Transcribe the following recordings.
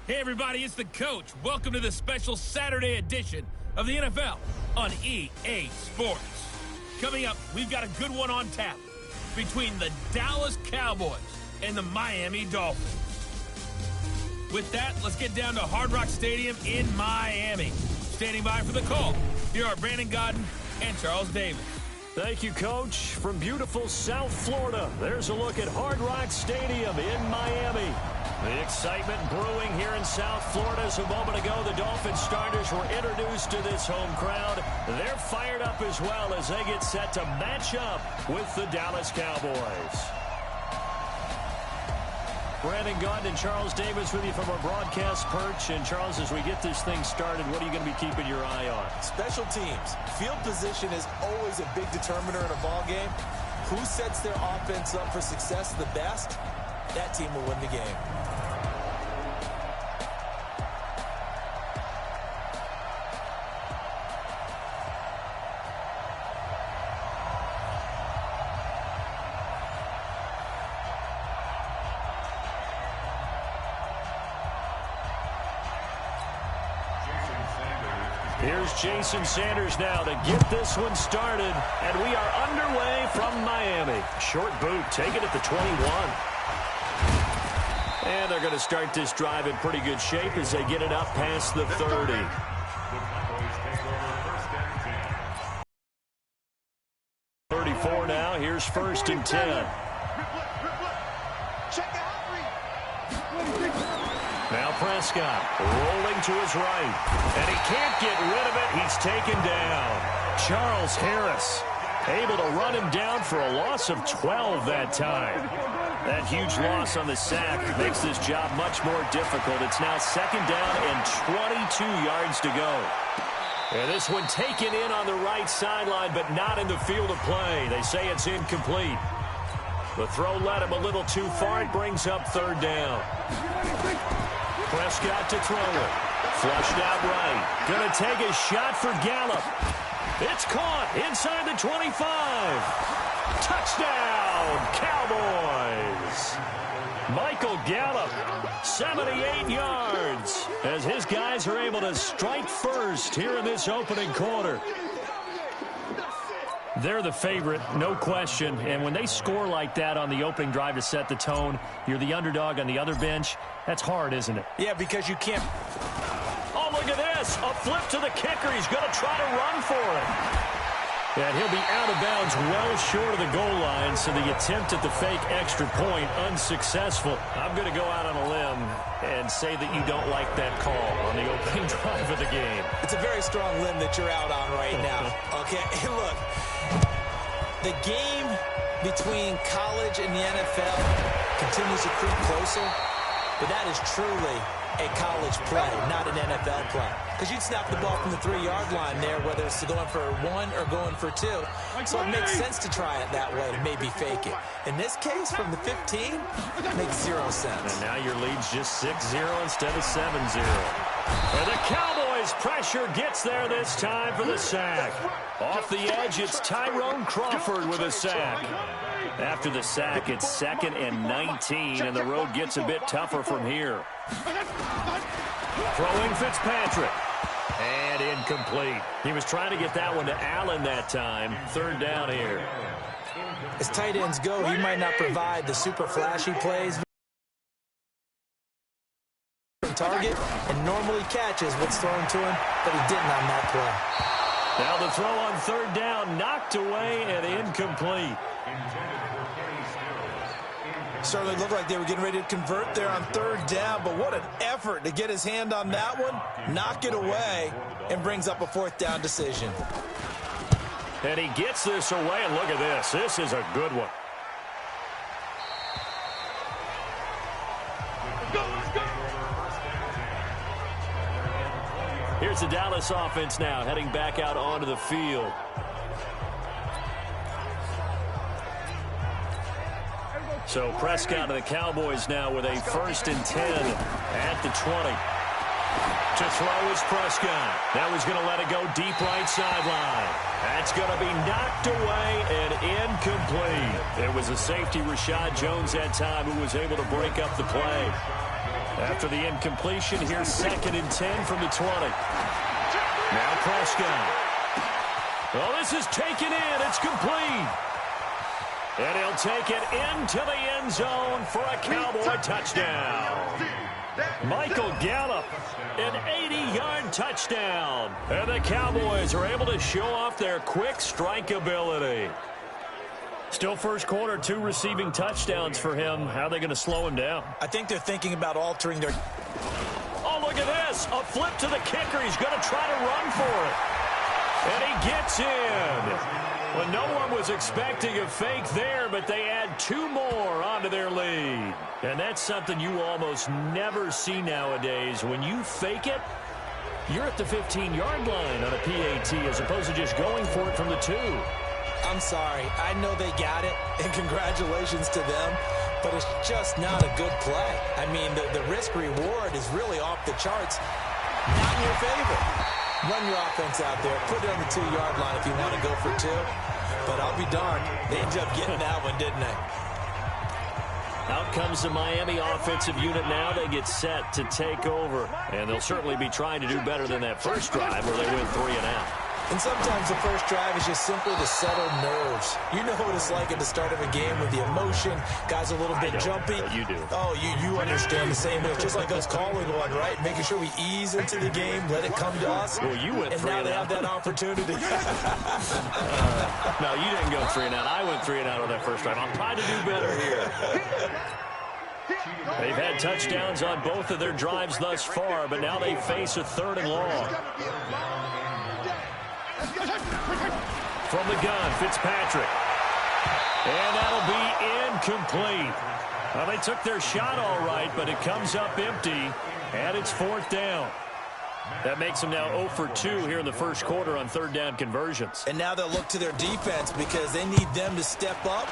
Hey everybody, it's the coach. Welcome to the special Saturday edition of the NFL on EA Sports. Coming up, we've got a good one on tap between the Dallas Cowboys and the Miami Dolphins. With that, let's get down to Hard Rock Stadium in Miami. Standing by for the call, here are Brandon Godden and Charles Davis. Thank you, Coach. From beautiful South Florida, there's a look at Hard Rock Stadium in Miami. The excitement brewing here in South Florida as a moment ago. The Dolphins starters were introduced to this home crowd. They're fired up as well as they get set to match up with the Dallas Cowboys. Brandon Godden and Charles Davis with you from our broadcast perch. And, Charles, as we get this thing started, what are you going to be keeping your eye on? Special teams. Field position is always a big determiner in a ball game. Who sets their offense up for success the best, that team will win the game. Here's Jason Sanders now to get this one started, and we are underway from Miami. Short boot, take it at the 21. And they're going to start this drive in pretty good shape as they get it up past the 30. Now, here's 1st and 10. Now Prescott rolling to his right, and he can't get rid of it. He's taken down. Charles Harris able to run him down for a loss of 12 that time. That huge loss on the sack makes this job much more difficult. It's now 2nd down and 22 yards to go. And this one taken in on the right sideline, but not in the field of play. They say it's incomplete. The throw led him a little too far. It brings up 3rd down. Prescott to throw it. Flushed out right. Going to take a shot for Gallup. It's caught inside the 25. Touchdown, Cowboys. Michael Gallup, 78 yards, as his guys are able to strike first here in this opening quarter. They're the favorite, no question. And when they score like that on the opening drive to set the tone, you're the underdog on the other bench. That's hard, isn't it? Yeah, because you can't. Oh, look at this. A flip to the kicker. He's going to try to run for it. And he'll be out of bounds well short of the goal line, so the attempt at the fake extra point unsuccessful. I'm going to go out on a limb and say that you don't like that call on the opening drive of the game. It's a very strong limb that you're out on right now. Okay, look, the game between college and the NFL continues to creep closer, but that is truly a college play, not an NFL play. Because you'd snap the ball from the 3-yard line there, whether it's going for 1 or going for 2. So it makes sense to try it that way to maybe fake it. In this case, from the 15, it makes 0 sense. And now your lead's just 6-0 instead of 7-0. And the Cowboys pressure gets there this time for the sack. Off the edge, it's Tyrone Crawford with a sack. After the sack, it's 2nd and 19, and the road gets a bit tougher from here. Throwing Fitzpatrick. And incomplete. He was trying to get that one to Allen that time. 3rd down here. As tight ends go, he might not provide the super flashy plays from target and normally catches what's thrown to him, but he didn't on that play. Now the throw on 3rd down, knocked away and incomplete. Certainly looked like they were getting ready to convert there on 3rd down, but what an effort to get his hand on that one, knock it away, and brings up a 4th down decision. And he gets this away, and look at this. This is a good one. Here's the Dallas offense now, heading back out onto the field. So Prescott and the Cowboys now with a 1st and 10 at the 20. To throw is Prescott. Now he's going to let it go deep right sideline. That's going to be knocked away and incomplete. It was a safety, Rashad Jones, that time, who was able to break up the play. After the incompletion, here's 2nd and 10 from the 20. Now Prescott. Well, this is taken in. It's complete. And he'll take it into the end zone for a Cowboy touchdown. Michael Gallup, an 80-yard touchdown. And the Cowboys are able to show off their quick strike ability. Still first quarter, 2 receiving touchdowns for him. How are they going to slow him down? I think they're thinking about altering their... Oh, look at this. A flip to the kicker. He's going to try to run for it. And he gets in. Well, no one was expecting a fake there, but they add 2 more onto their lead. And that's something you almost never see nowadays. When you fake it, you're at the 15-yard line on a PAT as opposed to just going for it from the 2. I'm sorry. I know they got it, and congratulations to them, but it's just not a good play. I mean, the risk-reward is really off the charts. Not in your favor. Run your offense out there. Put it on the 2-yard line if you want to go for 2. But I'll be darned. They ended up getting that one, didn't they? Out comes the Miami offensive unit now. They get set to take over. And they'll certainly be trying to do better than that first drive where they went 3 and out. And sometimes the first drive is just simply to settle nerves. You know what it's like at the start of a game with the emotion. Guys a little bit jumpy. You do. Oh, you understand the same way. Just like us calling one, right? Making sure we ease into the game, let it come to us. Well, you went 3 and out. And now they have that opportunity. No, you didn't go 3 and out. I went 3 and out on that first drive. I'll try to do better here. They've had touchdowns on both of their drives thus far, but now they face a 3rd and long. From the gun, Fitzpatrick. And that'll be incomplete. Well, they took their shot all right, but it comes up empty, and it's 4th down. That makes them now 0 for 2 here in the first quarter on 3rd down conversions. And now they'll look to their defense because they need them to step up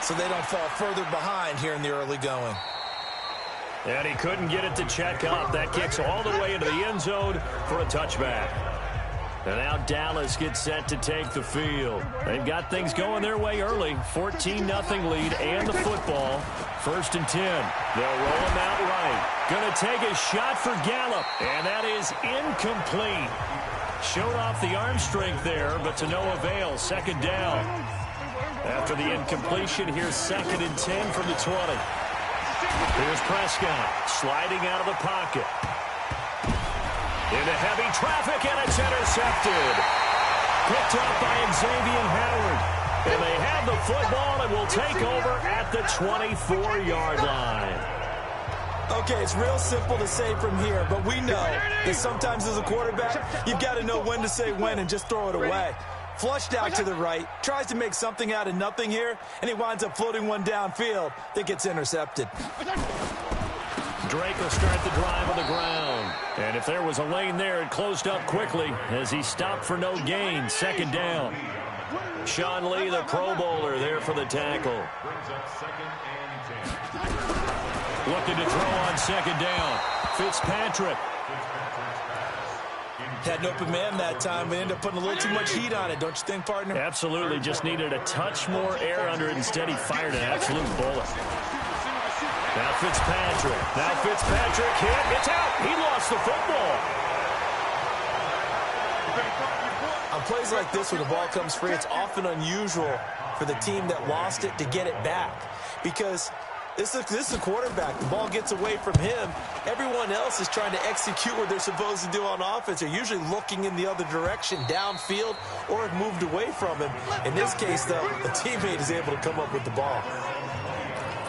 so they don't fall further behind here in the early going. And he couldn't get it to check up. That kicks all the way into the end zone for a touchback. And now Dallas gets set to take the field. They've got things going their way early. 14-0 lead and the football. 1st and 10. They'll roll him out right. Going to take a shot for Gallup. And that is incomplete. Showed off the arm strength there, but to no avail. 2nd down. After the incompletion, here's 2nd and 10 from the 20. Here's Prescott sliding out of the pocket. Into heavy traffic, and it's intercepted. Picked up by Xavier Howard. And they have the football and will take over at the 24-yard line. Okay, it's real simple to say from here, but we know that sometimes as a quarterback, you've got to know when to say when and just throw it away. Flushed out to the right, tries to make something out of nothing here, and he winds up floating one downfield that gets intercepted. Drake will start the drive on the ground. And if there was a lane there, it closed up quickly as he stopped for no gain. 2nd down. Sean Lee, the Pro Bowler, there for the tackle. Looking to throw on 2nd down. Fitzpatrick. Had an open man that time, but ended up putting a little too much heat on it, don't you think, partner? Absolutely. Just needed a touch more air under it. Instead, he fired an absolute bullet. Now Fitzpatrick hit. It's out. He lost the football. On plays like this where the ball comes free, it's often unusual for the team that lost it to get it back. Because this is a quarterback. The ball gets away from him. Everyone else is trying to execute what they're supposed to do on offense. They're usually looking in the other direction, downfield, or have moved away from him. In this case, though, the teammate is able to come up with the ball.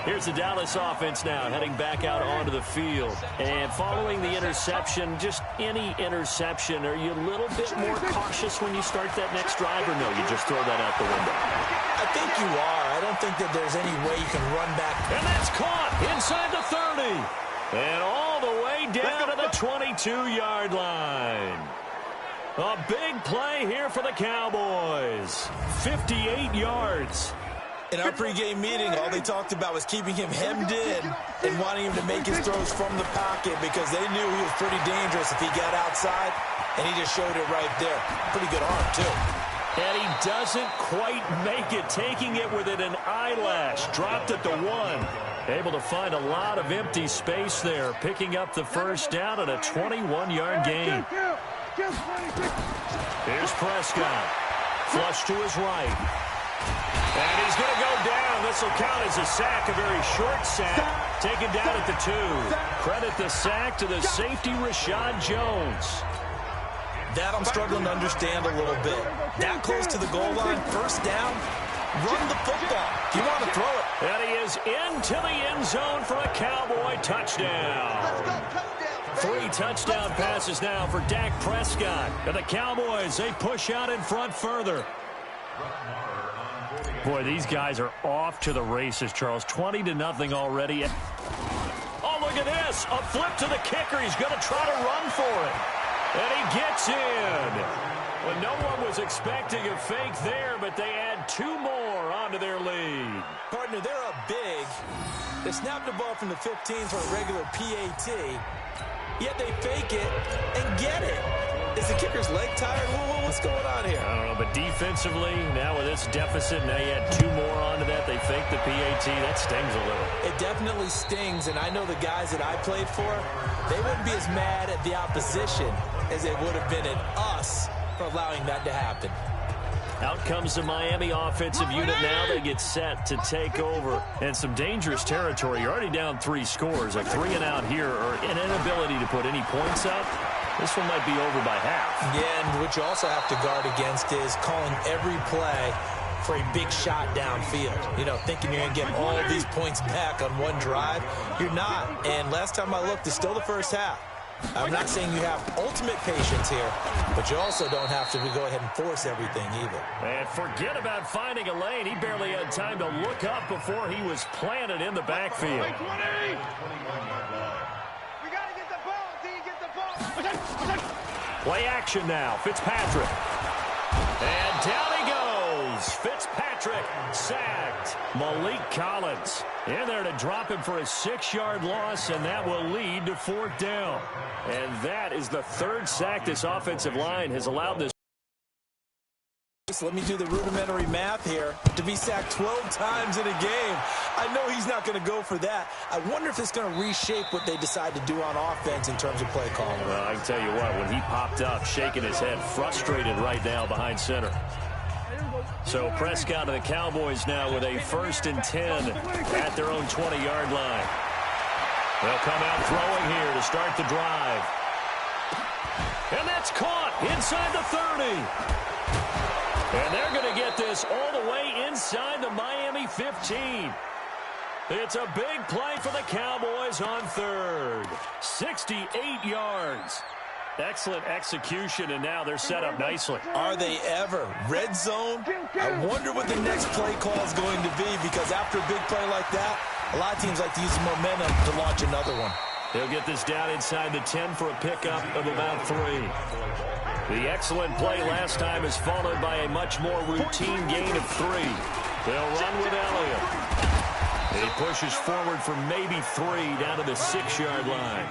Here's the Dallas offense now, heading back out onto the field. And following the interception, just any interception, are you a little bit more cautious when you start that next drive, or no, you just throw that out the window? I think you are. I don't think that there's any way you can run back. And that's caught inside the 30. And all the way down to the 22-yard line. A big play here for the Cowboys. 58 yards. In our pregame meeting, all they talked about was keeping him hemmed in and and wanting him to make his throws from the pocket because they knew he was pretty dangerous if he got outside, and he just showed it right there. Pretty good arm, too. And he doesn't quite make it, taking it within an eyelash. Dropped at the 1. Able to find a lot of empty space there, picking up the first down and a 21-yard gain. Here's Prescott. Flush to his right. And he's going to go down. This will count as a sack, a very short sack. Taken down at the 2. Credit the sack to the safety, Rashad Jones. That I'm struggling to understand a little bit. That close to the goal line, first down, run the football. You want to throw it. And he is into the end zone for a Cowboy touchdown. 3 touchdown passes now for Dak Prescott. And the Cowboys, they push out in front further. Boy, these guys are off to the races, Charles. 20-0 already. Oh, look at this. A flip to the kicker. He's going to try to run for it. And he gets in. Well, no one was expecting a fake there, but they add 2 more onto their lead. Partner, they're up big. They snap the ball from the 15 for a regular PAT, yet they fake it and get it. Is the kicker's leg tired? What's going on here? I don't know, but defensively, now with this deficit, now you add 2 more onto that. They fake the PAT. That stings a little. It definitely stings, and I know the guys that I played for, they wouldn't be as mad at the opposition as they would have been at us for allowing that to happen. Out comes the Miami offensive unit now. They get set to take over. And some dangerous territory. You're already down 3 scores. A 3-and-out here, or an inability to put any points up. This one might be over by half. Yeah, and what you also have to guard against is calling every play for a big shot downfield. You know, thinking you're going to get all of these points back on one drive. You're not. And last time I looked, it's still the first half. I'm not saying you have ultimate patience here, but you also don't have to go ahead and force everything either. And forget about finding a lane. He barely had time to look up before he was planted in the backfield. Play action now. Fitzpatrick. And down he goes. Fitzpatrick sacked. Malik Collins in there to drop him for a 6-yard loss, and that will lead to 4th down. And that is the 3rd sack this offensive line has allowed this. So let me do the rudimentary math here. To be sacked 12 times in a game, I know he's not going to go for that. I wonder if it's going to reshape what they decide to do on offense in terms of play calling. Well, I can tell you what, when he popped up, shaking his head, frustrated right now behind center. So Prescott and the Cowboys now with a 1st and 10 at their own 20-yard line. They'll come out throwing here to start the drive. And that's caught inside the 30. And they're going to get this all the way inside the Miami 15. It's a big play for the Cowboys on 3rd. 68 yards. Excellent execution, and now they're set up nicely. Are they ever? Red zone? I wonder what the next play call is going to be, because after a big play like that, a lot of teams like to use the momentum to launch another one. They'll get this down inside the 10 for a pickup of about 3. The excellent play last time is followed by a much more routine gain of 3. They'll run with Elliott. He pushes forward for maybe 3 down to the 6-yard line.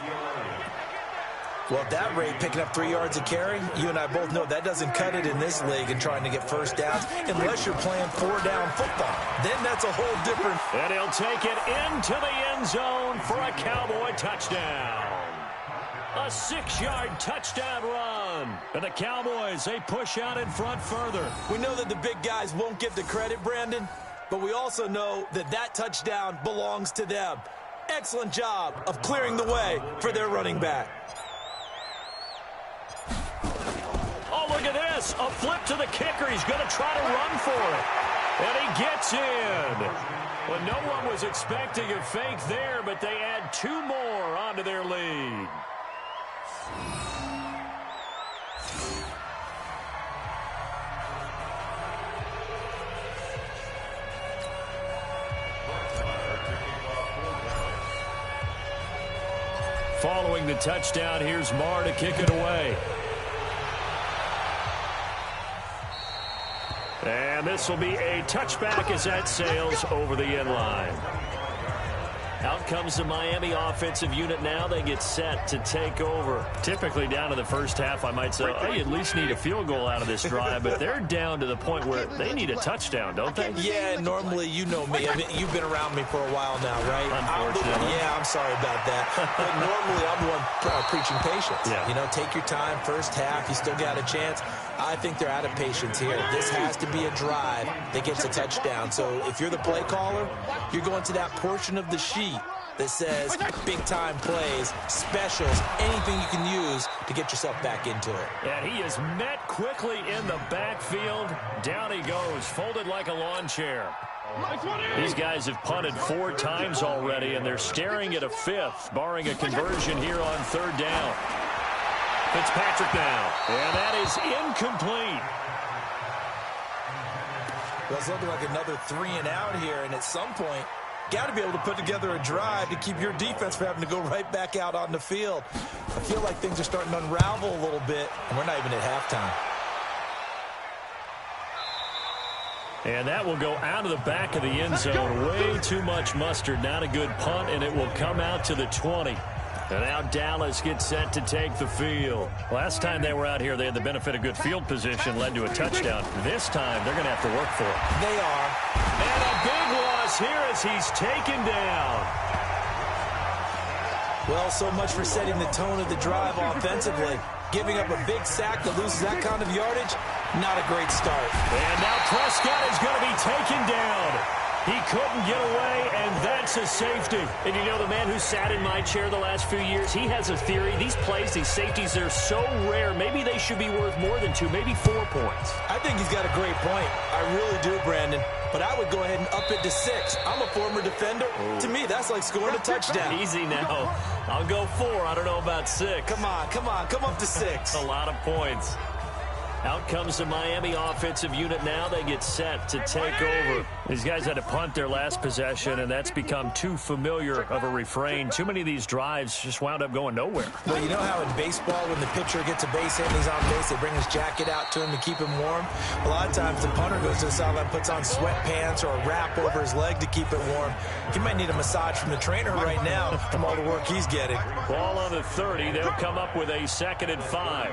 Well, at that rate, picking up 3 yards a carry, you and I both know that doesn't cut it in this league and trying to get first downs unless you're playing 4-down football. Then that's a whole different... And he'll take it into the end zone for a Cowboy touchdown. A 6-yard touchdown run. And the Cowboys, they push out in front further. We know that the big guys won't get the credit, Brandon, but we also know that that touchdown belongs to them. Excellent job of clearing the way for their running back. Oh, look at this. A flip to the kicker. He's going to try to run for it. And he gets in. Well, no one was expecting a fake there, but they add 2 more onto their lead. Following the touchdown, here's Marr to kick it away. And this will be a touchback as that sails over the end line. Out out comes the Miami offensive unit now. They get set to take over. Typically down to the first half, I might say, hey, at least need a field goal out of this drive, but they're down to the point where they need a touchdown, don't they? Yeah, normally, you know me. I mean, you've been around me for a while now, right? Unfortunately. Yeah, I'm sorry about that. But normally, I'm the one preaching patience. Yeah. You know, take your time, first half, you still got a chance. I think they're out of patience here. This has to be a drive that gets a touchdown. So if you're the play caller, you're going to that portion of the sheet that says big-time plays, specials, anything you can use to get yourself back into it. And he is met quickly in the backfield. Down he goes, folded like a lawn chair. These guys have punted 4 times already, and they're staring at a 5th, barring a conversion here on 3rd down. Fitzpatrick now, and that is incomplete. Well, it's looking like another 3 and out here, and at some point, got to be able to put together a drive to keep your defense from having to go right back out on the field. I feel like things are starting to unravel a little bit, and we're not even at halftime. And that will go out of the back of the end zone. Way too much mustard. Not a good punt, and it will come out to the 20. And now Dallas gets set to take the field. Last time they were out here, they had the benefit of good field position, led to a touchdown. This time, they're going to have to work for it. They are. And a big loss here as he's taken down. Well, so much for setting the tone of the drive offensively. Giving up a big sack that loses that kind of yardage, not a great start. And now Prescott is going to be taken down. He couldn't get away, and that's a safety. And you know, the man who sat in my chair the last few years, he has a theory. These plays, these safeties, they're so rare. Maybe they should be worth more than 2, maybe 4 points. I think he's got a great point. I really do, Brandon. But I would go ahead and up it to 6. I'm a former defender. Ooh. To me, that's like scoring a touchdown. Easy now. I'll go 4. I don't know about 6. Come on. Come up to 6. A lot of points. Out comes the Miami offensive unit now. They get set to take over. These guys had to punt their last possession, and that's become too familiar of a refrain. Too many of these drives just wound up going nowhere. Well, you know how in baseball, when the pitcher gets a base hit and he's on base, they bring his jacket out to him to keep him warm? A lot of times the punter goes to the sideline, puts on sweatpants or a wrap over his leg to keep it warm. He might need a massage from the trainer right now from all the work he's getting. Ball on the 30. They'll come up with a 2nd and 5.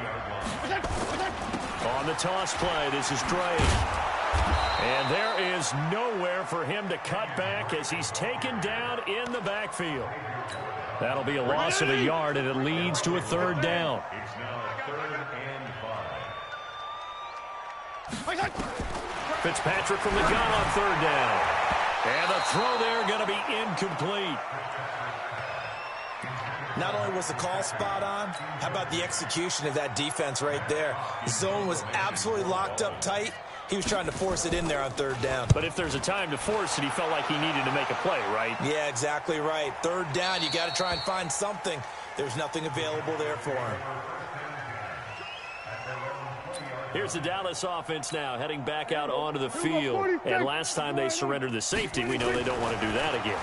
On the toss play, this is Dre. And there is nowhere for him to cut back as he's taken down in the backfield. That'll be a loss of a yard, and it leads to a 3rd down. Fitzpatrick from the gun on 3rd down. And the throw there going to be incomplete. Not only was the call spot on, how about the execution of that defense right there? The zone was absolutely locked up tight. He was trying to force it in there on 3rd down. But if there's a time to force it, he felt like he needed to make a play, right? Yeah, exactly right. 3rd down, you got to try and find something. There's nothing available there for him. Here's the Dallas offense now, heading back out onto the field. And last time they surrendered the safety, we know they don't want to do that again.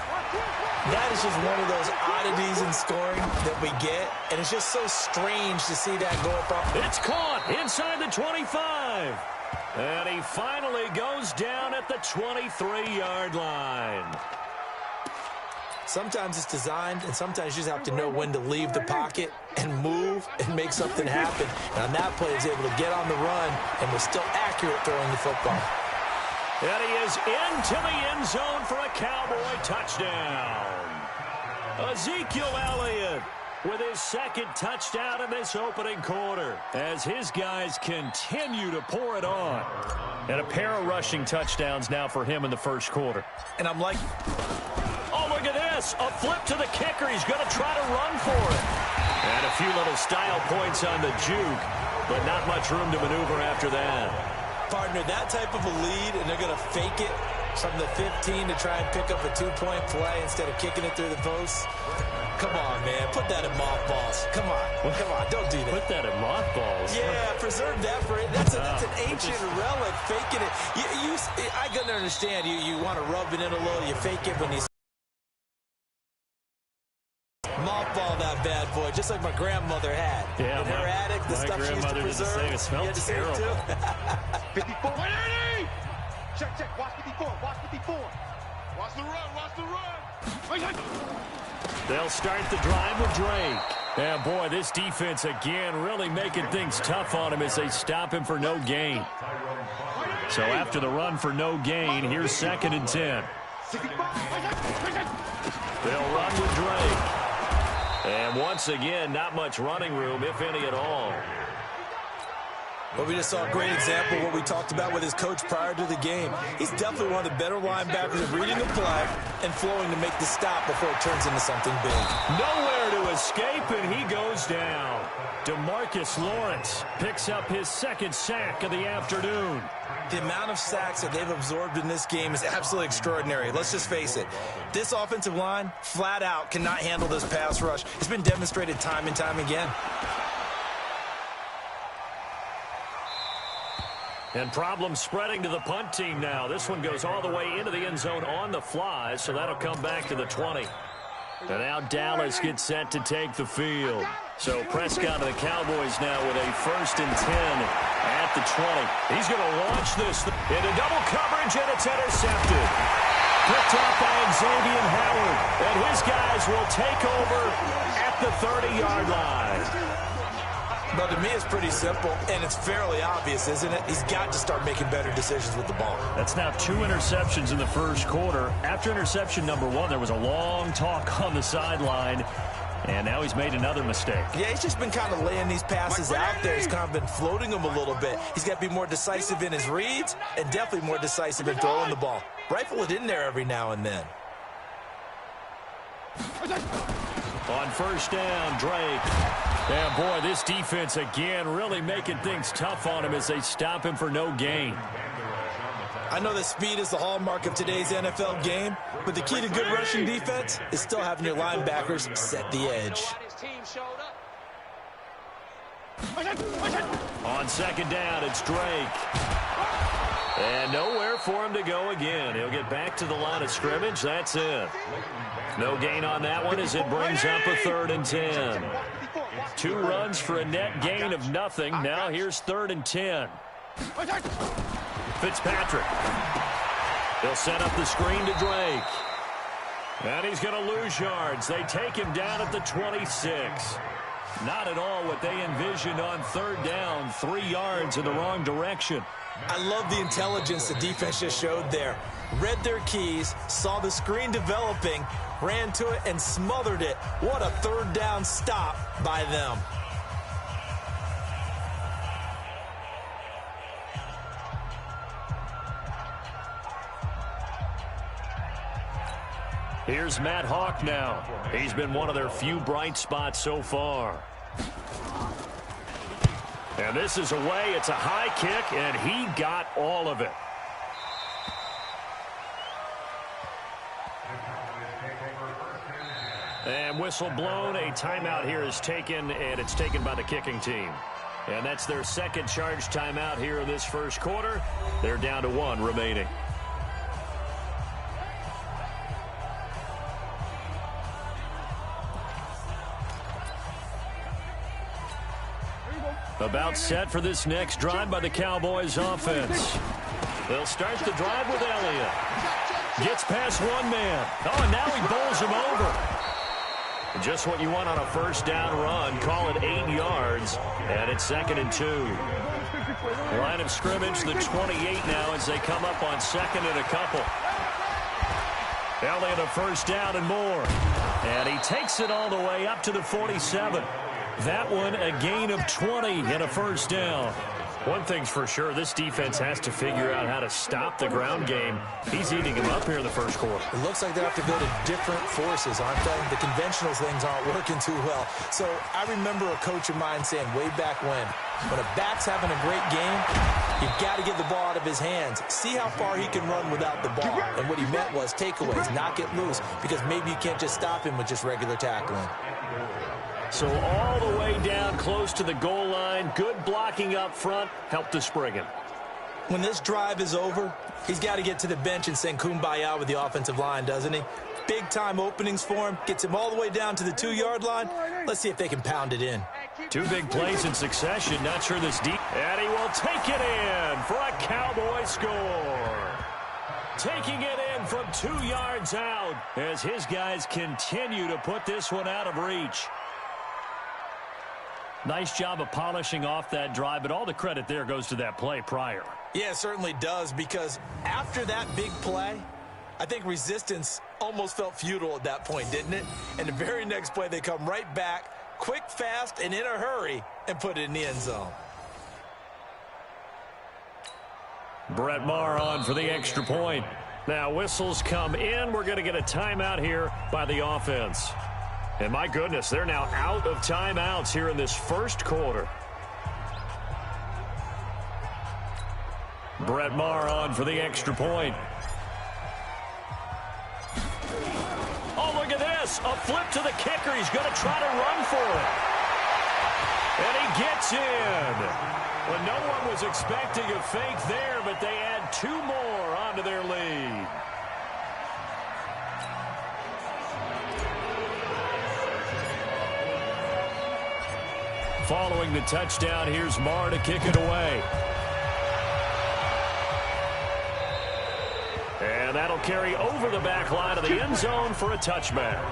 That is just one of those oddities in scoring that we get, and it's just so strange to see that go up. It's caught inside the 25. And he finally goes down at the 23-yard line. Sometimes it's designed, and sometimes you just have to know when to leave the pocket and move and make something happen. And on that play, he was able to get on the run and was still accurate throwing the football. And he is into the end zone for a Cowboy touchdown. Ezekiel Elliott with his 2nd touchdown in this opening quarter as his guys continue to pour it on. And a pair of rushing touchdowns now for him in the 1st quarter. And I'm like, oh, look at this. A flip to the kicker. He's going to try to run for it. And a few little style points on the juke, but not much room to maneuver after that. Partner, that type of a lead, and they're going to fake it from the 15 to try and pick up a 2-point play instead of kicking it through the posts. Come on, man. Put that in mothballs. Come on. Don't do that. Put that in mothballs? Yeah, preserve that for it. That's an ancient relic, faking it. I can understand. You want to rub it in a little. You fake it when you mothball that bad boy, just like my grandmother had. Yeah, in her attic, the stuff she used to preserve. It smelled terrible. 54. Check. Watch 54. Watch the run. Watch the run. They'll start the drive with Drake. And, boy, this defense, again, really making things tough on him as they stop him for no gain. So after the run for no gain, here's 2nd and 10. They'll run with Drake. And once again, not much running room, if any at all. Well, we just saw a great example of what we talked about with his coach prior to the game. He's definitely one of the better linebackers at reading the play and flowing to make the stop before it turns into something big. Nowhere to escape, and he goes down. DeMarcus Lawrence picks up his 2nd sack of the afternoon. The amount of sacks that they've absorbed in this game is absolutely extraordinary. Let's just face it. This offensive line, flat out, cannot handle this pass rush. It's been demonstrated time and time again. And problems spreading to the punt team now. This one goes all the way into the end zone on the fly, so that'll come back to the 20. And now Dallas gets set to take the field. So Prescott of the Cowboys now with a 1st and 10 at the 20. He's going to launch this into double coverage, and it's intercepted. Picked up by Xavier Howard. And his guys will take over at the 30-yard line. But to me, it's pretty simple, and it's fairly obvious, isn't it? He's got to start making better decisions with the ball. That's now 2 interceptions in the first quarter. After interception number 1, there was a long talk on the sideline, and now he's made another mistake. Yeah, he's just been kind of laying these passes out there. He's kind of been floating them a little bit. He's got to be more decisive in his reads and definitely more decisive in throwing the ball. Rifle it in there every now and then. On 1st down, Drake. And, boy, this defense, again, really making things tough on him as they stop him for no gain. I know that speed is the hallmark of today's NFL game, but the key to good rushing defense is still having your linebackers set the edge. On 2nd down, it's Drake. And nowhere for him to go again. He'll get back to the line of scrimmage. That's it. No gain on that one as it brings up a 3rd and 10. 2 runs for a net gain of nothing. Now here's 3rd and 10. Fitzpatrick. He'll set up the screen to Drake. And he's going to lose yards. They take him down at the 26. Not at all what they envisioned on 3rd down. 3 yards in the wrong direction. I love the intelligence the defense just showed there. Read their keys, saw the screen developing, ran to it, and smothered it. What a 3rd down stop by them. Here's Matt Hawk now. He's been one of their few bright spots so far. And this is away. It's a high kick, and he got all of it. And whistle blown. A timeout here is taken, and it's taken by the kicking team. And that's their 2nd charge timeout here in this first quarter. They're down to 1 remaining. About set for this next drive by the Cowboys offense. They'll start the drive with Elliott. Gets past 1 man. Oh, and now he bowls him over. Just what you want on a 1st down run. Call it 8 yards. And it's 2nd and 2. Line of scrimmage, the 28 now as they come up on 2nd and a couple. Elliott a 1st down and more. And he takes it all the way up to the 47. That one a gain of 20 and a 1st down. One thing's for sure, this defense has to figure out how to stop the ground game. He's eating him up here in the first quarter. It looks like they have to go to different forces, aren't they? The conventional things aren't working too well. So I remember a coach of mine saying way back when a back's having a great game, you've got to get the ball out of his hands. See how far he can run without the ball. And what he meant was takeaways, knock it loose, because maybe you can't just stop him with just regular tackling. So all the way down close to the goal line. Good blocking up front. Helped to spring him. When this drive is over, he's got to get to the bench and sing Kumbaya with the offensive line, doesn't he? Big-time openings for him. Gets him all the way down to the 2-yard line. Let's see if they can pound it in. 2 big plays in succession. Not sure this deep. And he will take it in for a Cowboy score. Taking it in from 2 yards out as his guys continue to put this one out of reach. Nice job of polishing off that drive, but all the credit there goes to that play prior. Yeah, it certainly does, because after that big play, I think resistance almost felt futile at that point, didn't it? And the very next play, they come right back, quick, fast, and in a hurry, and put it in the end zone. Brett Maher on for the extra point. Now whistles come in. We're going to get a timeout here by the offense. And my goodness, they're now out of timeouts here in this first quarter. Brett Maher on for the extra point. Oh, look at this. A flip to the kicker. He's going to try to run for it. And he gets in. Well, no one was expecting a fake there, but they add 2 more onto their lead. Following the touchdown, here's Maher to kick it away. And that'll carry over the back line of the end zone for a touchback.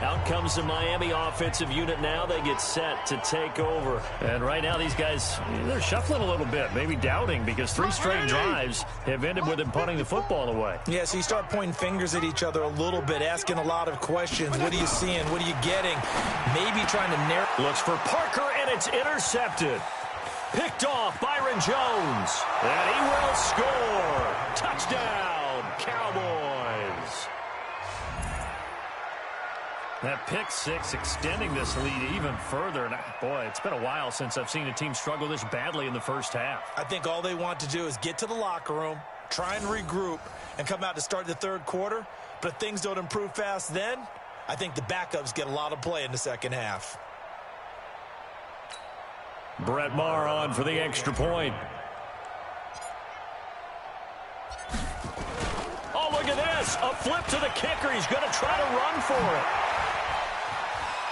Out comes the Miami offensive unit now. They get set to take over. And right now these guys, they're shuffling a little bit, maybe doubting, because 3 straight drives have ended with them punting the football away. Yeah, so you start pointing fingers at each other a little bit, asking a lot of questions. What are you seeing? What are you getting? Maybe trying to narrow. Looks for Parker, and it's intercepted. Picked off Byron Jones. And he will score. Touchdown, Cowboys. That pick 6 extending this lead even further. And boy, it's been a while since I've seen a team struggle this badly in the first half. I think all they want to do is get to the locker room, try and regroup, and come out to start the third quarter. But if things don't improve fast then, I think the backups get a lot of play in the second half. Brett Maher on for the extra point. Oh, look at this. A flip to the kicker. He's going to try to run for it.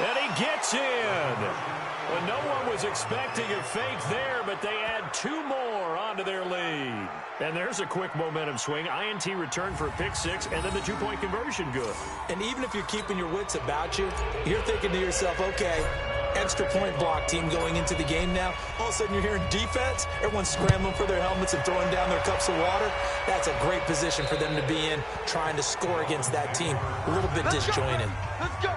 And he gets in. Well, no one was expecting a fake there, but they add 2 more onto their lead. And there's a quick momentum swing. INT return for a pick 6, and then the 2-point conversion good. And even if you're keeping your wits about you, you're thinking to yourself, okay, extra point block team going into the game now. All of a sudden you're hearing defense. Everyone's scrambling for their helmets and throwing down their cups of water. That's a great position for them to be in, trying to score against that team. A little bit disjointed. Let's go.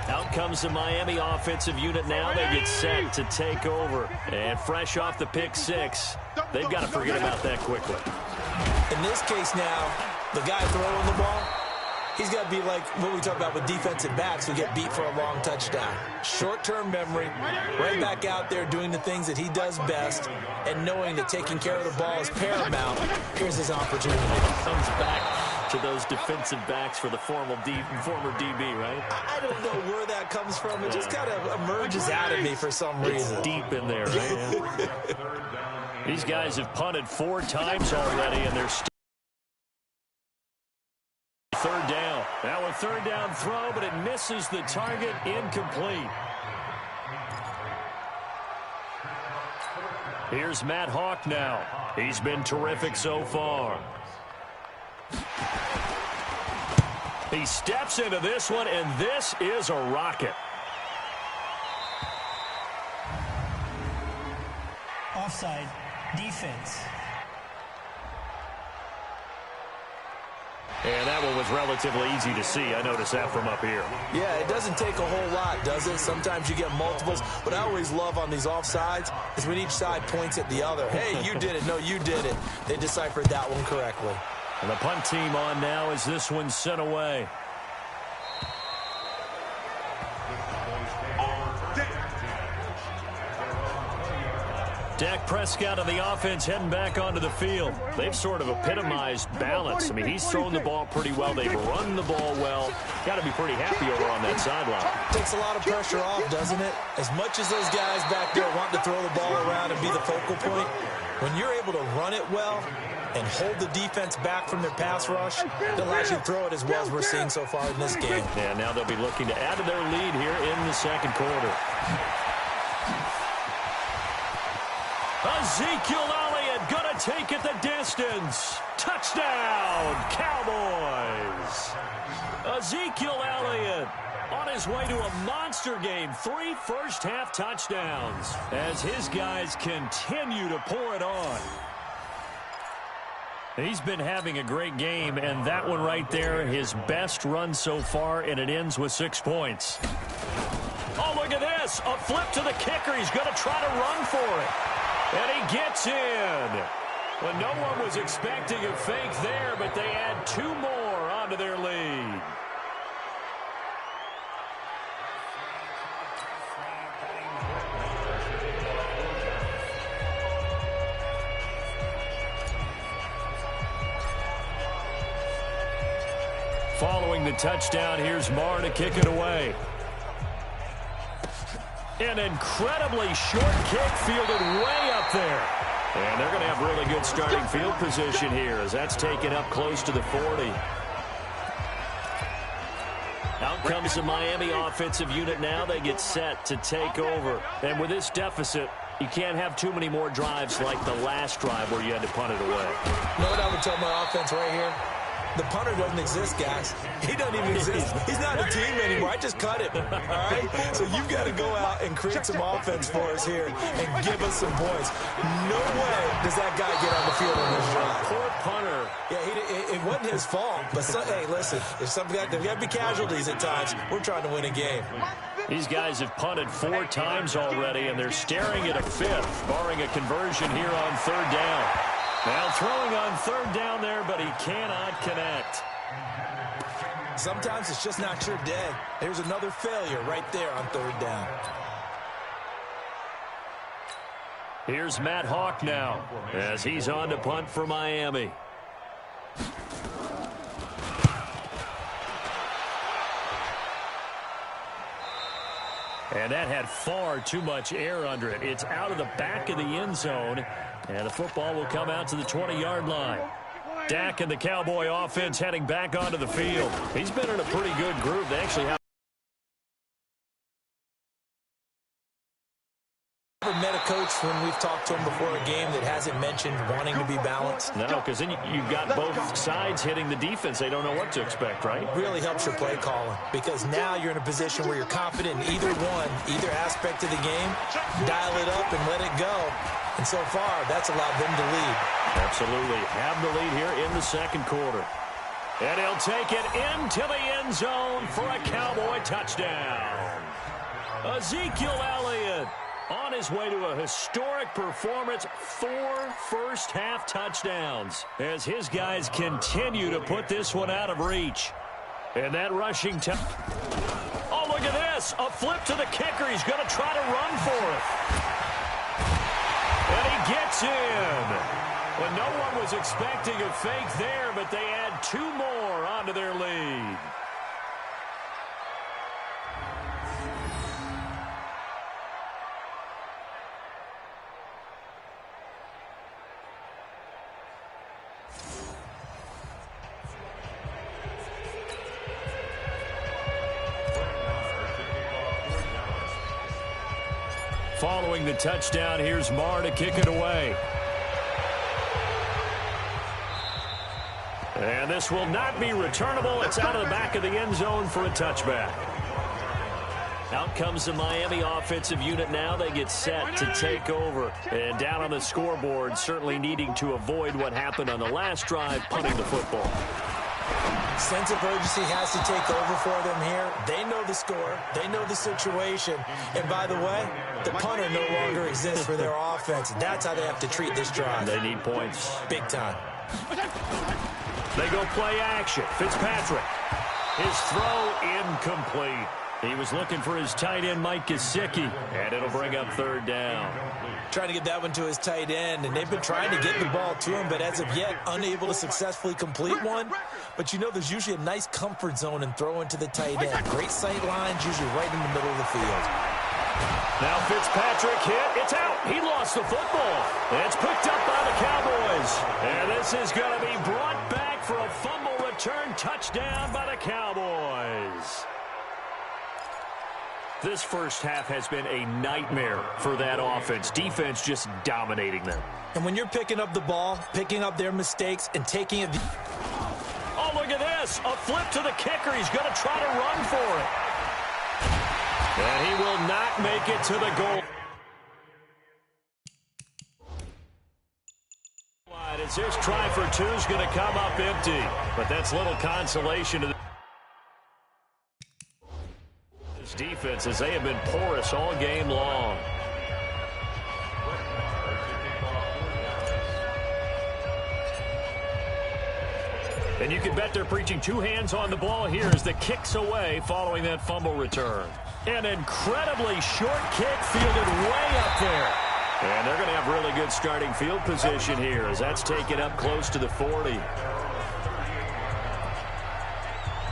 Out comes the Miami offensive unit now. They get set to take over. And fresh off the pick 6, they've got to forget about that quickly. In this case now, the guy throwing the ball, he's got to be like what we talk about with defensive backs who get beat for a long touchdown. Short-term memory, right back out there doing the things that he does best, and knowing that taking care of the ball is paramount. Here's his opportunity. Comes back to those defensive backs for the former DB, right? I don't know where that comes from. It just kind of emerges out of me for some reason. It's deep in there, right? These guys have punted 4 times already, and they're still third down. Now a third down throw, but it misses the target, incomplete. Here's Matt Hawk now. He's been terrific so far. He steps into this one, and this is a rocket. Offside, defense. And that one was relatively easy to see. I noticed that from up here. Yeah, it doesn't take a whole lot, does it? Sometimes you get multiples. What I always love on these offsides is when each side points at the other. Hey, you did it. No, you did it. They deciphered that one correctly. And the punt team on now as this one's sent away. Dak Prescott and the offense heading back onto the field. They've sort of epitomized balance. I mean, he's thrown the ball pretty well. They've run the ball well. Got to be pretty happy over on that sideline. Takes a lot of pressure off, doesn't it? As much as those guys back there want to throw the ball around and be the focal point, when you're able to run it well and hold the defense back from their pass rush, they'll actually throw it as well as we're seeing so far in this game. Yeah, now they'll be looking to add to their lead here in the second quarter. Ezekiel Elliott gonna take it the distance. Touchdown, Cowboys. Ezekiel Elliott on his way to a monster game. 3 first-half touchdowns as his guys continue to pour it on. He's been having a great game, and that one right there, his best run so far, and it ends with 6 points. Oh, look at this. A flip to the kicker. He's going to try to run for it. And he gets in. Well, no one was expecting a fake there, but they add 2 more onto their lead. Following the touchdown, here's Marr to kick it away. An incredibly short kick fielded way up there. And they're going to have really good starting field position here as that's taken up close to the 40. Out comes the Miami offensive unit now. They get set to take over. And with this deficit, you can't have too many more drives like the last drive where you had to punt it away. You know what I would tell my offense right here? The punter doesn't exist, guys. He doesn't even exist. He's not a team anymore. I just cut him, all right? So you've got to go out and create some offense for us here and give us some points. No way does that guy get on the field on this drive. Poor punter. Yeah, it wasn't his fault. But, hey, listen, there's got to be casualties at times. We're trying to win a game. These guys have punted 4 times already, and they're staring at a 5th, barring a conversion here on 3rd down. Now throwing on 3rd down there, but he cannot connect. Sometimes it's just not your day. There's another failure right there on 3rd down. Here's Matt Hawk now as he's on to punt for Miami. And that had far too much air under it. It's out of the back of the end zone. And the football will come out to the 20-yard line. Dak and the Cowboy offense heading back onto the field. He's been in a pretty good group. They actually have Ever met a coach when we've talked to him before a game that hasn't mentioned wanting to be balanced? No, because then you've got both sides hitting the defense. They don't know what to expect, right? Really helps your play calling because now you're in a position where you're confident in either aspect of the game. Dial it up and let it go. And so far, that's allowed them to lead. Absolutely. Have the lead here in the 2nd quarter. And he'll take it into the end zone for a Cowboy touchdown. Ezekiel Elliott on his way to a historic performance, 4 first-half touchdowns as his guys continue to put this one out of reach. And that rushing oh, look at this. A flip to the kicker. He's going to try to run for it. And he gets in. Well, no one was expecting a fake there, but they add 2 more onto their lead. Following the touchdown, here's Marr to kick it away. And this will not be returnable. It's out of the back of the end zone for a touchback. Out comes the Miami offensive unit now. They get set to take over. And down on the scoreboard, certainly needing to avoid what happened on the last drive, punting the football. Sense of urgency has to take over for them here. They know the score. They know the situation. And by the way, the punter no longer exists for their offense. That's how they have to treat this drive. They need points. Big time. They go play action. Fitzpatrick. His throw incomplete. He was looking for his tight end, Mike Gesicki, and it'll bring up 3rd down. Trying to get that one to his tight end, and they've been trying to get the ball to him, but as of yet, unable to successfully complete one. But you know there's usually a nice comfort zone in throwing to the tight end. Great sight lines, usually right in the middle of the field. Now Fitzpatrick hit. It's out. He lost the football. It's picked up by the Cowboys. And this is going to be brought back for a fumble return touchdown by the Cowboys. This first half has been a nightmare for that offense. Defense just dominating them. And when you're picking up the ball, picking up their mistakes, and taking it... Oh, look at this. A flip to the kicker. He's going to try to run for it. And he will not make it to the goal. As this try for two is going to come up empty. But that's little consolation to the defense, as they have been porous all game long. And you can bet they're preaching two hands on the ball here as the kick's away following that fumble return. An incredibly short kick fielded way up there. And they're going to have really good starting field position here as that's taken up close to the 40.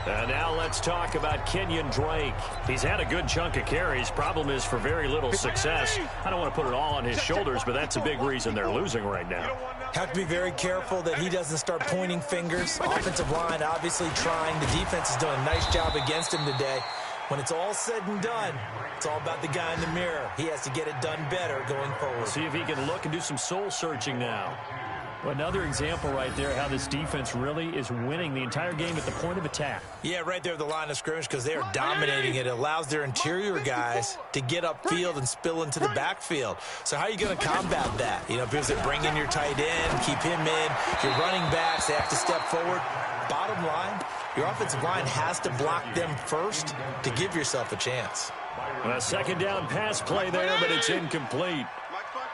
And now let's talk about Kenyon Drake. He's had a good chunk of carries. Problem is for very little success. I don't want to put it all on his shoulders, but that's a big reason they're losing right now. Have to be very careful that he doesn't start pointing fingers. Offensive line obviously trying. The defense is doing a nice job against him today. When it's all said and done, it's all about the guy in the mirror. He has to get it done better going forward. See if he can look and do some soul searching now. Well, another example right there how this defense really is winning the entire game at the point of attack. Yeah, right there at the line of scrimmage because they are dominating it. It allows their interior guys to get upfield and spill into the backfield. So how are you going to combat that? You know, because they bring in your tight end, keep him in. Your running backs, they have to step forward. Bottom line, your offensive line has to block them first to give yourself a chance. A second down pass play there, but it's incomplete.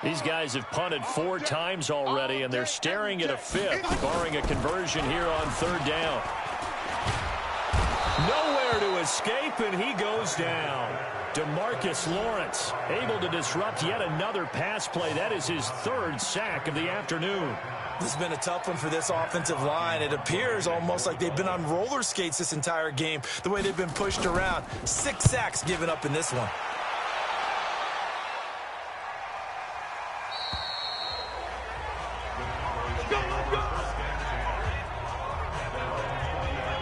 These guys have punted 4 times already, and they're staring at a 5th, barring a conversion here on 3rd down. Nowhere to escape, and he goes down. DeMarcus Lawrence able to disrupt yet another pass play. That is his 3rd sack of the afternoon. This has been a tough one for this offensive line. It appears almost like they've been on roller skates this entire game, the way they've been pushed around. 6 sacks given up in this one.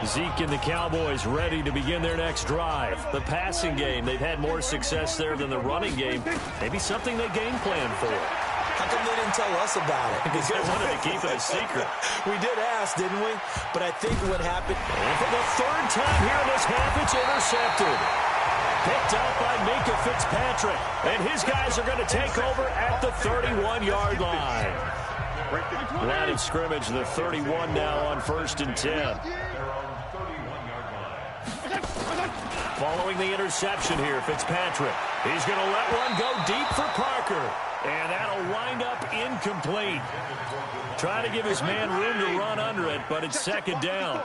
Zeke and the Cowboys ready to begin their next drive. The passing game, they've had more success there than the running game. Maybe something they game plan for. How come they didn't tell us about it? Because they wanted to keep it a secret. We did ask, didn't we? But I think what happened... And for the 3rd time here in this half, it's intercepted. Picked up by Minka Fitzpatrick. And his guys are going to take over at the 31-yard line. Line of scrimmage, the 31 now on 1st and 10. Following the interception here, Fitzpatrick. He's going to let one go deep for Parker. And that'll wind up incomplete. Trying to give his man room to run under it, but it's 2nd down.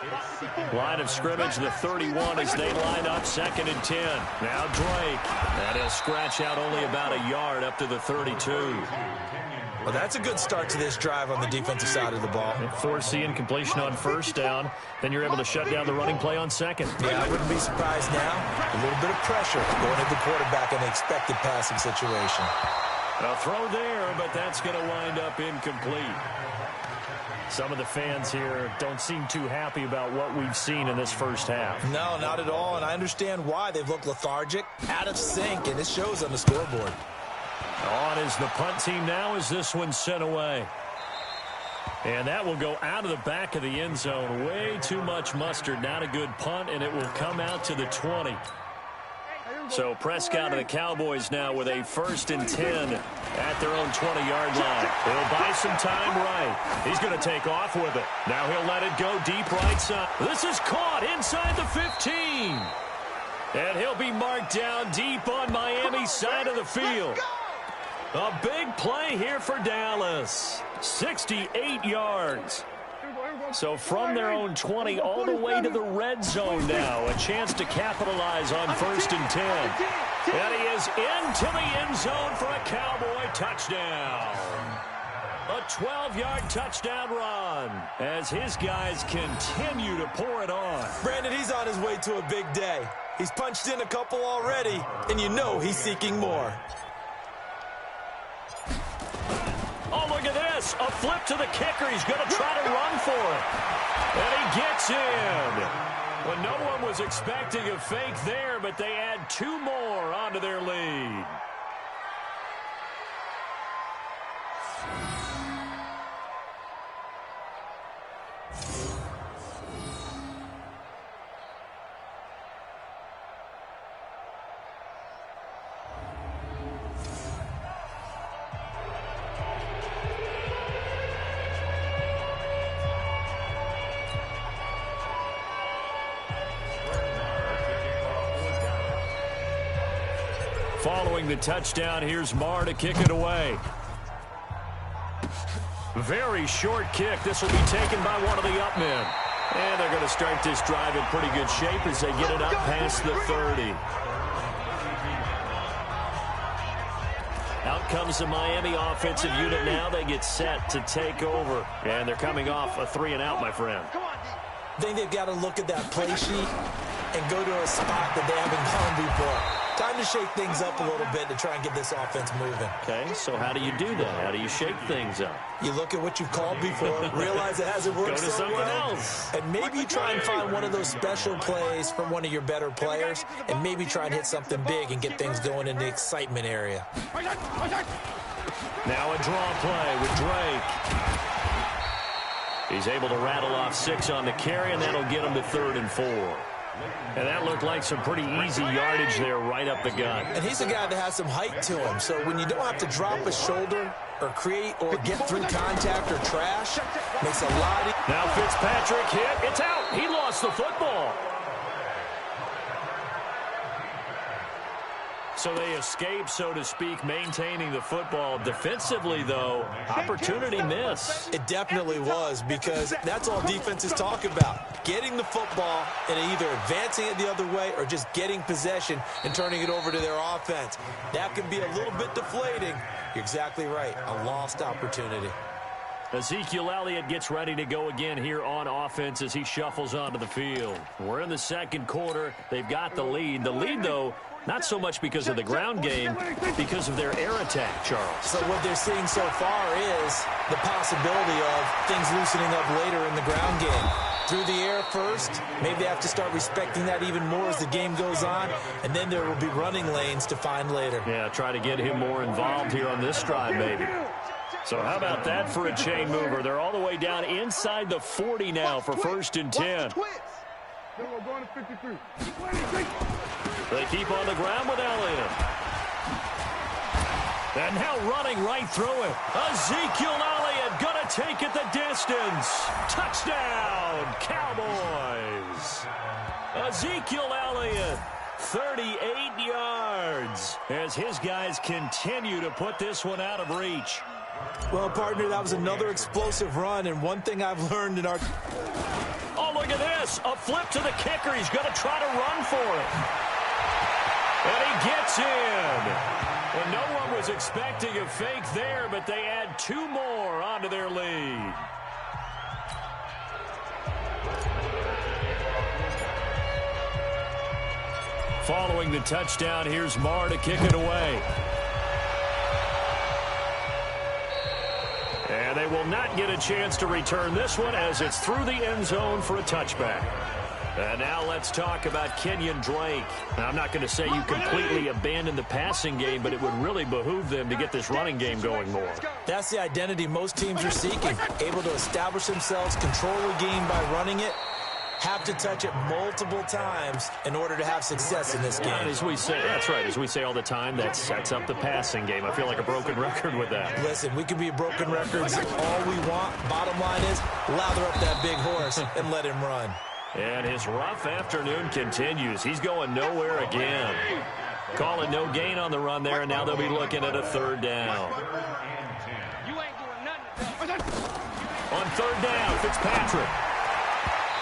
Line of scrimmage, the 31 as they line up 2nd and 10. Now Drake. And he'll scratch out only about a yard up to the 32. Well, that's a good start to this drive on the defensive side of the ball. Force the incompletion on 1st down. Then you're able to shut down the running play on 2nd. Yeah, I wouldn't be surprised now. A little bit of pressure going at the quarterback in the expected passing situation. A throw there, but that's going to wind up incomplete. Some of the fans here don't seem too happy about what we've seen in this first half. No, not at all, and I understand why. They've looked lethargic, out of sync, and it shows on the scoreboard. On is the punt team now as this one's sent away. And that will go out of the back of the end zone. Way too much mustard. Not a good punt, and it will come out to the 20. So Prescott of the Cowboys now with a 1st and 10 at their own 20-yard line. He'll buy some time right. He's going to take off with it. Now he'll let it go deep right side. This is caught inside the 15. And he'll be marked down deep on Miami's side of the field. A big play here for Dallas. 68 yards. So from their own 20 all the way to the red zone now. A chance to capitalize on 1st and 10. And he is into the end zone for a Cowboy touchdown. A 12-yard touchdown run as his guys continue to pour it on. Brandon, he's on his way to a big day. He's punched in a couple already, and you know he's seeking more. Oh, look at this. A flip to the kicker. He's going to try to run for it. And he gets in. Well, no one was expecting a fake there, but they add 2 more onto their lead. Following the touchdown, here's Marr to kick it away. Very short kick. This will be taken by one of the up men. And they're going to start this drive in pretty good shape as they get it up past the 30. Out comes the Miami offensive unit now. They get set to take over. And they're coming off a 3-and-out, my friend. I think they've got to look at that play sheet and go to a spot that they haven't gone before. Time to shake things up a little bit to try and get this offense moving. Okay, so how do you do that? How do you shake things up? You look at what you've called before, realize it hasn't worked Go to so something well, else. and maybe you try and find one of those special plays from one of your better players, and maybe try and hit something big and get things going in the excitement area. Now a draw play with Drake. He's able to rattle off 6 on the carry, and that'll get him to 3rd and 4. And that looked like some pretty easy yardage there right up the gut. And he's a guy that has some height to him, so when you don't have to drop a shoulder or create or get through contact or trash, makes a lot easier. Now Fitzpatrick hit. It's out. He lost the football. So they escape, so to speak, maintaining the football. Defensively, though, opportunity miss. It definitely was, because that's all defenses talk about. Getting the football and either advancing it the other way or just getting possession and turning it over to their offense. That can be a little bit deflating. You're exactly right. A lost opportunity. Ezekiel Elliott gets ready to go again here on offense as he shuffles onto the field. We're in the second quarter. They've got the lead. The lead, though, not so much because of the ground game, because of their air attack, Charles. So what they're seeing so far is the possibility of things loosening up later in the ground game. Through the air first, maybe they have to start respecting that even more as the game goes on, and then there will be running lanes to find later. Yeah, try to get him more involved here on this drive, maybe. So how about that for a chain mover? They're all the way down inside the 40 now for 1st and 10. They keep on the ground with Elliott. And now running right through it. Ezekiel Elliott going to take it the distance. Touchdown, Cowboys. Ezekiel Elliott, 38 yards, as his guys continue to put this one out of reach. Well, partner, that was another explosive run, and one thing I've learned in our... Oh, look at this. A flip to the kicker. He's going to try to run for it. And he gets in. Well, no one was expecting a fake there, but they add 2 more onto their lead. Following the touchdown, here's Marr to kick it away. And they will not get a chance to return this one as it's through the end zone for a touchback. And now let's talk about Kenyon Drake. Now, I'm not going to say you completely abandon the passing game, but it would really behoove them to get this running game going more. That's the identity most teams are seeking. Able to establish themselves, control the game by running it, have to touch it multiple times in order to have success in this game. And as we say, that's right, as we say all the time, that sets up the passing game. I feel like a broken record with that. Listen, we can be broken records all we want. Bottom line is, lather up that big horse and let him run. And his rough afternoon continues. He's going nowhere again. Calling no gain on the run there, and now they'll be looking at a 3rd down. On 3rd down, Fitzpatrick.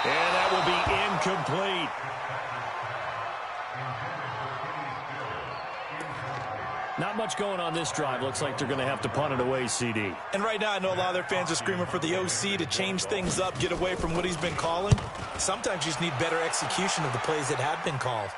And that will be incomplete. Not much going on this drive. Looks like they're going to have to punt it away, CD. And right now, I know a lot of their fans are screaming for the OC to change things up, get away from what he's been calling. Sometimes you just need better execution of the plays that have been called.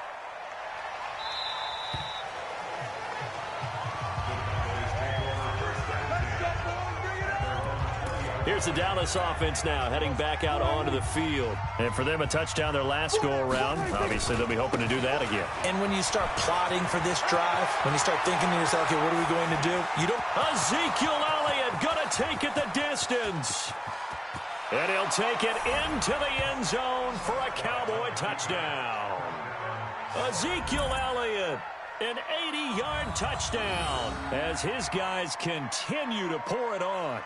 Here's the Dallas offense now heading back out onto the field. And for them, a touchdown their last go-around. Obviously, they'll be hoping to do that again. And when you start plotting for this drive, when you start thinking to yourself, okay, what are we going to do? You don't... Ezekiel Elliott going to take it the distance. And he'll take it into the end zone for a Cowboy touchdown. Ezekiel Elliott, an 80-yard touchdown as his guys continue to pour it on.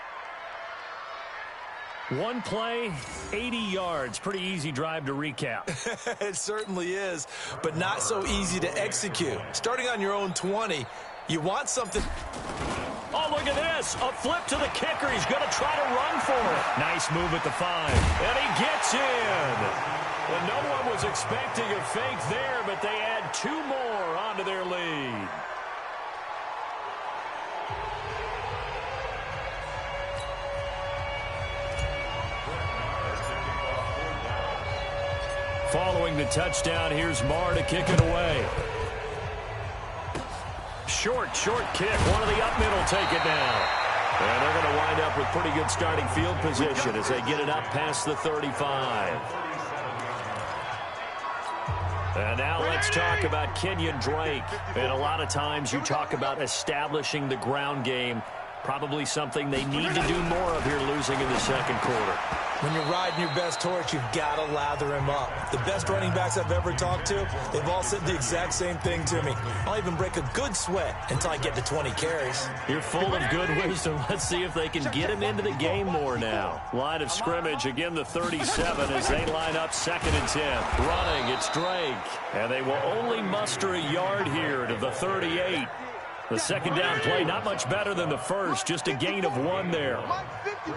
One play, 80 yards. Pretty easy drive to recap. It certainly is, but not so easy to execute. Starting on your own 20, you want something... Oh, look at this. A flip to the kicker. He's going to try to run for it. Nice move at the 5. And he gets in. And no one was expecting a fake there, but they add 2 more onto their lead. Following the touchdown, here's Marr to kick it away. Short kick. One of the up middle take it down. And they're going to wind up with pretty good starting field position as they get it up past the 35. And now let's talk about Kenyon Drake. And a lot of times you talk about establishing the ground game. Probably something they need to do more of here losing in the second quarter. When you're riding your best horse, you've got to lather him up. The best running backs I've ever talked to, they've all said the exact same thing to me. I'll even break a good sweat until I get to 20 carries. You're full of good wisdom. Let's see if they can get him into the game more now. Line of scrimmage, again the 37 as they line up 2nd and 10. Running, it's Drake. And they will only muster a yard here to the 38. The second down play, not much better than the first, just a gain of 1 there.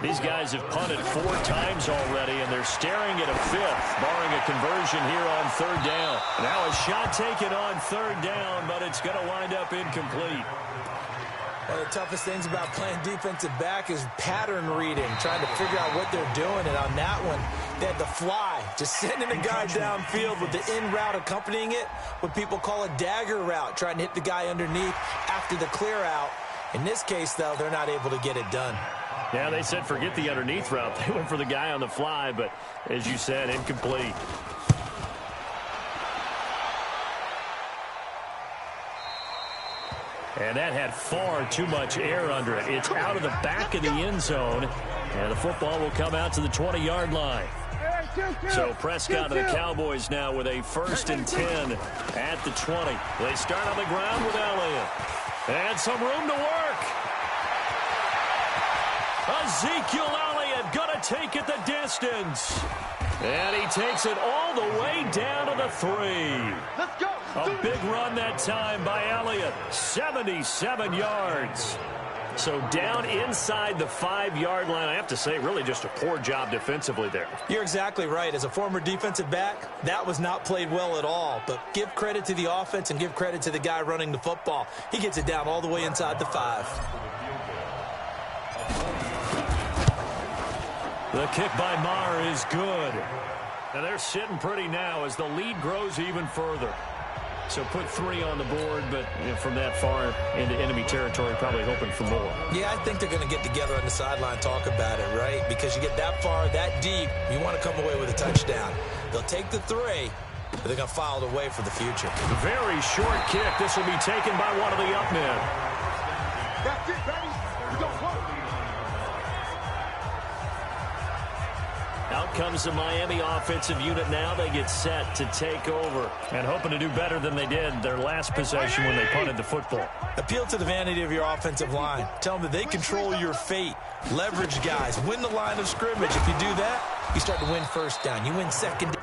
These guys have punted 4 times already, and they're staring at a 5th, barring a conversion here on 3rd down. Now a shot taken on 3rd down, but it's going to wind up incomplete. One of the toughest things about playing defensive back is pattern reading, trying to figure out what they're doing. And on that one, they had the fly, just sending a guy downfield with the in route accompanying it, what people call a dagger route, trying to hit the guy underneath after the clear out. In this case, though, they're not able to get it done. Yeah, they said forget the underneath route. They went for the guy on the fly, but as you said, incomplete. And that had far too much air under it. It's out of the back of the end zone, and the football will come out to the 20-yard line. So Prescott and the Cowboys now with a 1st and 10 at the 20. They start on the ground with Elliott. And some room to work. Ezekiel Elliott going to take it the distance. And he takes it all the way down to the 3. Let's go. A big run that time by Elliott. 77 yards. So down inside the 5-yard line. I have to say, really just a poor job defensively there. You're exactly right. As a former defensive back, that was not played well at all. But give credit to the offense and give credit to the guy running the football. He gets it down all the way inside the 5. The kick by Marr is good. And they're sitting pretty now as the lead grows even further. So put 3 on the board, but from that far into enemy territory, probably hoping for more. Yeah, I think they're going to get together on the sideline, talk about it, right? Because you get that far, that deep, you want to come away with a touchdown. They'll take the 3, but they're going to file it away for the future. Very short kick. This will be taken by one of the up men. That's it, baby. We don't work. Out comes the Miami offensive unit now. They get set to take over. And hoping to do better than they did their last possession when they punted the football. Appeal to the vanity of your offensive line. Tell them that they control your fate. Leverage guys. Win the line of scrimmage. If you do that, you start to win 1st down. You win 2nd down.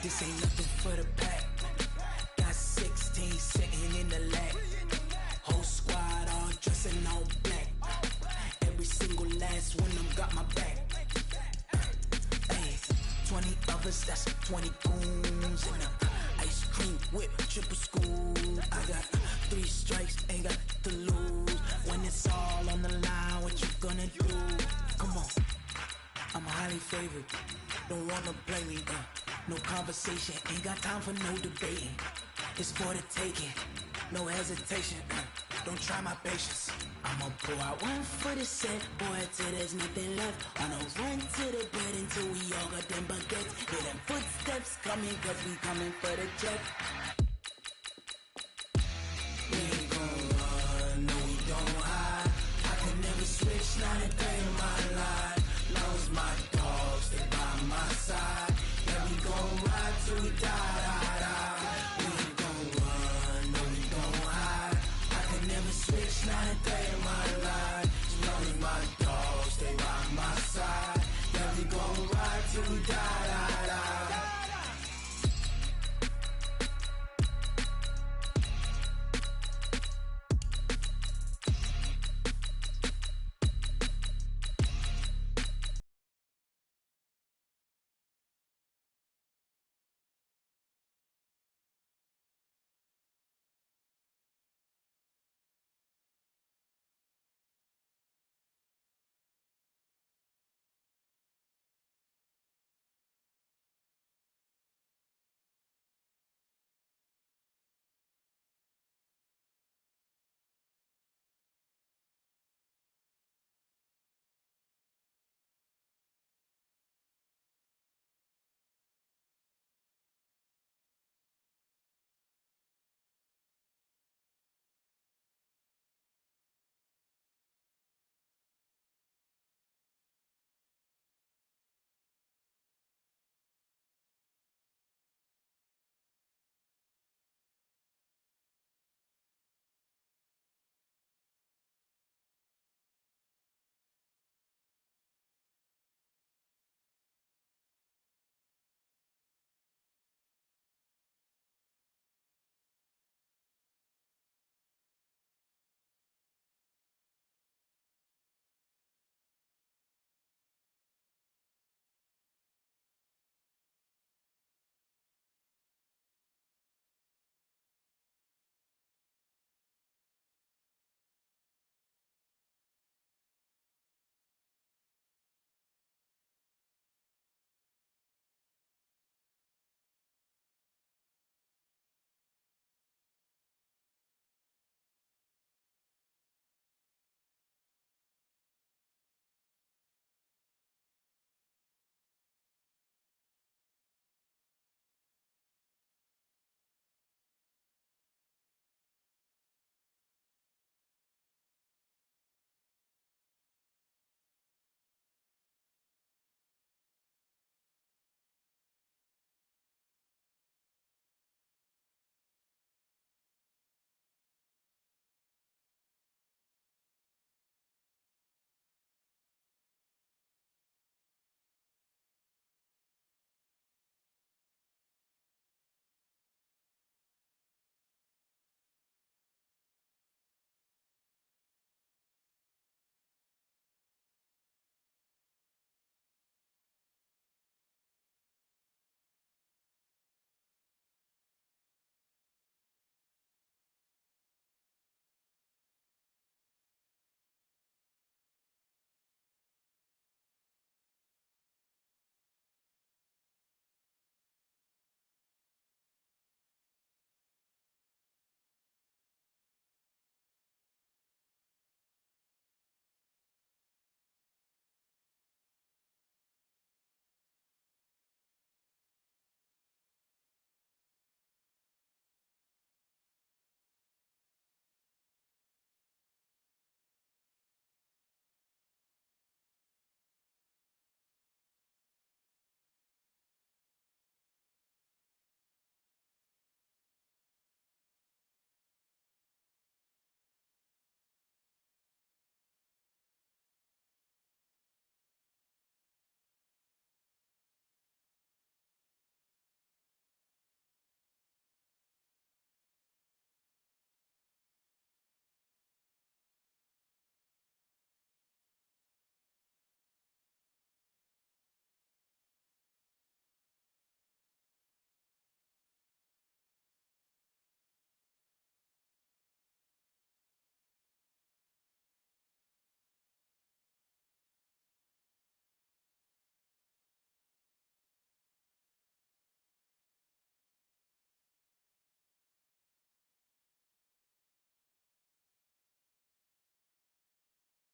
This ain't nothing for the pack. Got 16 sitting in the lap. Whole squad all dressing all black. Every single last one of them got my back. Hey, 20 of us, that's 20 goons. And ice cream whip, triple scoop. I got 3 strikes, ain't got to lose. When it's all on the line, what you gonna do? Come on, I'm highly favored. Don't wanna play me, no conversation, ain't got time for no debating. It's for the taking, no hesitation. Don't try my patience. I'ma pull out one for the set, boy, till there's nothing left. I'ma run to the bed until we all got them baguettes. Hear them footsteps coming, cause we coming for the jet. We ain't gon' run, no we don't hide. I can never switch, not a day in my life. Long as my dogs stay by my side. Yeah, we gon' ride till we die. We ain't gon' run, no we don't hide. I can never switch, not a day in my life. As long as my dogs stay by my side. Yeah, we gon' ride till we die.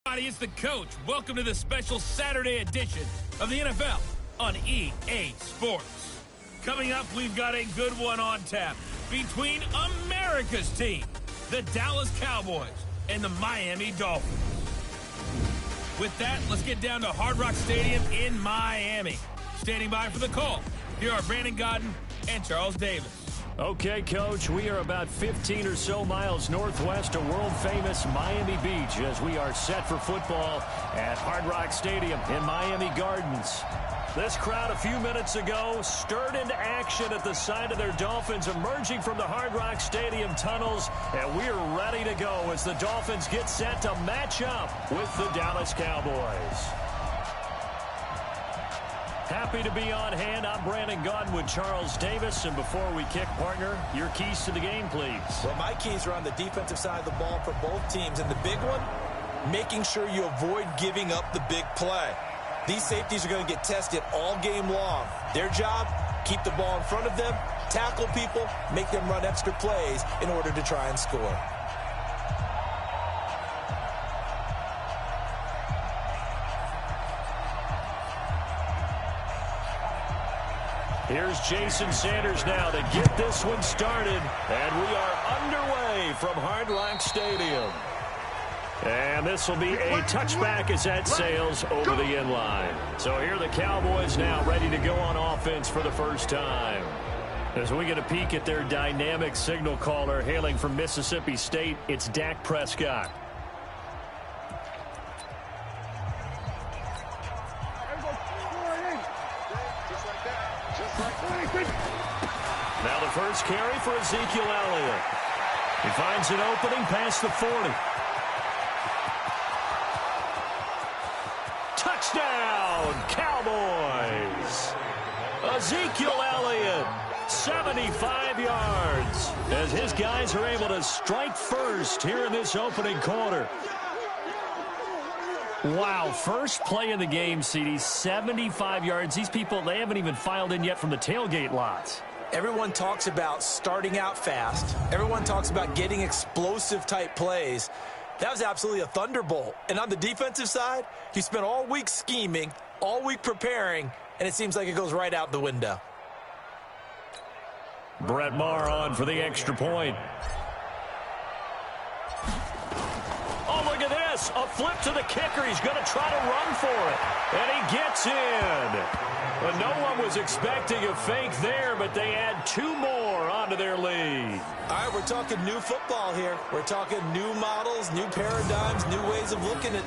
It's the coach. Welcome to the special Saturday edition of the NFL on EA Sports. Coming up, we've got a good one on tap between America's team, the Dallas Cowboys, and the Miami Dolphins. With that, let's get down to Hard Rock Stadium in Miami. Standing by for the call, here are Brandon Godden and Charles Davis. Okay, Coach, we are about 15 or so miles northwest of world-famous Miami Beach as we are set for football at Hard Rock Stadium in Miami Gardens. This crowd a few minutes ago stirred into action at the side of their Dolphins emerging from the Hard Rock Stadium tunnels, and we're ready to go as the Dolphins get set to match up with the Dallas Cowboys. Happy to be on hand. I'm Brandon Godden with Charles Davis. And before we kick, partner, your keys to the game, please. Well, my keys are on the defensive side of the ball for both teams. And the big one, making sure you avoid giving up the big play. These safeties are going to get tested all game long. Their job, keep the ball in front of them, tackle people, make them run extra plays in order to try and score. Here's Jason Sanders now to get this one started. And we are underway from Hard Rock Stadium. And this will be a touchback as that sails over the end line. So here are the Cowboys now ready to go on offense for the first time. As we get a peek at their dynamic signal caller hailing from Mississippi State, it's Dak Prescott. Now the first carry for Ezekiel Elliott. He finds an opening past the 40. Touchdown, Cowboys! Ezekiel Elliott, 75 yards, as his guys are able to strike first here in this opening quarter. Wow, first play of the game, CD, 75 yards. These people, they haven't even filed in yet from the tailgate lots. Everyone talks about starting out fast. Everyone talks about getting explosive-type plays. That was absolutely a thunderbolt. And on the defensive side, you spent all week scheming, all week preparing, and it seems like it goes right out the window. Brett Maher on for the extra point. Oh, look at this. A flip to the kicker. He's going to try to run for it. And he gets in. But no one was expecting a fake there, but they add two more onto their lead. All right, we're talking new football here. We're talking new models, new paradigms, new ways of looking at.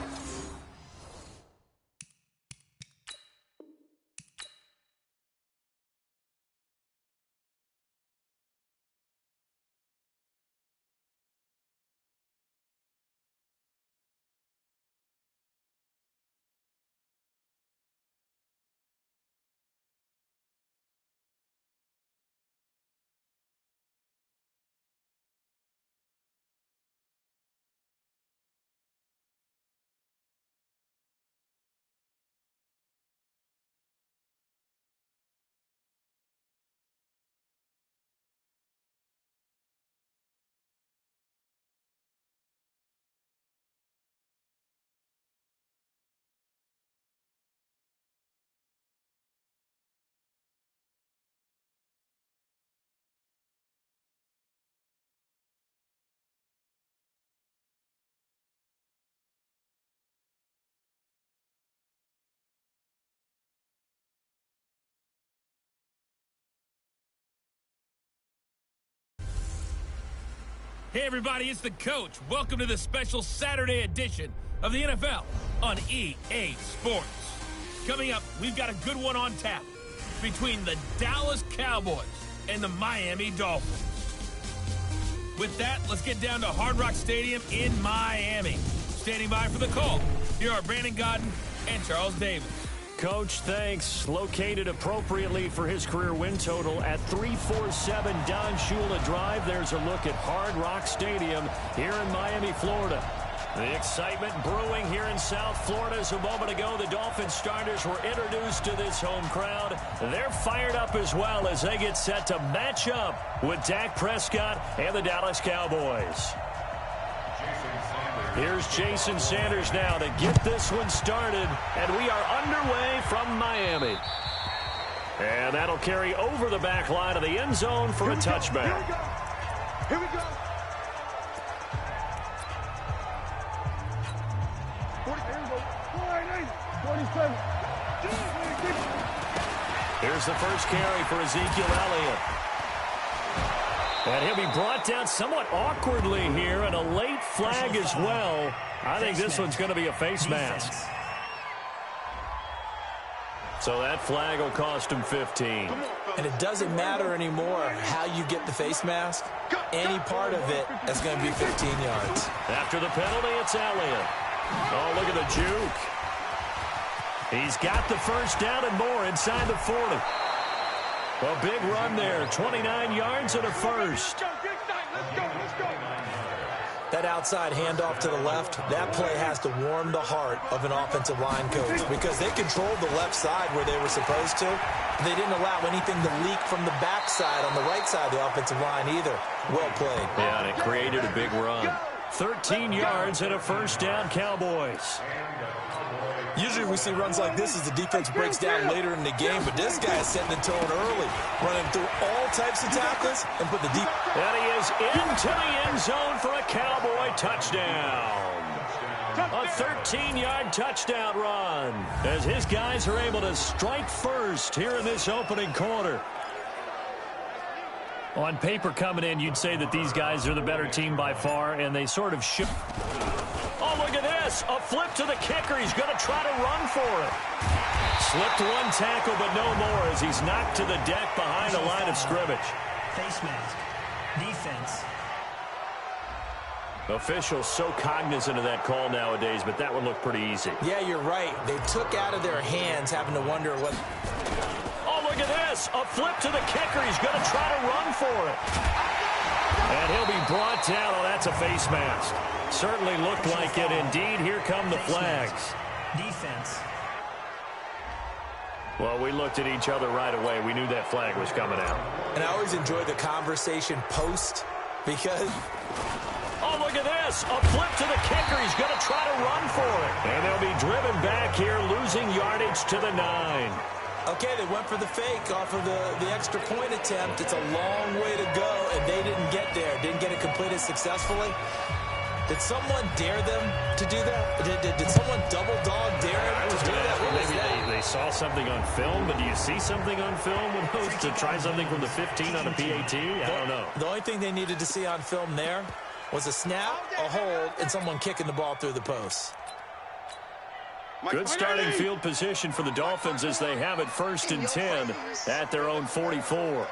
Hey everybody, it's the coach. Welcome to the special Saturday edition of the NFL on EA Sports. Coming up, we've got a good one on tap between the Dallas Cowboys and the Miami Dolphins. With that, let's get down to Hard Rock Stadium in Miami. Standing by for the call, here are Brandon Godden and Charles Davis. Coach, thanks. Located appropriately for his career win total at 347 Don Shula Drive. There's a look at Hard Rock Stadium here in Miami, Florida. The excitement brewing here in South Florida. As a moment ago, the Dolphins starters were introduced to this home crowd. They're fired up as well as they get set to match up with Dak Prescott and the Dallas Cowboys. Here's Jason Sanders now to get this one started, and we are underway from Miami. And that'll carry over the back line of the end zone for a touchback. Here we go. 47. Here's the first carry for Ezekiel Elliott. And he'll be brought down somewhat awkwardly here, and a late flag as well. I think this one's going to be a face mask. So that flag will cost him 15. And it doesn't matter anymore how you get the face mask. Any part of it is going to be 15 yards. After the penalty, it's Elliott. Oh, look at the juke. He's got the first down and more inside the 40. A big run there, 29 yards and a first. That outside handoff to the left, that play has to warm the heart of an offensive line coach because they controlled the left side where they were supposed to. They didn't allow anything to leak from the backside on the right side of the offensive line either. Well played. Yeah, and it created a big run. 13 yards and a first down, Cowboys. Usually we see runs like this as the defense breaks down later in the game, but this guy is setting the tone early, running through all types of tackles and put the deep. And he is into the end zone for a Cowboy touchdown. A 13-yard touchdown run as his guys are able to strike first here in this opening quarter. On paper coming in, you'd say that these guys are the better team by far, and they sort of should. Oh, look at this. A flip to the kicker. He's going to try to run for it. Slipped one tackle, but no more as he's knocked to the deck behind the line of scrimmage. Face mask. Defense. Officials so cognizant of that call nowadays, but that one looked pretty easy. Yeah, you're right. They took out of their hands having to wonder what. Oh, look at this. A flip to the kicker. He's going to try to run for it. And he'll be brought down. Oh, that's a face mask. Certainly looked like it. Indeed, here come the flags. Defense. Well, we looked at each other right away. We knew that flag was coming out. And I always enjoy the conversation post because. Oh, look at this. A flip to the kicker. He's going to try to run for it. And they'll be driven back here, losing yardage to the 9. Okay, they went for the fake off of the extra point attempt. It's a long way to go, and they didn't get there. Didn't get it completed successfully. Did someone dare them to do that? Did someone double dog dare them to do that? Maybe they saw something on film, but do you see something on film with those to try something from the 15 on a PAT? I don't know. The only thing they needed to see on film there was a snap, a hold, and someone kicking the ball through the post. Good starting field position for the Dolphins as they have it 1st and 10 at their own 44.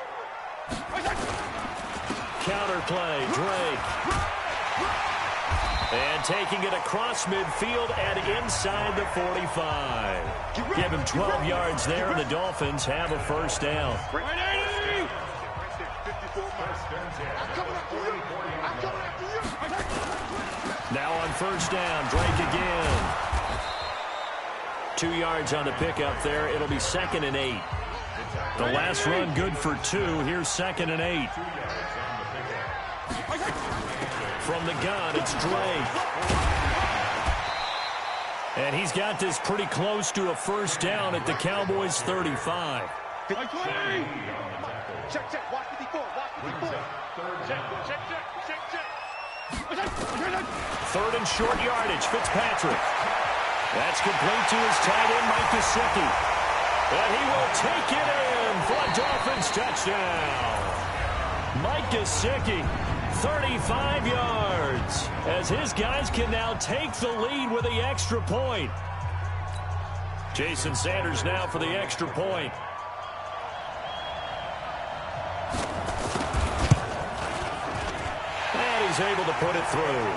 Counter play, Drake. And taking it across midfield and inside the 45. Give him 12 yards there, and the Dolphins have a first down. Now on first down, Drake again. 2 yards on the pickup there. It'll be 2nd and 8. The last run good for 2. Here's 2nd and 8. From the gun, it's Drake. And he's got this pretty close to a first down at the Cowboys' 35. Check, check. Watch 54. Watch 54. Check. 3rd and short yardage, Fitzpatrick. That's complete to his tight end, Mike Gesicki. And he will take it in for a Dolphins touchdown. Mike Gesicki, 35 yards, as his guys can now take the lead with the extra point. Jason Sanders now for the extra point. And he's able to put it through.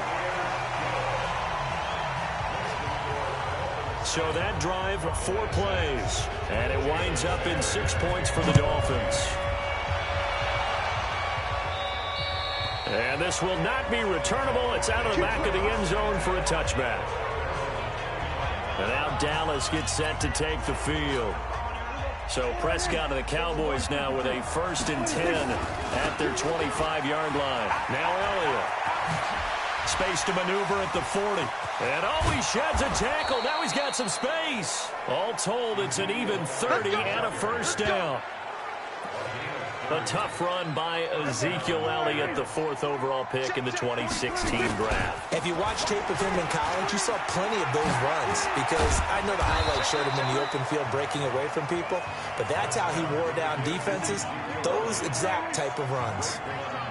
So that drive, 4 plays. And it winds up in 6 points for the Dolphins. And this will not be returnable. It's out of the back of the end zone for a touchback. And now Dallas gets set to take the field. So Prescott and the Cowboys now with a 1st and 10 at their 25-yard line. Now Elliott. Space to maneuver at the 40. And he sheds a tackle. Now he's got some space. All told, it's an even 30 and a first down. A tough run by Ezekiel Elliott, the 4th overall pick in the 2016 draft. If you watch tape of him in college, you saw plenty of those runs because I know the highlights showed him in the open field breaking away from people, but that's how he wore down defenses, those exact type of runs.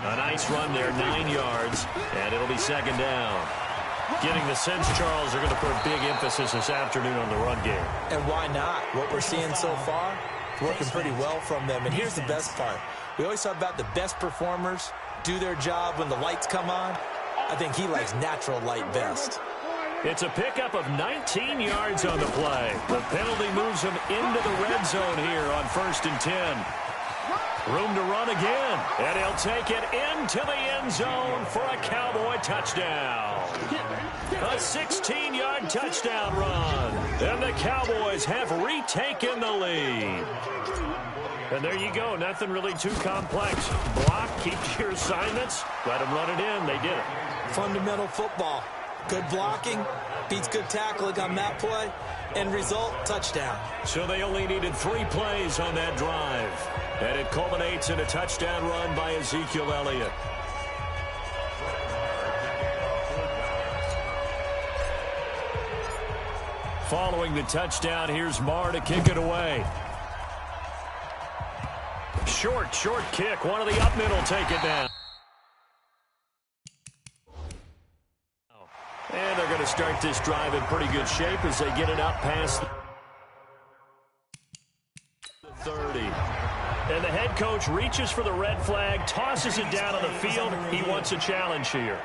A nice run there, 9 yards, and it'll be 2nd down. Getting the sense, Charles, are going to put a big emphasis this afternoon on the run game. And why not? What we're seeing so far, working pretty well from them. And here's the best part. We always talk about the best performers do their job when the lights come on. I think he likes natural light best. It's a pickup of 19 yards on the play. The penalty moves him into the red zone here on 1st and 10. Room to run again. And he'll take it into the end zone for a Cowboy touchdown. A 16-yard touchdown run. And the Cowboys have retaken the lead. And there you go. Nothing really too complex. Block, keep to your assignments. Let them run it in. They did it. Fundamental football. Good blocking. Beats good tackling on that play. End result, touchdown. So they only needed 3 plays on that drive. And it culminates in a touchdown run by Ezekiel Elliott. Following the touchdown, here's Marr to kick it away. Short kick. One of the up middle take it down. And they're going to start this drive in pretty good shape as they get it up past the 30. And the head coach reaches for the red flag, tosses it down on the field. He wants a challenge here.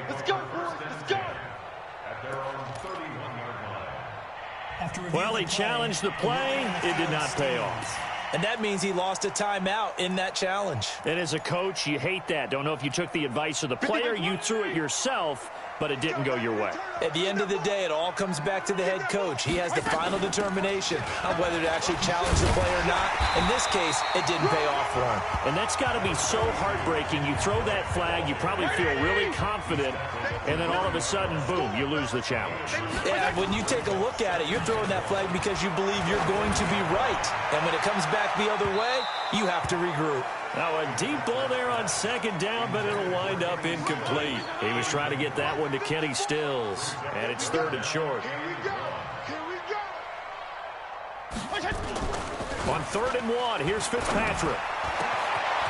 Let's go, boys. Let's go. At their own 31-yard line. Well, he challenged the play. It did not pay off. And that means he lost a timeout in that challenge. And as a coach, you hate that. Don't know if you took the advice of the player. You threw it yourself, but it didn't go your way. At the end of the day, it all comes back to the head coach. He has the final determination on whether to actually challenge the play or not. In this case, it didn't pay off for him. And that's got to be so heartbreaking. You throw that flag, you probably feel really confident, and then all of a sudden, boom, you lose the challenge. Yeah, when you take a look at it, you're throwing that flag because you believe you're going to be right. And when it comes back the other way, you have to regroup. Now a deep ball there on 2nd down, but it'll wind up incomplete. He was trying to get that one to Kenny Stills, and it's 3rd and short. On 3rd and 1, here's Fitzpatrick.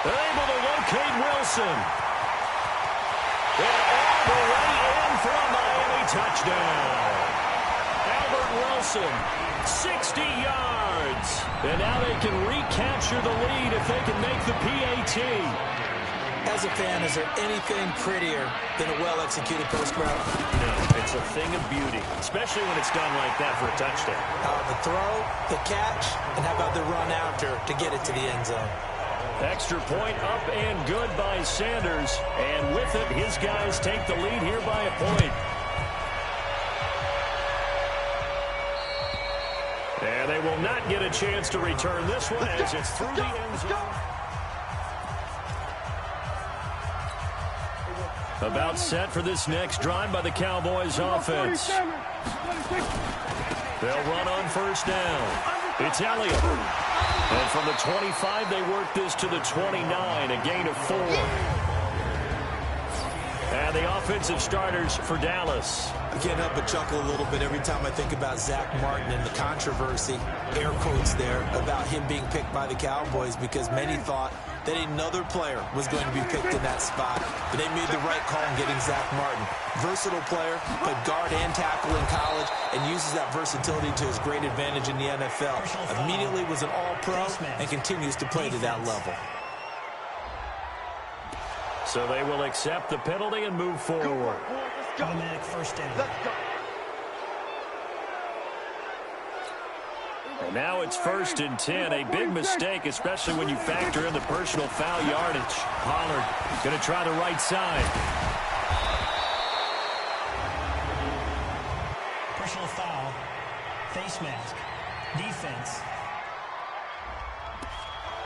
Able to locate Wilson. And all the way in for a Miami touchdown. Albert Wilson, 60 yards. And now they can recapture the lead if they can make the PAT. As a fan, is there anything prettier than a well-executed post route? No, it's a thing of beauty, especially when it's done like that for a touchdown. The throw, the catch, and how about the run after to get it to the end zone? Extra point up and good by Sanders. And with it, his guys take the lead here by a point. And they will not get a chance to return this one as it's through the end zone. About set for this next drive by the Cowboys offense. They'll run on 1st down. It's Elliott. And from the 25, they work this to the 29, a gain of 4. And the offensive starters for Dallas. I can't help but chuckle a little bit every time I think about Zach Martin and the controversy, air quotes there, about him being picked by the Cowboys because many thought that another player was going to be picked in that spot. But they made the right call in getting Zach Martin. Versatile player, played guard and tackle in college, and uses that versatility to his great advantage in the NFL. Immediately was an all-pro and continues to play to that level. So they will accept the penalty and move forward. Automatic 1st down. And now it's 1st and 10. A big mistake, especially when you factor in the personal foul yardage. Pollard going to try the right side. Personal foul. Face mask. Defense.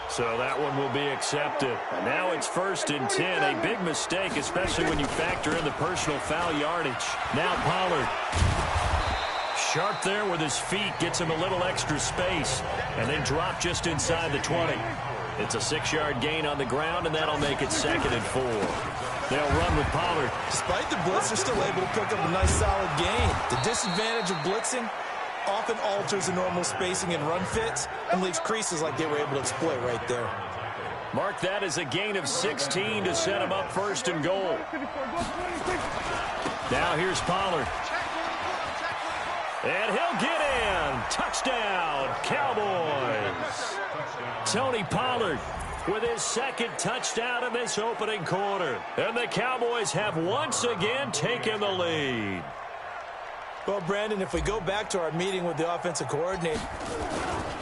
So that one will be accepted. And now it's 1st and 10. A big mistake, especially when you factor in the personal foul yardage. Now Pollard. Sharp there with his feet. Gets him a little extra space. And then drop just inside the 20. It's a 6-yard gain on the ground, and that'll make it 2nd and 4. They'll run with Pollard. Despite the blitz, they're still able to pick up a nice solid gain. The disadvantage of blitzing often alters the normal spacing and run fits and leaves creases like they were able to exploit right there. Mark that as a gain of 16 to set him up 1st and goal. Now here's Pollard. And he'll get in. Touchdown, Cowboys. Tony Pollard with his 2nd touchdown in this opening quarter. And the Cowboys have once again taken the lead. Well, Brandon, if we go back to our meeting with the offensive coordinator.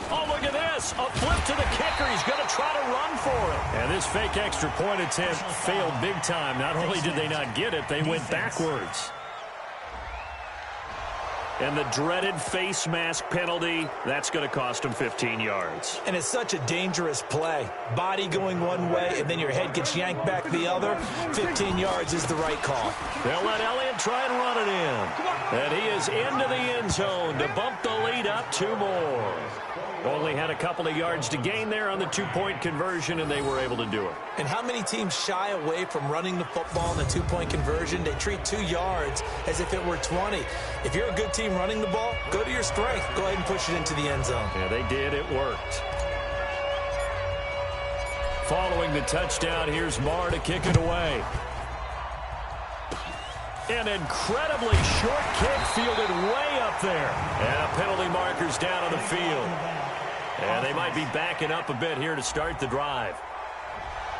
Oh, look at this. A flip to the kicker. He's going to try to run for it. And this fake extra point attempt failed big time. Not only did they not get it, they went backwards. And the dreaded face mask penalty, that's going to cost him 15 yards. And it's such a dangerous play. Body going one way, and then your head gets yanked back the other. 15 yards is the right call. They'll let Elliott try and run it in. And he is into the end zone to bump the lead up 2 more. Only had a couple of yards to gain there on the 2-point conversion, and they were able to do it. And how many teams shy away from running the football in the 2-point conversion? They treat 2 yards as if it were 20. If you're a good team running the ball, go to your strength. Go ahead and push it into the end zone. Yeah, they did. It worked. Following the touchdown, here's Marr to kick it away. An incredibly short kick fielded way up there. And a penalty marker's down on the field. And they might be backing up a bit here to start the drive.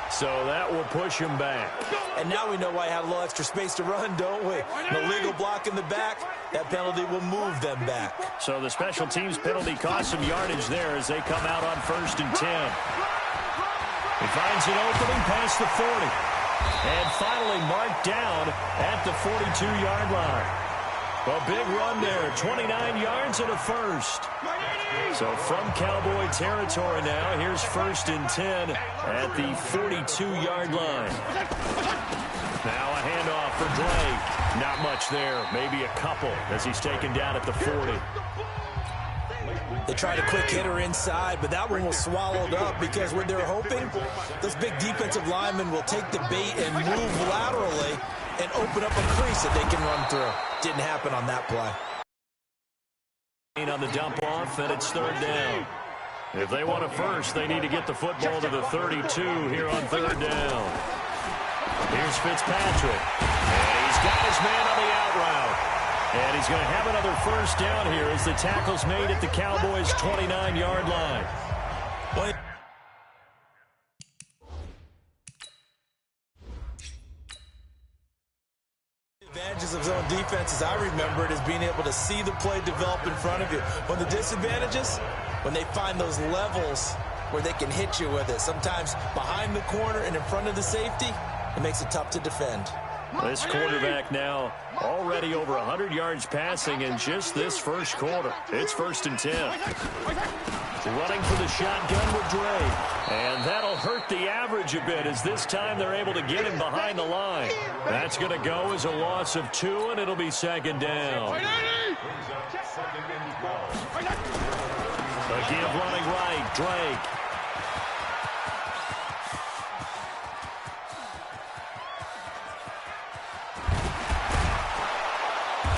So that will push him back. And now we know why I had a little extra space to run, don't we? An illegal block in the back. That penalty will move them back. So the special teams penalty cost some yardage there as they come out on 1st and 10. He finds an opening past the 40. And finally marked down at the 42-yard line. A big run there, 29 yards and a first. So from Cowboy territory now, here's 1st and 10 at the 42-yard line. Now a handoff for Drake. Not much there, maybe a couple as he's taken down at the 40. They tried a quick hitter inside, but that one was swallowed up because what they're hoping, those big defensive linemen will take the bait and move laterally and open up a crease that they can run through. Didn't happen on that play. On the dump off, and it's 3rd down. If they want a first, they need to get the football to the 32 here on 3rd down. Here's Fitzpatrick. And he's got his man on the out route. And he's going to have another 1st down here as the tackle's made at the Cowboys' 29-yard line. Advantages of zone defense, as I remember it, is being able to see the play develop in front of you. When the disadvantages, when they find those levels where they can hit you with it, sometimes behind the corner and in front of the safety, it makes it tough to defend. This quarterback now already over 100 yards passing in just this first quarter. It's 1st and 10. Running for the shotgun with Drake. And that'll hurt the average a bit as this time they're able to get him behind the line. That's going to go as a loss of 2, and it'll be 2nd down. A give running right, Drake.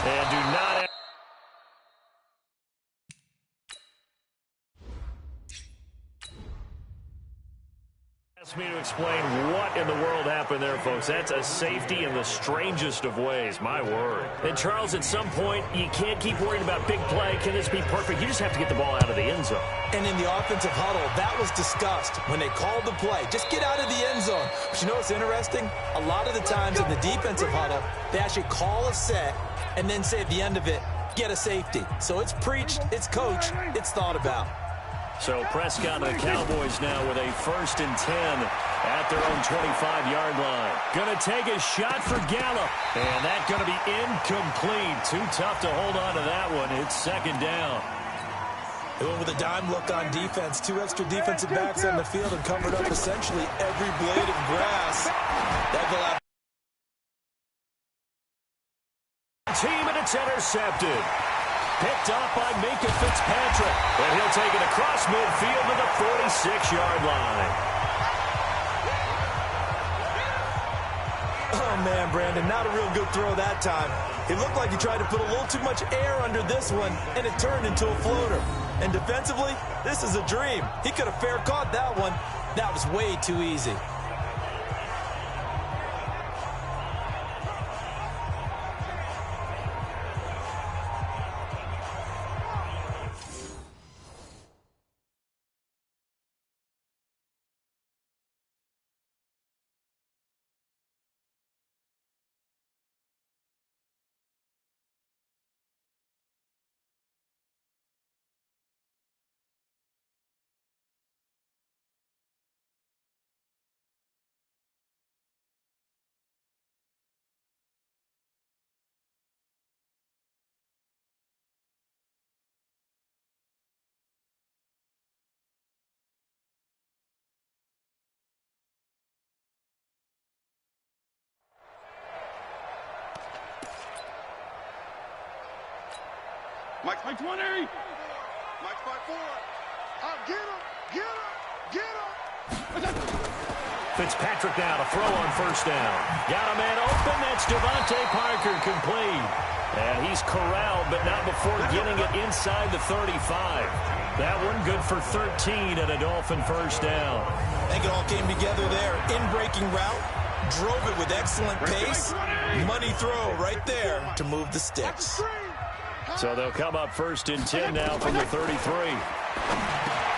And do not ask me to explain what in the world happened there, folks. That's a safety in the strangest of ways, my word. And, Charles, at some point, you can't keep worrying about big play. Can this be perfect? You just have to get the ball out of the end zone. And in the offensive huddle, that was discussed when they called the play. Just get out of the end zone. But you know what's interesting? A lot of the times in the defensive huddle, they actually call a set and then say at the end of it, get a safety. So it's preached, it's coached, it's thought about. So Prescott and the Cowboys now with a 1st and 10 at their own 25-yard line. Going to take a shot for Gallup. And that's going to be incomplete. Too tough to hold on to that one. It's 2nd down. They went with a dime look on defense. 2 extra defensive backs on the field and covered up essentially every blade of grass. That'll have team, and it's intercepted. Picked off by Minka Fitzpatrick. And he'll take it across midfield to the 46-yard line. Oh, man, Brandon, not a real good throw that time. It looked like he tried to put a little too much air under this one, and it turned into a floater. And defensively, this is a dream. He could have fair caught that one. That was way too easy. Mike's by 20. Mike's by 4. Get him. Fitzpatrick now to throw on 1st down. Got a man open. That's Devontae Parker complete. And he's corralled, but not before getting it inside the 35. That one good for 13 and a Dolphin 1st down. I think it all came together there. In-breaking route. Drove it with excellent pace. Money throw right there to move the sticks. So they'll come up 1st and 10 now from the 33.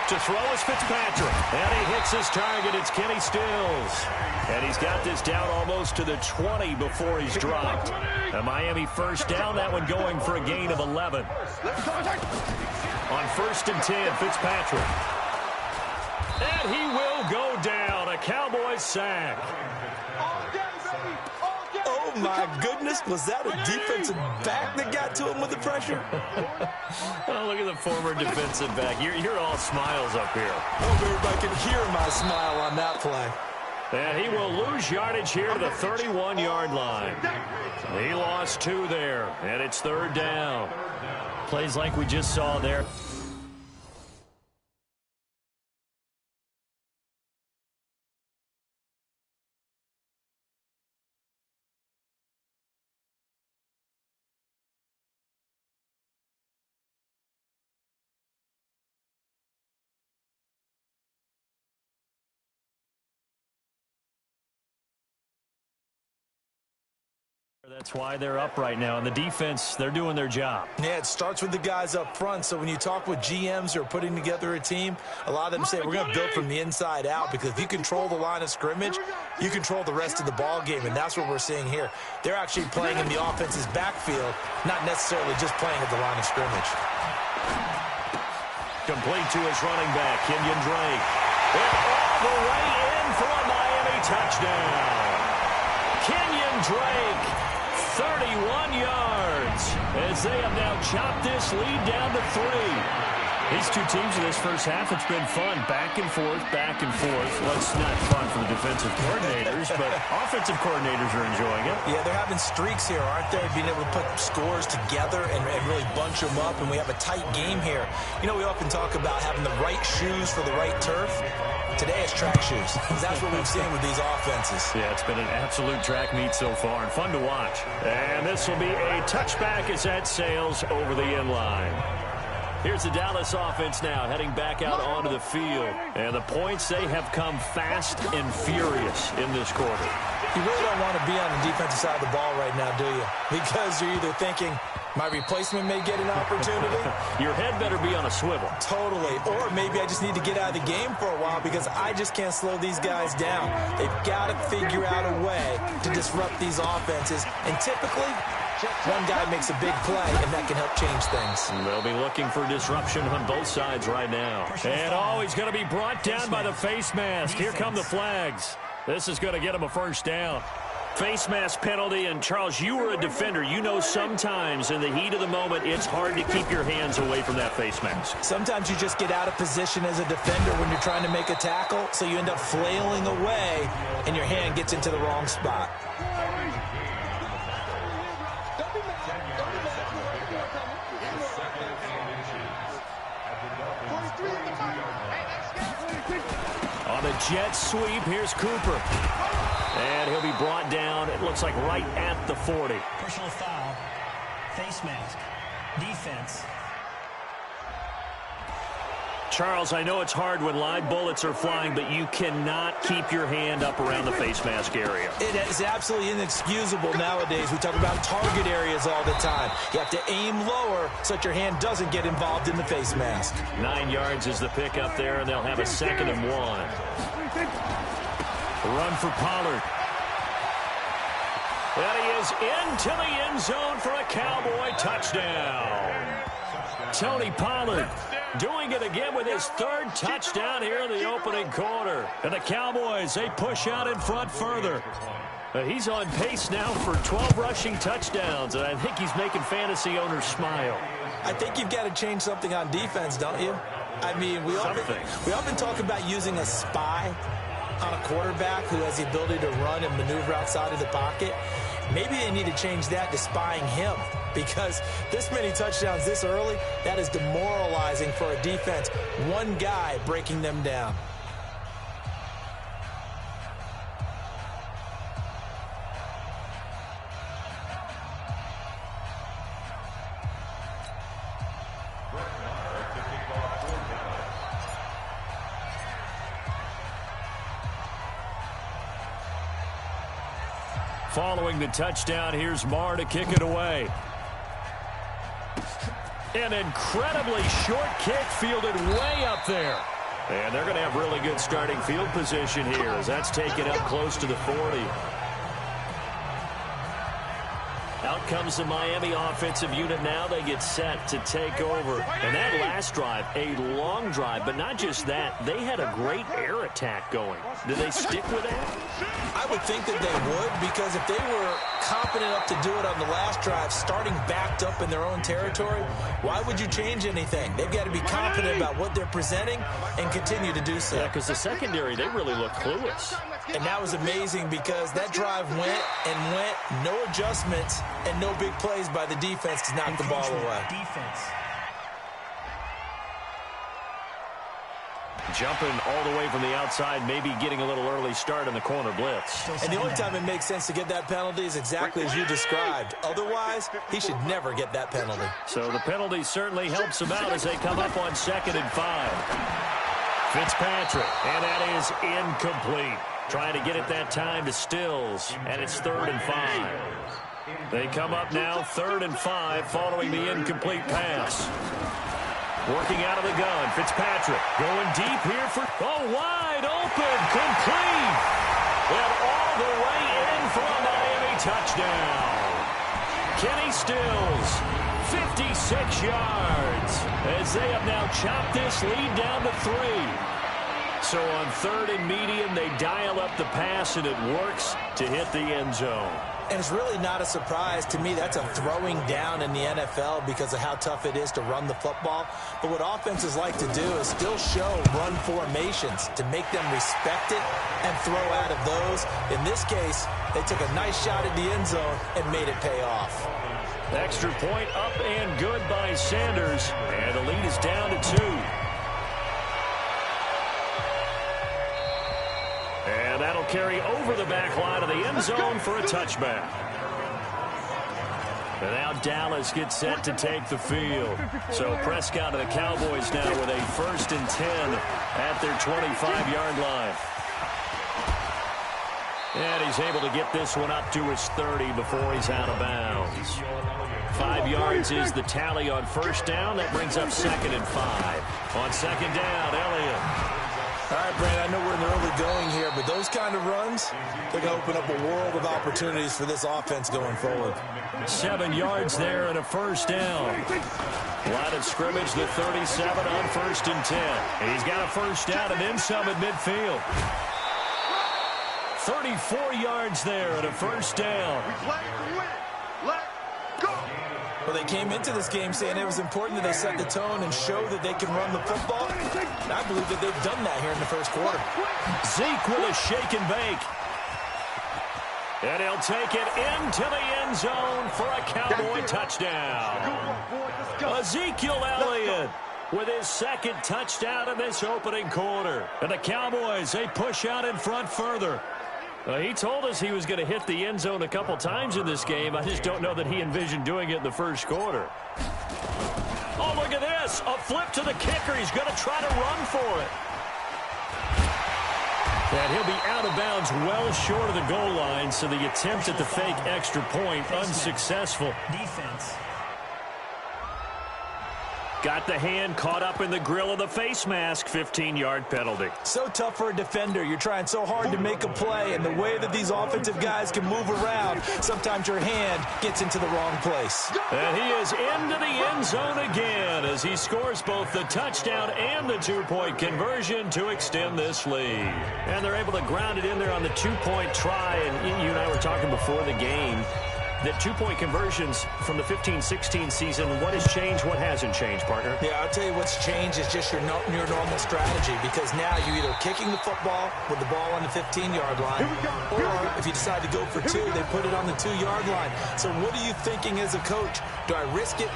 To throw is Fitzpatrick. And he hits his target. It's Kenny Stills. And he's got this down almost to the 20 before he's dropped. A Miami 1st down. That one going for a gain of 11. On 1st and 10, Fitzpatrick. And he will go down. A Cowboys sack. Oh, my goodness. Was that a defensive back that got to him with the pressure? Oh, look at the former defensive back. You're all smiles up here. Hope everybody can hear my smile on that play. And he will lose yardage here to the 31-yard line. He lost 2 there, and it's 3rd down. Plays like we just saw there. That's why they're up right now. And the defense, they're doing their job. Yeah, it starts with the guys up front. So when you talk with GMs who are putting together a team, a lot of them say we're going to build from the inside out, because if you control the line of scrimmage, you control the rest of the ball game. And that's what we're seeing here. They're actually playing in the offense's backfield, not necessarily just playing at the line of scrimmage. Complete to his running back, Kenyon Drake. And all the way in for a Miami touchdown. Kenyon Drake, 31 yards, as they have now chopped this lead down to 3. These two teams in this first half, it's been fun. Back and forth, back and forth. Well, it's not fun for the defensive coordinators, but offensive coordinators are enjoying it. Yeah, they're having streaks here, aren't they? Being able to put scores together and really bunch them up, and we have a tight game here. You know, we often talk about having the right shoes for the right turf. Today it's track shoes. That's what we've seen with these offenses. Yeah, it's been an absolute track meet so far, and fun to watch. And this will be a touchback as that sails over the end line. Here's the Dallas offense now heading back out onto the field. And the points, they have come fast and furious in this quarter. You really don't want to be on the defensive side of the ball right now, do you? Because you're either thinking, my replacement may get an opportunity. Your head better be on a swivel. Totally. Or maybe I just need to get out of the game for a while because I just can't slow these guys down. They've got to figure out a way to disrupt these offenses. And typically, One guy makes a big play, and that can help change things. They'll be looking for disruption on both sides right now. And he's going to be brought down by the face mask. Here come the flags. This is going to get him a first down. Face mask penalty, and Charles, you were a defender. You know sometimes in the heat of the moment, it's hard to keep your hands away from that face mask. Sometimes you just get out of position as a defender when you're trying to make a tackle, so you end up flailing away, and your hand gets into the wrong spot. On the jet sweep, here's Cooper. And he'll be brought down, it looks like right at the 40. Personal foul, face mask, defense. Charles, I know it's hard when live bullets are flying, but you cannot keep your hand up around the face mask area. It is absolutely inexcusable nowadays. We talk about target areas all the time. You have to aim lower so that your hand doesn't get involved in the face mask. 9 yards is the pickup there, and they'll have a 2nd and 1. Run for Pollard. And he is into the end zone for a Cowboy touchdown. Tony Pollard doing it again with his 3rd touchdown here in the opening quarter. And the Cowboys, they push out in front further. He's on pace now for 12 rushing touchdowns, and I think he's making fantasy owners smile. I think you've got to change something on defense, don't you? I mean, we often talk about using a spy on a quarterback who has the ability to run and maneuver outside of the pocket. Maybe they need to change that to spying him, because this many touchdowns this early, that is demoralizing for a defense. One guy breaking them down. Following the touchdown, here's Marr to kick it away. An incredibly short kick fielded way up there. And they're going to have really good starting field position here as that's taken up close to the 40. Out comes the Miami offensive unit now. They get set to take over. And that last drive, a long drive, but not just that. They had a great air attack going. Did they stick with that? I would think that they would, because if they were competent enough to do it on the last drive, starting backed up in their own territory, why would you change anything? They've got to be confident about what they're presenting and continue to do so. Yeah, because the secondary, they really look clueless. And that was amazing because that drive went and went, no adjustments, and no big plays by the defense to knock the ball away. Defense. Jumping all the way from the outside, maybe getting a little early start in the corner blitz. And the only time it makes sense to get that penalty is exactly as you described. Otherwise, he should never get that penalty. So the penalty certainly helps him out as they come up on 2nd and 5. Fitzpatrick, and that is incomplete. Trying to get it that time to Stills, and it's 3rd and 5. They come up now 3rd and 5 following the incomplete pass. Working out of the gun, Fitzpatrick going deep here for, wide open, complete. And all the way in for a Miami touchdown. Kenny Stills, 56 yards, as they have now chopped this lead down to 3. So on 3rd and medium, they dial up the pass, and it works to hit the end zone. And it's really not a surprise to me. That's a throwing down in the NFL because of how tough it is to run the football. But what offenses like to do is still show run formations to make them respect it and throw out of those. In this case, they took a nice shot at the end zone and made it pay off. Extra point up and good by Sanders. And the lead is down to 2. And that'll carry over the back line of the end zone for a touchback. And now Dallas gets set to take the field. So Prescott and the Cowboys now with a 1st and 10 at their 25-yard line. And he's able to get this one up to his 30 before he's out of bounds. 5 yards is the tally on 1st down. That brings up 2nd and 5. On 2nd down, Elliott. All right, Brandon, I know we're in the early going here, but those kind of runs, they're going to open up a world of opportunities for this offense going forward. 7 yards there and a first down. Line of scrimmage, the 37 on 1st and 10. He's got a first down and then some at midfield. 34 yards there and a first down. Well, they came into this game saying it was important that they set the tone and show that they can run the football. And I believe that they've done that here in the first quarter. Zeke with a shake and bake. And he'll take it into the end zone for a Cowboy touchdown. Ezekiel Elliott with his second touchdown in this opening quarter. And the Cowboys, they push out in front further. He told us he was going to hit the end zone a couple times in this game. I just don't know that he envisioned doing it in the first quarter. Oh, look at this. A flip to the kicker. He's going to try to run for it. And he'll be out of bounds well short of the goal line, so the attempt at the fake extra point unsuccessful. Defense. Got the hand caught up in the grill of the face mask. 15-yard penalty. So tough for a defender. You're trying so hard to make a play, and the way that these offensive guys can move around, sometimes your hand gets into the wrong place. And he is into the end zone again as he scores both the touchdown and the two-point conversion to extend this lead. And they're able to ground it in there on the two-point try. And you and I were talking before the game that two-point conversions from the 15-16 season, what has changed, what hasn't changed, partner? Yeah, I'll tell you what's changed is just your normal strategy, because now you're either kicking the football with the ball on the 15-yard line, or if you decide to go for two, they put it on the 2-yard line. So what are you thinking as a coach? Do I risk it?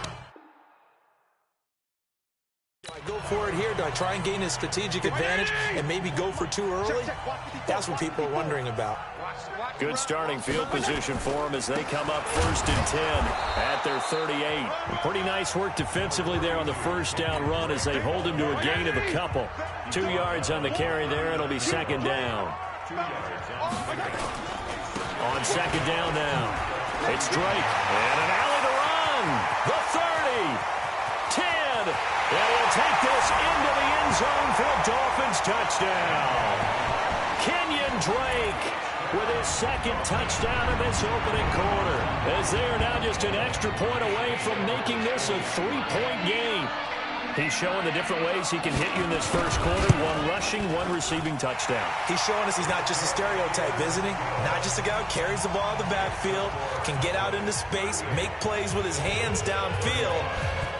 Do I go for it here? Do I try and gain a strategic advantage and maybe go for two early? That's what people are wondering about. Good starting field position for them as they come up 1st and 10 at their 38. Pretty nice work defensively there on the first down run as they hold him to a gain of a couple. 2 yards on the carry there. It'll be second down. On second down now, it's Drake. And an alley to run. The 30. 10. And he'll take this into the end zone for a Dolphins touchdown. Kenyon Drake with his second touchdown in this opening quarter, as they are now just an extra point away from making this a 3-point game. He's showing the different ways he can hit you in this first quarter. 1 rushing, 1 receiving touchdown. He's showing us he's not just a stereotype, isn't he? Not just a guy who carries the ball in the backfield, can get out into space, make plays with his hands downfield.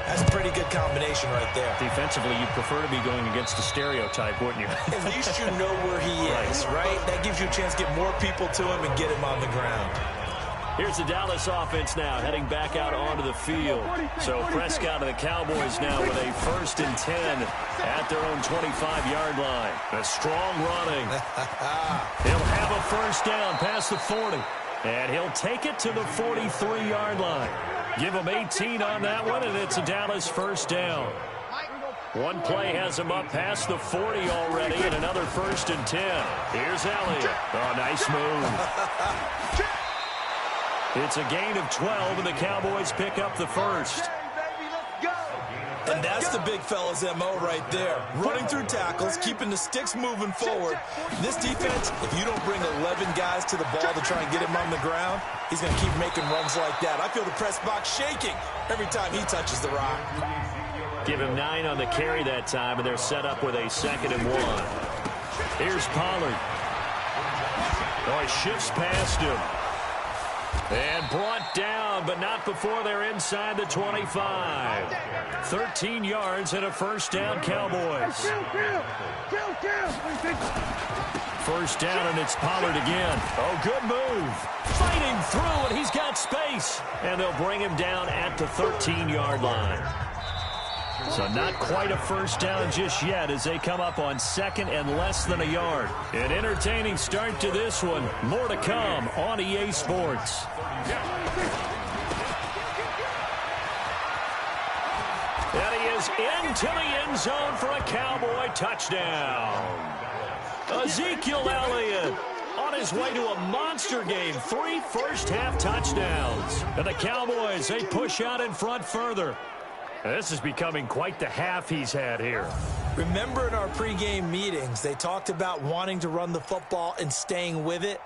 That's a pretty good combination right there. Defensively, you'd prefer to be going against a stereotype, wouldn't you? At least you know where he is, right? That gives you a chance to get more people to him and get him on the ground. Here's the Dallas offense now heading back out onto the field. So Prescott and the Cowboys now with a 1st and 10 at their own 25-yard line. A strong running. He'll have a first down past the 40. And he'll take it to the 43-yard line. Give him 18 on that one, and it's a Dallas first down. One play has him up past the 40 already, and another 1st and 10. Here's Elliott. Oh, nice move. It's a gain of 12, and the Cowboys pick up the first. And that's the big fella's MO right there. Running through tackles, keeping the sticks moving forward. This defense, if you don't bring 11 guys to the ball to try and get him on the ground, he's going to keep making runs like that. I feel the press box shaking every time he touches the rock. Give him 9 on the carry that time, and they're set up with a 2nd and 1. Here's Pollard. Oh, he shifts past him. And brought down, but not before they're inside the 25. 13 yards and a first down, Cowboys. First down, and it's Pollard again. Oh, good move. Fighting through, and he's got space. And they'll bring him down at the 13-yard line. So not quite a first down just yet as they come up on 2nd and less than a yard. An entertaining start to this one. More to come on EA Sports. And he is into the end zone for a Cowboy touchdown. Ezekiel Elliott on his way to a monster game. 3 first-half touchdowns. And the Cowboys, they push out in front further. This is becoming quite the half he's had here. Remember in our pregame meetings, they talked about wanting to run the football and staying with it?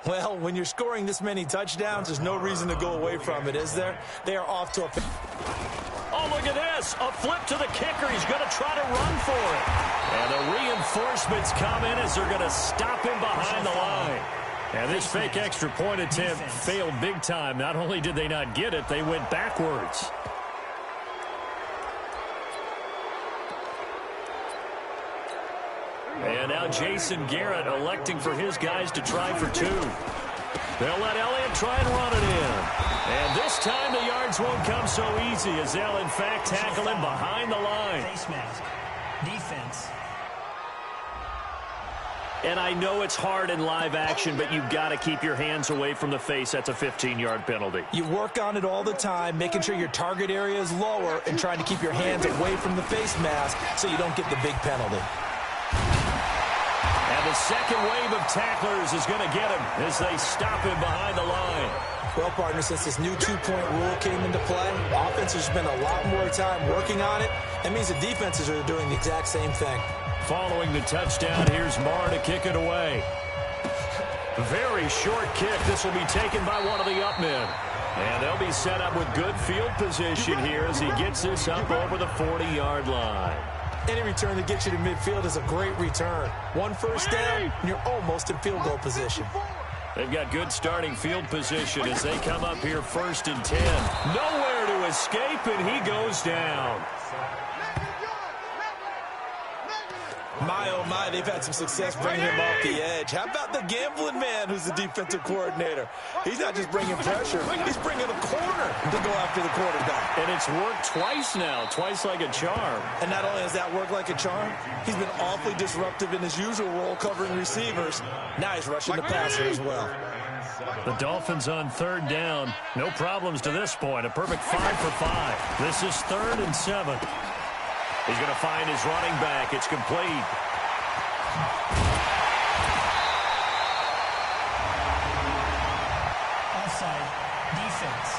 Well, when you're scoring this many touchdowns, there's no reason to go away from it, is there? They are off to a... Oh, look at this. A flip to the kicker. He's going to try to run for it. And the reinforcements come in as they're going to stop him behind the line. And this fake extra point attempt failed big time. Not only did they not get it, they went backwards. And now Jason Garrett electing for his guys to try for two. They'll let Elliott try and run it in. And this time the yards won't come so easy as they'll, in fact, tackle him behind the line. Face mask. Defense. And I know it's hard in live action, but you've got to keep your hands away from the face. That's a 15-yard penalty. You work on it all the time, making sure your target area is lower and trying to keep your hands away from the face mask so you don't get the big penalty. And the second wave of tacklers is going to get him as they stop him behind the line. Well, partner, since this new two-point rule came into play, offenses spend a lot more time working on it. That means the defenses are doing the exact same thing. Following the touchdown, here's Marr to kick it away. Very short kick. This will be taken by one of the up men. And they'll be set up with good field position here as he gets this up over the 40-yard line. Any return that gets you to midfield is a great return. One first down, and you're almost in field goal position. They've got good starting field position as they come up here 1st and 10. Nowhere to escape, and he goes down. My, oh my, they've had some success bringing him off the edge. How about the gambling man who's the defensive coordinator? He's not just bringing pressure, he's bringing a corner to go after the quarterback. And it's worked twice now, twice like a charm. And not only has that worked like a charm, he's been awfully disruptive in his usual role covering receivers. Now he's rushing the passer as well. The Dolphins on 3rd down. No problems to this point. A perfect 5 for 5. This is 3rd and 7. He's going to find his running back. It's complete. Offside. Defense.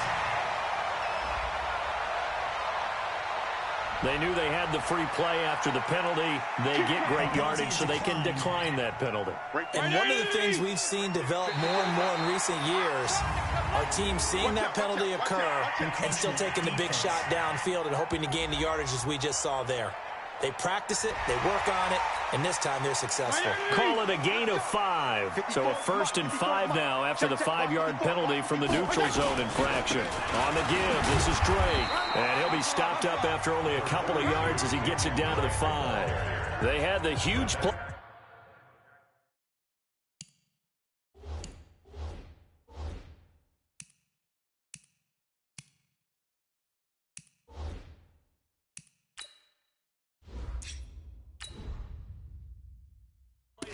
They knew they had the free play after the penalty. They get great yardage, so they can decline that penalty. And one of the things we've seen develop more and more in recent years, our team seeing that penalty occur and still taking the big shot downfield and hoping to gain the yardage as we just saw there. They practice it, they work on it, and this time they're successful. Call it a gain of 5. So a 1st and 5 now after the 5-yard penalty from the neutral zone infraction. On the give, this is Drake. And he'll be stopped up after only a couple of yards as he gets it down to the 5. They had the huge play.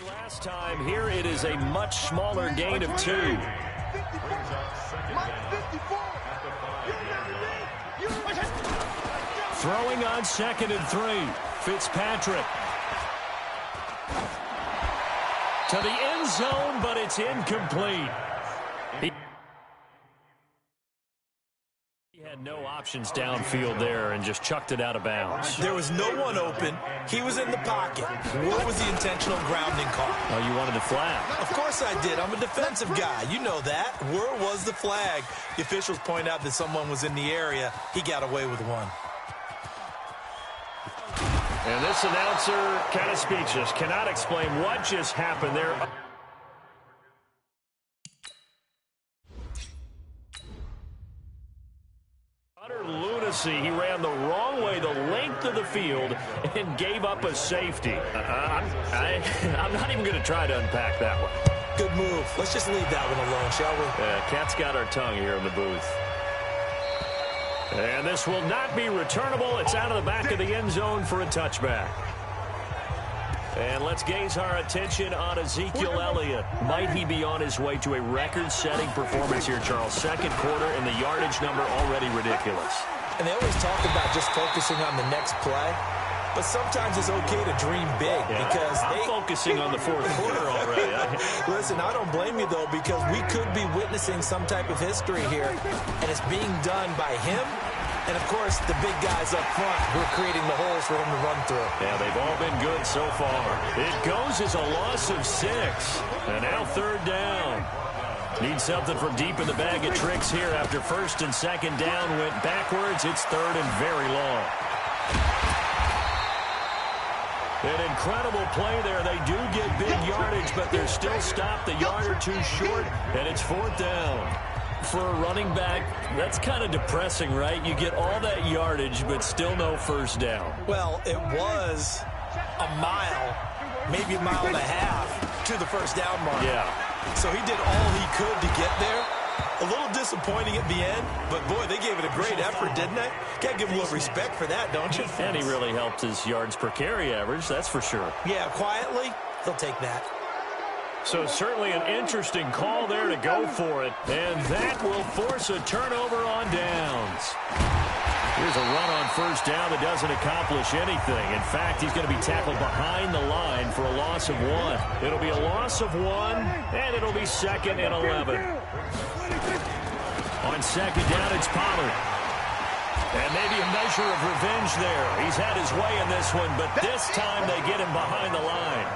Last time, here it is a much smaller gain of 2. Throwing on 2nd and 3. Fitzpatrick. To the end zone, but it's incomplete. He had no options downfield there and just chucked it out of bounds. There was no one open. He was in the pocket. What was the intentional grounding call? Oh, you wanted the flag. Of course I did. I'm a defensive guy. You know that. Where was the flag? The officials point out that someone was in the area. He got away with one. And this announcer kind of speechless. Cannot explain what just happened there. Utter lunacy. He ran the wrong way the length of the field and gave up a safety. I'm not even going to try to unpack that one. Good move. Let's just leave that one alone, shall we? Cat's got our tongue here in the booth. And this will not be returnable. It's out of the back of the end zone for a touchback. And let's gaze our attention on Ezekiel Elliott. Might he be on his way to a record-setting performance here, Charles? 2nd quarter, and the yardage number already ridiculous. And they always talk about just focusing on the next play. But sometimes it's okay to dream big because I'm focusing on the 4th quarter already. Listen, I don't blame you, though, because we could be witnessing some type of history here, and it's being done by him And, of course, the big guys up front who are creating the holes for him to run through. Yeah, they've all been good so far. It goes as a loss of 6. And now 3rd down. Need something from deep in the bag of tricks here after 1st and 2nd down went backwards. It's 3rd and very long. An incredible play there. They do get big yardage, but they're still stopped a yard or 2 short, and it's 4th down. For a running back, that's kind of depressing, right? You get all that yardage, but still no 1st down. Well, it was a mile, maybe a mile and a half to the 1st down mark. Yeah. So he did all he could to get there. A little disappointing at the end, but, boy, they gave it a great effort, didn't they? Got to give him a little respect for that, don't you? And he really helped his yards per carry average, that's for sure. Yeah, quietly, he'll take that. So certainly an interesting call there to go for it. And that will force a turnover on downs. Here's a run on 1st down that doesn't accomplish anything. In fact, he's going to be tackled behind the line for a loss of 1. It'll be a loss of 1, and it'll be 2nd and 11. On 2nd down, it's Pollard. And maybe a measure of revenge there. He's had his way in this one, but this time they get him behind the line.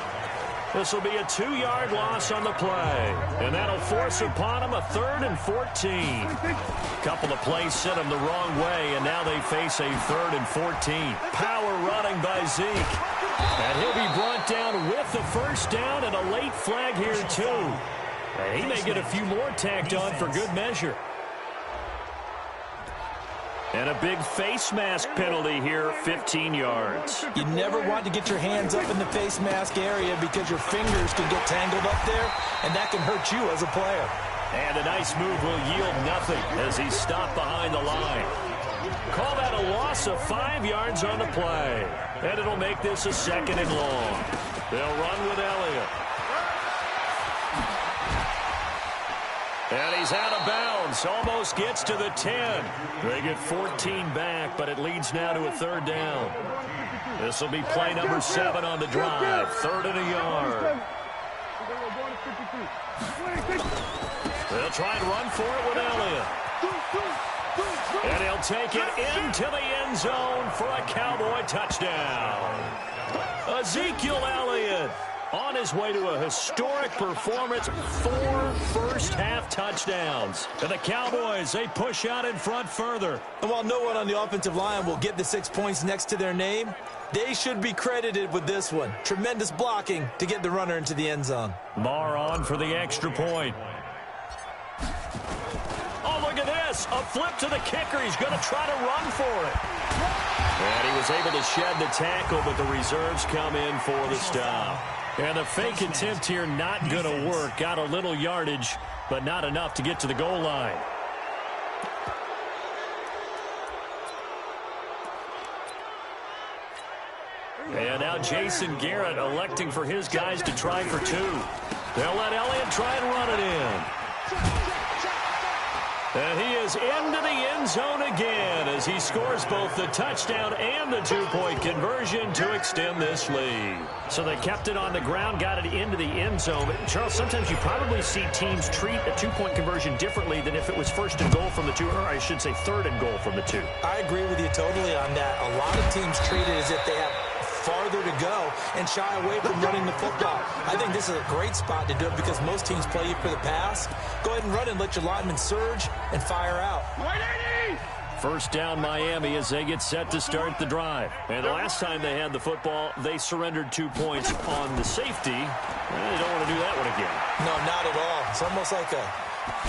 This will be a 2-yard loss on the play. And that'll force upon him a 3rd and 14. A couple of plays sent him the wrong way, and now they face a 3rd and 14. Power running by Zeke. And he'll be brought down with the 1st down and a late flag here, too. And he may get a few more tacked on for good measure. And a big face mask penalty here, 15 yards. You never want to get your hands up in the face mask area because your fingers can get tangled up there, and that can hurt you as a player. And a nice move will yield nothing as he's stopped behind the line. Call that a loss of 5 yards on the play. And it'll make this a 2nd and long. They'll run with Elliott. And he's out of bounds. Almost gets to the 10. They get 14 back, but it leads now to a 3rd down. This will be play number 7 on the drive. 3rd and a yard. They'll try and run for it with Elliott. And he'll take it into the end zone for a Cowboy touchdown. Ezekiel Elliott on his way to a historic performance, 4 first-half touchdowns. And the Cowboys, they push out in front further. And while no one on the offensive line will get the 6 points next to their name, they should be credited with this one. Tremendous blocking to get the runner into the end zone. Marr on for the extra point. Oh, look at this. A flip to the kicker. He's going to try to run for it. And he was able to shed the tackle, but the reserves come in for the stop. And the fake attempt here not going to work. Got a little yardage, but not enough to get to the goal line. And now Jason Garrett electing for his guys to try for 2. They'll let Elliott try and run it in. And he is into the end zone again as he scores both the touchdown and the 2-point conversion to extend this lead. So they kept it on the ground, got it into the end zone. But Charles, sometimes you probably see teams treat a 2-point conversion differently than if it was 1st and goal from the 2, or I should say 3rd and goal from the 2. I agree with you totally on that. A lot of teams treat it as if they have farther to go and shy away from running the football. I think this is a great spot to do it because most teams play you for the pass. Go ahead and run and let your linemen surge and fire out. 1st down Miami as they get set to start the drive. And the last time they had the football, they surrendered 2 points on the safety. Well, they don't want to do that one again. No, not at all. It's almost like a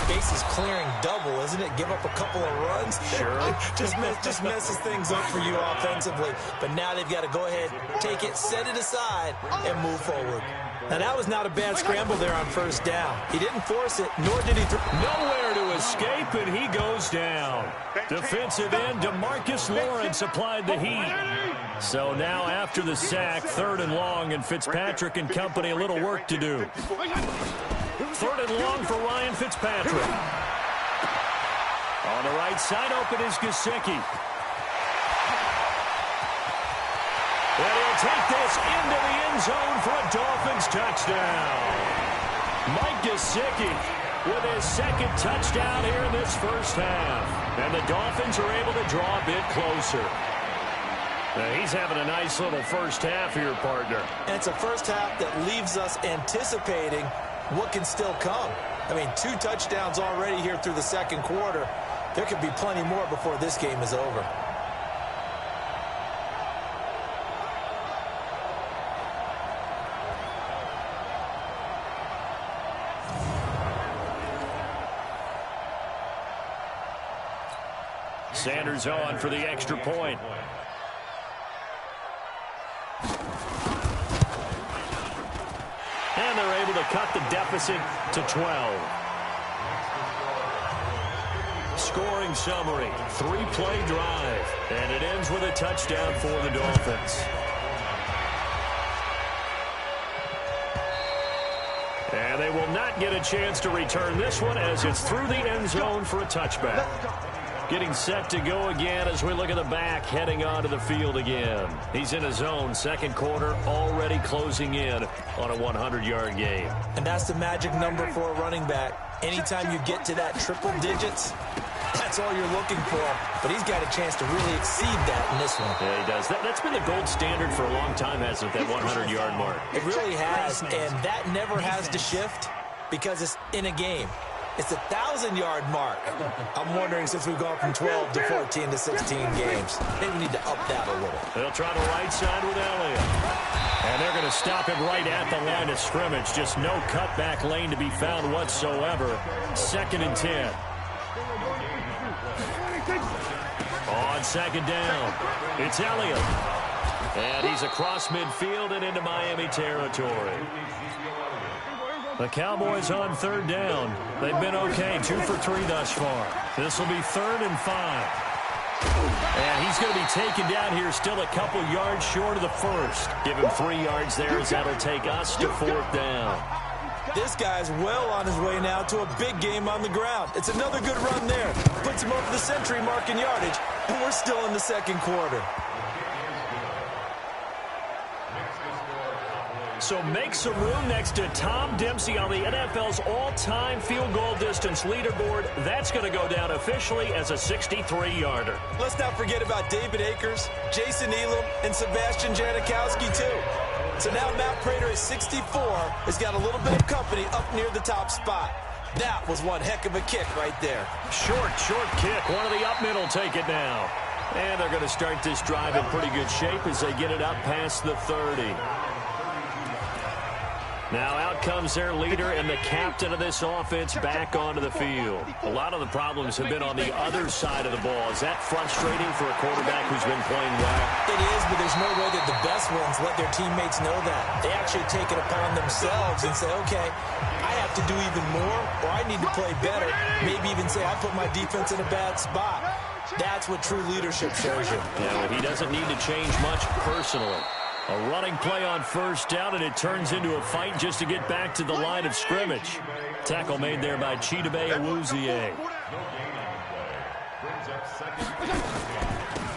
bases clearing double, isn't it? Give up a couple of runs. Sure. just messes things up for you offensively. But now they've got to go ahead, take it, set it aside, and move forward. Now, that was not a bad scramble there on 1st down. He didn't force it, nor did he nowhere to escape, and he goes down. Defensive end DeMarcus Lawrence applied the heat. So now after the sack, 3rd and long, and Fitzpatrick and company a little work to do. 3rd and long for Ryan Fitzpatrick. On the right side, open is Gesicki. And he'll take this into the end zone for a Dolphins touchdown. Mike Gesicki with his second touchdown here in this first half. And the Dolphins are able to draw a bit closer. Now, he's having a nice little first half here, partner. And it's a first half that leaves us anticipating what can still come. I mean, 2 touchdowns already here through the second quarter. There could be plenty more before this game is over. Sanders on for the extra point. And they're able to cut the deficit to 12. Scoring summary, 3-play drive. And it ends with a touchdown for the Dolphins. And they will not get a chance to return this one as it's through the end zone for a touchback. Getting set to go again as we look at the back, heading onto the field again. He's in his own second quarter, already closing in on a 100-yard game. And that's the magic number for a running back. Anytime you get to that triple digits, that's all you're looking for. But he's got a chance to really exceed that in this one. Yeah, he does. That's been the gold standard for a long time, hasn't it, that 100-yard mark? It really has, and that never has to shift because it's in a game. It's a 1,000-yard mark. I'm wondering, since we've gone from 12 to 14 to 16 games, maybe we need to up that a little. They'll try the right side with Elliott. And they're going to stop him right at the line of scrimmage. Just no cutback lane to be found whatsoever. 2nd and 10. On second down, it's Elliott. And he's across midfield and into Miami territory. The Cowboys on 3rd down. They've been okay, 2 for 3 thus far. This will be 3rd and 5. And he's going to be taken down here, still a couple yards short of the first. Give him 3 yards there as that'll take us to 4th down. This guy's well on his way now to a big game on the ground. It's another good run there. Puts him over the century mark in yardage, and we're still in the second quarter. So make some room next to Tom Dempsey on the NFL's all-time field goal distance leaderboard. That's going to go down officially as a 63-yarder. Let's not forget about David Akers, Jason Elam, and Sebastian Janikowski, too. So now Matt Prater at 64 has got a little bit of company up near the top spot. That was one heck of a kick right there. Short kick. One of the up middle take it now. And they're going to start this drive in pretty good shape as they get it up past the 30. Now out comes their leader and the captain of this offense back onto the field. A lot of the problems have been on the other side of the ball. Is that frustrating for a quarterback who's been playing well? It is, but there's no way that the best ones let their teammates know that. They actually take it upon themselves and say, okay, I have to do even more, or I need to play better. Maybe even say I put my defense in a bad spot. That's what true leadership shows you. Yeah, well, he doesn't need to change much personally. A running play on 1st down, and it turns into a fight just to get back to the line of scrimmage. Tackle made there by Chidobe Awuzie.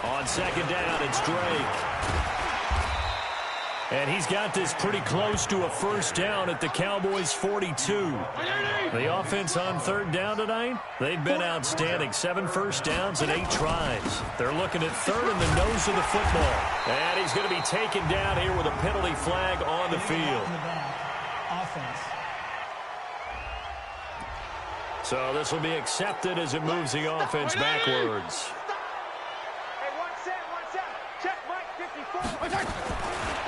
On 2nd down, it's Drake. And he's got this pretty close to a 1st down at the Cowboys' 42. The offense on 3rd down tonight, they've been outstanding. 7 first downs and 8 tries. They're looking at 3rd in the nose of the football. And he's going to be taken down here with a penalty flag on the field. Offense. So this will be accepted as it moves the offense backwards.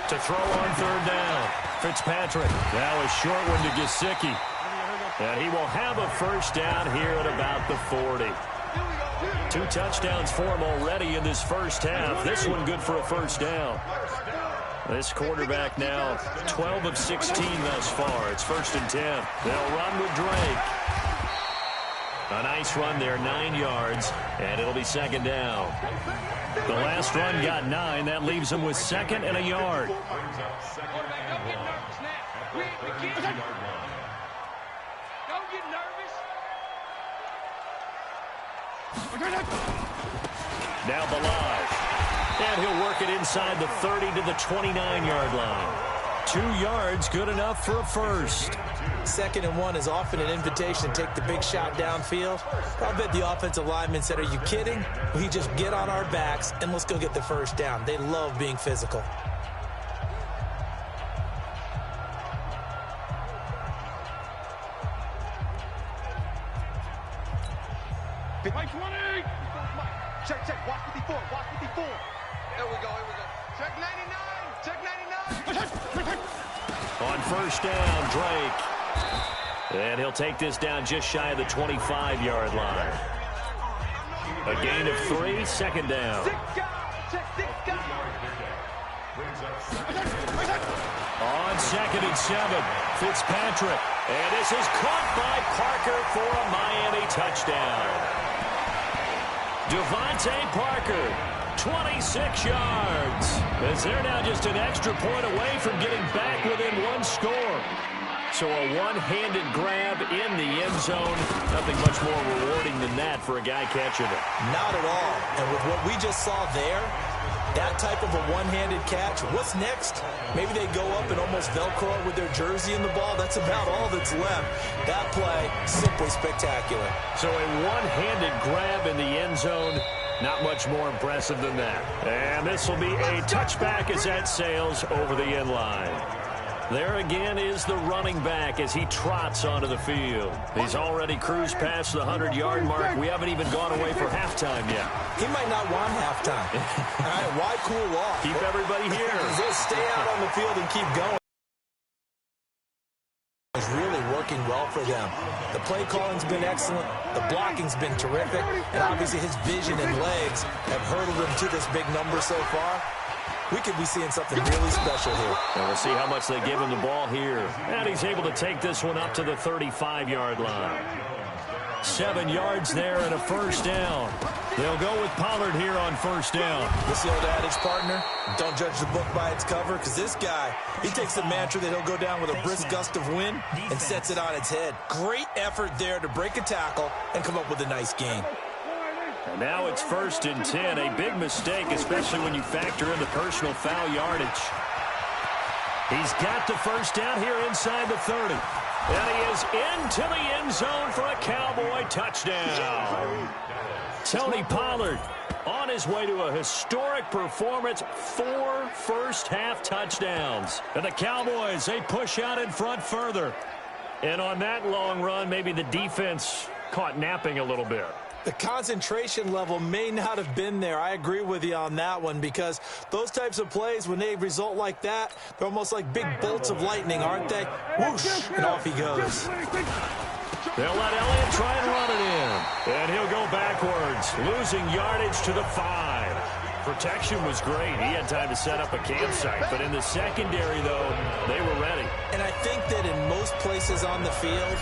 To throw on 3rd down. Fitzpatrick. Now a short one to Gesicki. And he will have a 1st down here at about the 40. 2 touchdowns for him already in this first half. This one good for a 1st down. This quarterback now 12 of 16 thus far. It's 1st and 10. They'll run with Drake. A nice run there, 9 yards, and it'll be 2nd down. The last run got 9. That leaves him with 2nd and a yard. Now Balaj. And he'll work it inside the 30 to the 29-yard line. 2 yards, good enough for a first. 2nd and 1 is often an invitation to take the big shot downfield. I bet the offensive lineman said, are you kidding? We just get on our backs and let's go get the first down. They love being physical. Mike 20! Check, watch 54, watch 54. Here we go. Check 99, check 99. On first down, Drake. And he'll take this down just shy of the 25-yard line. A gain of 3, 2nd down. On 2nd and 7, Fitzpatrick. And this is caught by Parker for a Miami touchdown. Devontae Parker, 26 yards. As they're now just an extra point away from getting back within 1 score. So a one-handed grab in the end zone. Nothing much more rewarding than that for a guy catching it. Not at all. And with what we just saw there, that type of a one-handed catch, what's next? Maybe they go up and almost Velcro it with their jersey in the ball. That's about all that's left. That play, simply spectacular. So a one-handed grab in the end zone. Not much more impressive than that. And this will be a touchback as that sails over the end line. There again is the running back as he trots onto the field. He's already cruised past the 100-yard mark. We haven't even gone away for halftime yet. He might not want halftime. All right, why cool off? Keep everybody here. They'll stay out on the field and keep going. It's really working well for them. The play calling's been excellent. The blocking's been terrific. And obviously his vision and legs have hurdled him to this big number so far. We could be seeing something really special here. And we'll see how much they give him the ball here. And he's able to take this one up to the 35-yard line. 7 yards there and a first down. They'll go with Pollard here on first down. What's the old adage, partner? Don't judge the book by its cover, because this guy, he takes the mantra that he'll go down with a brisk gust of wind and sets it on its head. Great effort there to break a tackle and come up with a nice gain. And now it's 1st and 10. A big mistake, especially when you factor in the personal foul yardage. He's got the first down here inside the 30. And he is into the end zone for a Cowboy touchdown. Tony Pollard on his way to a historic performance. 4 first-half touchdowns. And the Cowboys, they push out in front further. And on that long run, maybe the defense caught napping a little bit. The concentration level may not have been there. I agree with you on that one, because those types of plays, when they result like that, they're almost like big bolts of lightning, aren't they? Whoosh, and off he goes. They'll let Elliott try and run it in. And he'll go backwards, losing yardage to the 5. Protection was great. He had time to set up a campsite. But in the secondary, though, they were ready. And I think that in most places on the field,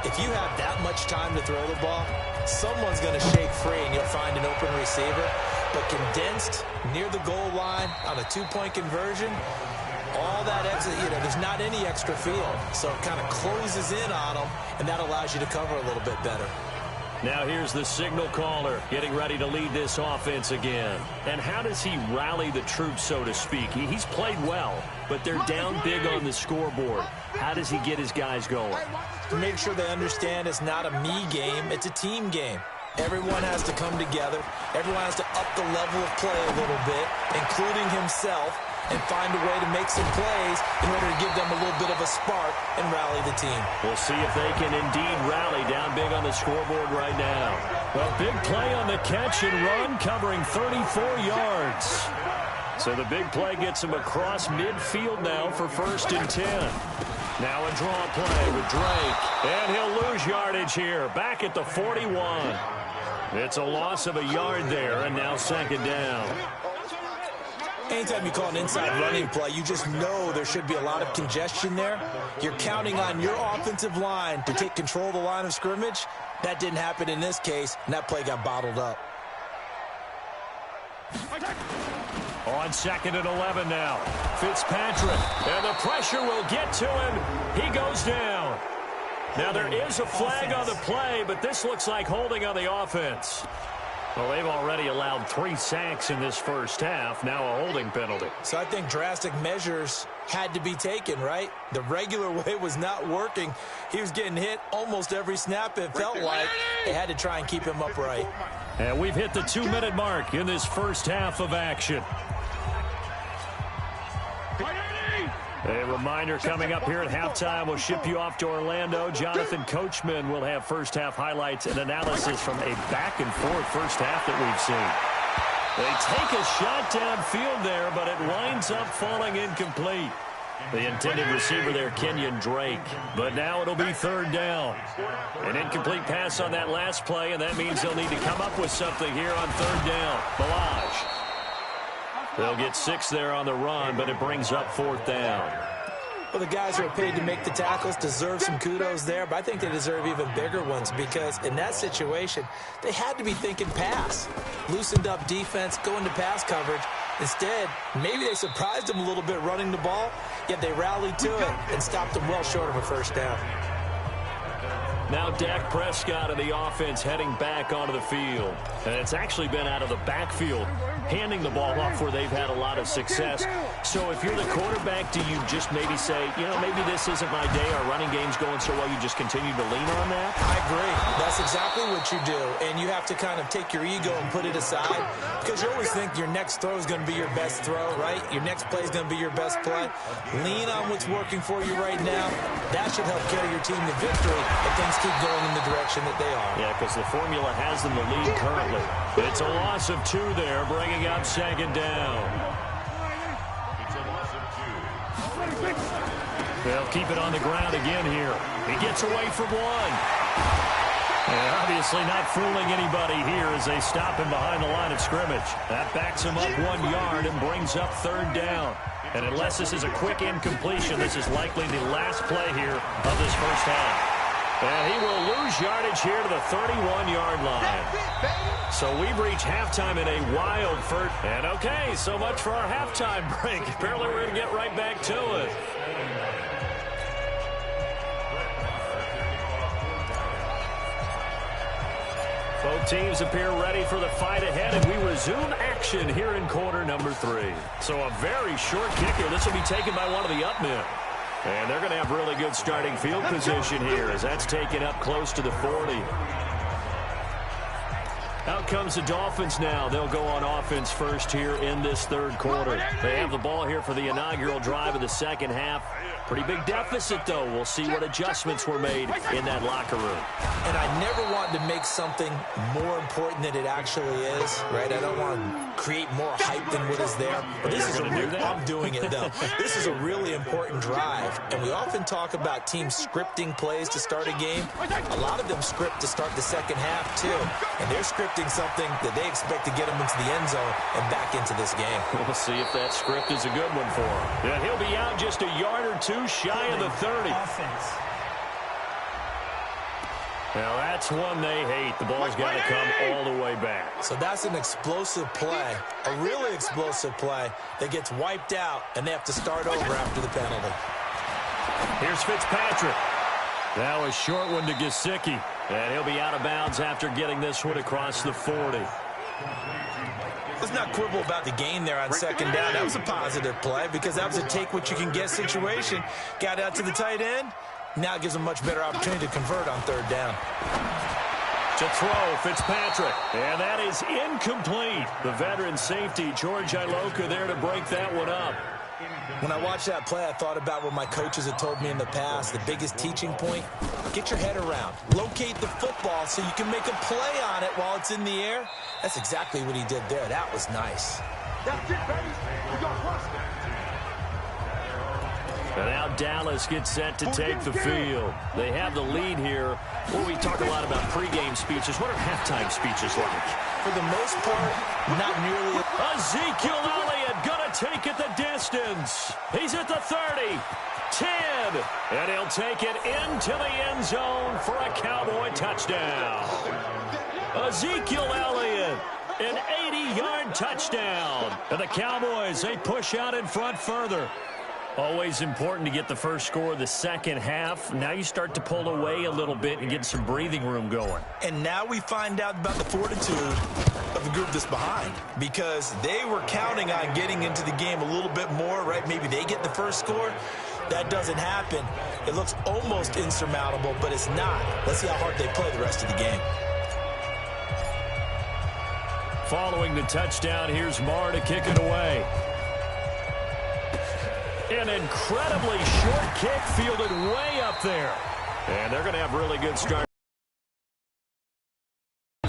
if you have that much time to throw the ball, someone's going to shake free and you'll find an open receiver. But condensed near the goal line on a 2-point conversion, all that exit, there's not any extra field. So it kind of closes in on them, and that allows you to cover a little bit better. Now here's the signal caller getting ready to lead this offense again. And how does he rally the troops, so to speak? He's played well, but they're down big on the scoreboard. How does he get his guys going? To make sure they understand it's not a me game, it's a team game. Everyone has to come together. Everyone has to up the level of play a little bit, including himself, and find a way to make some plays in order to give them a little bit of a spark and rally the team. We'll see if they can indeed rally down big on the scoreboard right now. A big play on the catch and run, covering 34 yards. So the big play gets him across midfield now for 1st and 10. Now a draw play with Drake. And he'll lose yardage here, back at the 41. It's a loss of a yard there, and now 2nd down. Anytime you call an inside running play, you just know there should be a lot of congestion there. You're counting on your offensive line to take control of the line of scrimmage. That didn't happen in this case, and that play got bottled up. On 2nd and 11 now. Fitzpatrick, and the pressure will get to him. He goes down. Now there is a flag on the play, but this looks like holding on the offense. Well, they've already allowed 3 sacks in this first half. Now a holding penalty. So I think drastic measures had to be taken, right? The regular way was not working. He was getting hit almost every snap, it felt like. They had to try and keep him upright. And we've hit the 2-minute mark in this first half of action. A reminder coming up here at halftime. We'll ship you off to Orlando. Jonathan Coachman will have first half highlights and analysis from a back-and-forth first half that we've seen. They take a shot downfield there, but it winds up falling incomplete. The intended receiver there, Kenyon Drake. But now it'll be third down. An incomplete pass on that last play, and that means they'll need to come up with something here on third down. Balaj. They'll get 6 there on the run, but it brings up fourth down. Well, the guys who are paid to make the tackles deserve some kudos there, but I think they deserve even bigger ones because in that situation, they had to be thinking pass. Loosened up defense, going to pass coverage. Instead, maybe they surprised them a little bit running the ball, yet they rallied to it and stopped them well short of a first down. Now Dak Prescott of the offense heading back onto the field. And it's actually been out of the backfield, handing the ball off where they've had a lot of success. So if you're the quarterback, do you just maybe say, you know, maybe this isn't my day, our running game's going so well, you just continue to lean on that? I agree. That's exactly what you do. And you have to kind of take your ego and put it aside because you always think your next throw is going to be your best throw, right? Your next play is going to be your best play. Lean on what's working for you right now. That should help carry your team to victory if things keep going in the direction that they are. Yeah, because the formula has them the lead currently. It's a loss of 2 there, bringing up second down. They'll keep it on the ground again here. He gets away from 1. And obviously not fooling anybody here as they stop him behind the line of scrimmage. That backs him up 1 yard and brings up third down. And unless this is a quick incompletion, this is likely the last play here of this first half. And he will lose yardage here to the 31-yard line. So we've reached halftime in a wild first. And okay, so much for our halftime break. Apparently we're going to get right back to it. Both teams appear ready for the fight ahead, and we resume action here in quarter number 3. So a very short kicker. This will be taken by one of the up men. And they're going to have really good starting field position here as that's taken up close to the 40. Out comes the Dolphins now. They'll go on offense first here in this third quarter. They have the ball here for the inaugural drive of the second half. Pretty big deficit, though. We'll see what adjustments were made in that locker room. And I never want to make something more important than it actually is, right? I don't want to create more hype than what is there. But this is I'm doing it, though. This is a really important drive. And we often talk about teams scripting plays to start a game. A lot of them script to start the second half, too. And they're scripting something that they expect to get them into the end zone and back into this game. We'll see if that script is a good one for him. Yeah, he'll be out just a yard or 2 shy of the 30. Now that's one they hate. The ball's got to come all the way back. So that's an explosive play, a really explosive play that gets wiped out, and they have to start over after the penalty. Here's Fitzpatrick. Now a short one to Gesicki. And he'll be out of bounds after getting this one across the 40. Let's not quibble about the gain there on second down. That was a positive play because that was a take-what-you-can-get situation. Got out to the tight end. Now it gives them much better opportunity to convert on third down. To throw, Fitzpatrick. And that is incomplete. The veteran safety, George Iloka, there to break that one up. When I watched that play, I thought about what my coaches had told me in the past. The biggest teaching point, get your head around. Locate the football so you can make a play on it while it's in the air. That's exactly what he did there. That was nice. That's it, baby. We got plus. And now Dallas gets set to take the field. They have the lead here. Well, we talk a lot about pregame speeches. What are halftime speeches like? For the most part, not nearly. Ezekiel Elliott going to take it the distance. He's at the 30, 10, and he'll take it into the end zone for a Cowboy touchdown. Ezekiel Elliott, an 80-yard touchdown. And the Cowboys, they push out in front further. Always important to get the first score of the second half. Now you start to pull away a little bit and get some breathing room going. And now we find out about the fortitude of the group that's behind because they were counting on getting into the game a little bit more, right? Maybe they get the first score. That doesn't happen. It looks almost insurmountable, but it's not. Let's see how hard they play the rest of the game. Following the touchdown, here's Marr to kick it away. An incredibly short kick fielded way up there. And they're going to have really good start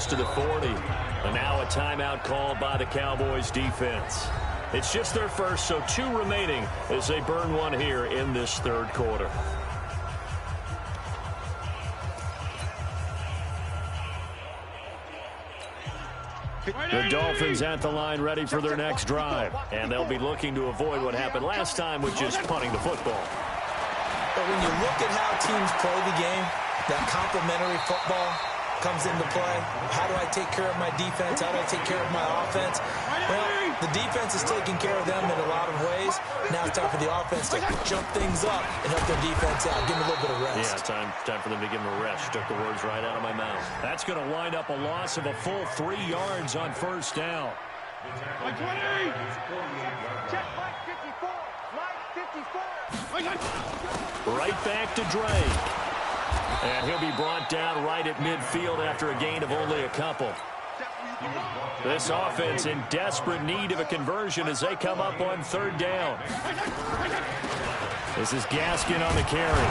to the 40. And now a timeout called by the Cowboys defense. It's just their first, so 2 remaining as they burn one here in this third quarter. The Dolphins at the line ready for their next drive. And they'll be looking to avoid what happened last time, which is punting the football. But when you look at how teams play the game, that complementary football comes into play. How do I take care of my defense? How do I take care of my offense? Well, the defense is taking care of them in a lot of ways. Now it's time for the offense to jump things up and help their defense out. Give them a little bit of rest. Yeah, time for them to give them a rest. Took the words right out of my mouth. That's going to wind up a loss of a full 3 yards on first down. Mike 20! Check Mike 54! Mike 54! Right back to Drake. And he'll be brought down right at midfield after a gain of only a couple. This offense in desperate need of a conversion as they come up on third down. This is Gaskin on the carry.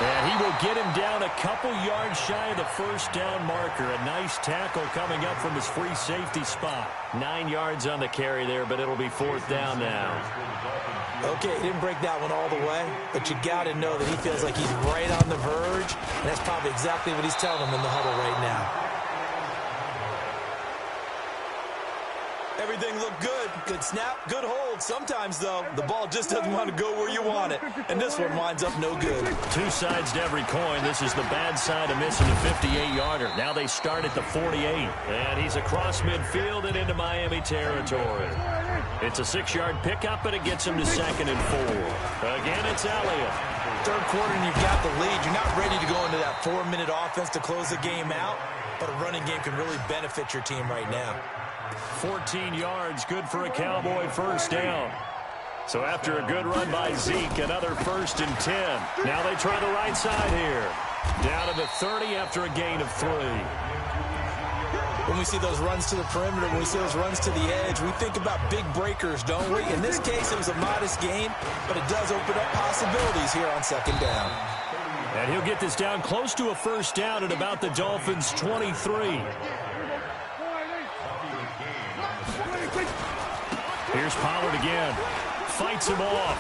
And he will get him down a couple yards shy of the first down marker. A nice tackle coming up from his free safety spot. 9 yards on the carry there, but it'll be fourth down now. Okay, he didn't break that one all the way, but you got to know that he feels like he's right on the verge, and that's probably exactly what he's telling them in the huddle right now. Everything looked good. Good snap, good hold. Sometimes, though, the ball just doesn't want to go where you want it, and this one winds up no good. 2 sides to every coin. This is the bad side of missing a 58-yarder. Now they start at the 48, and he's across midfield and into Miami territory. It's a 6-yard pickup, and it gets him to 2nd and 4. Again, it's Elliott. Third quarter, and you've got the lead. You're not ready to go into that 4-minute offense to close the game out, but a running game can really benefit your team right now. 14 yards, good for a Cowboy first down. So after a good run by Zeke, another 1st and 10. Now they try the right side here. Down to the 30 after a gain of 3. When we see those runs to the perimeter, when we see those runs to the edge, we think about big breakers, don't we? In this case, it was a modest gain, but it does open up possibilities here on 2nd down. And he'll get this down close to a first down at about the Dolphins' 23. Here's Pollard again. Fights him off.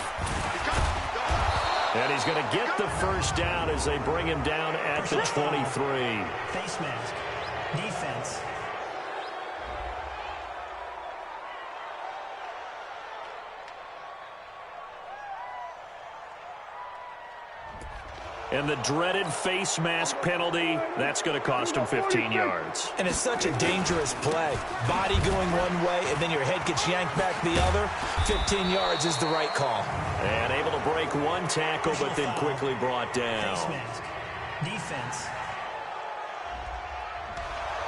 And he's going to get the first down as they bring him down at the 23. Face mask. Defense. And the dreaded face mask penalty, that's going to cost him 15 yards. And it's such a dangerous play. Body going one way, and then your head gets yanked back the other. 15 yards is the right call. And able to break one tackle, but then quickly brought down. Face mask. Defense.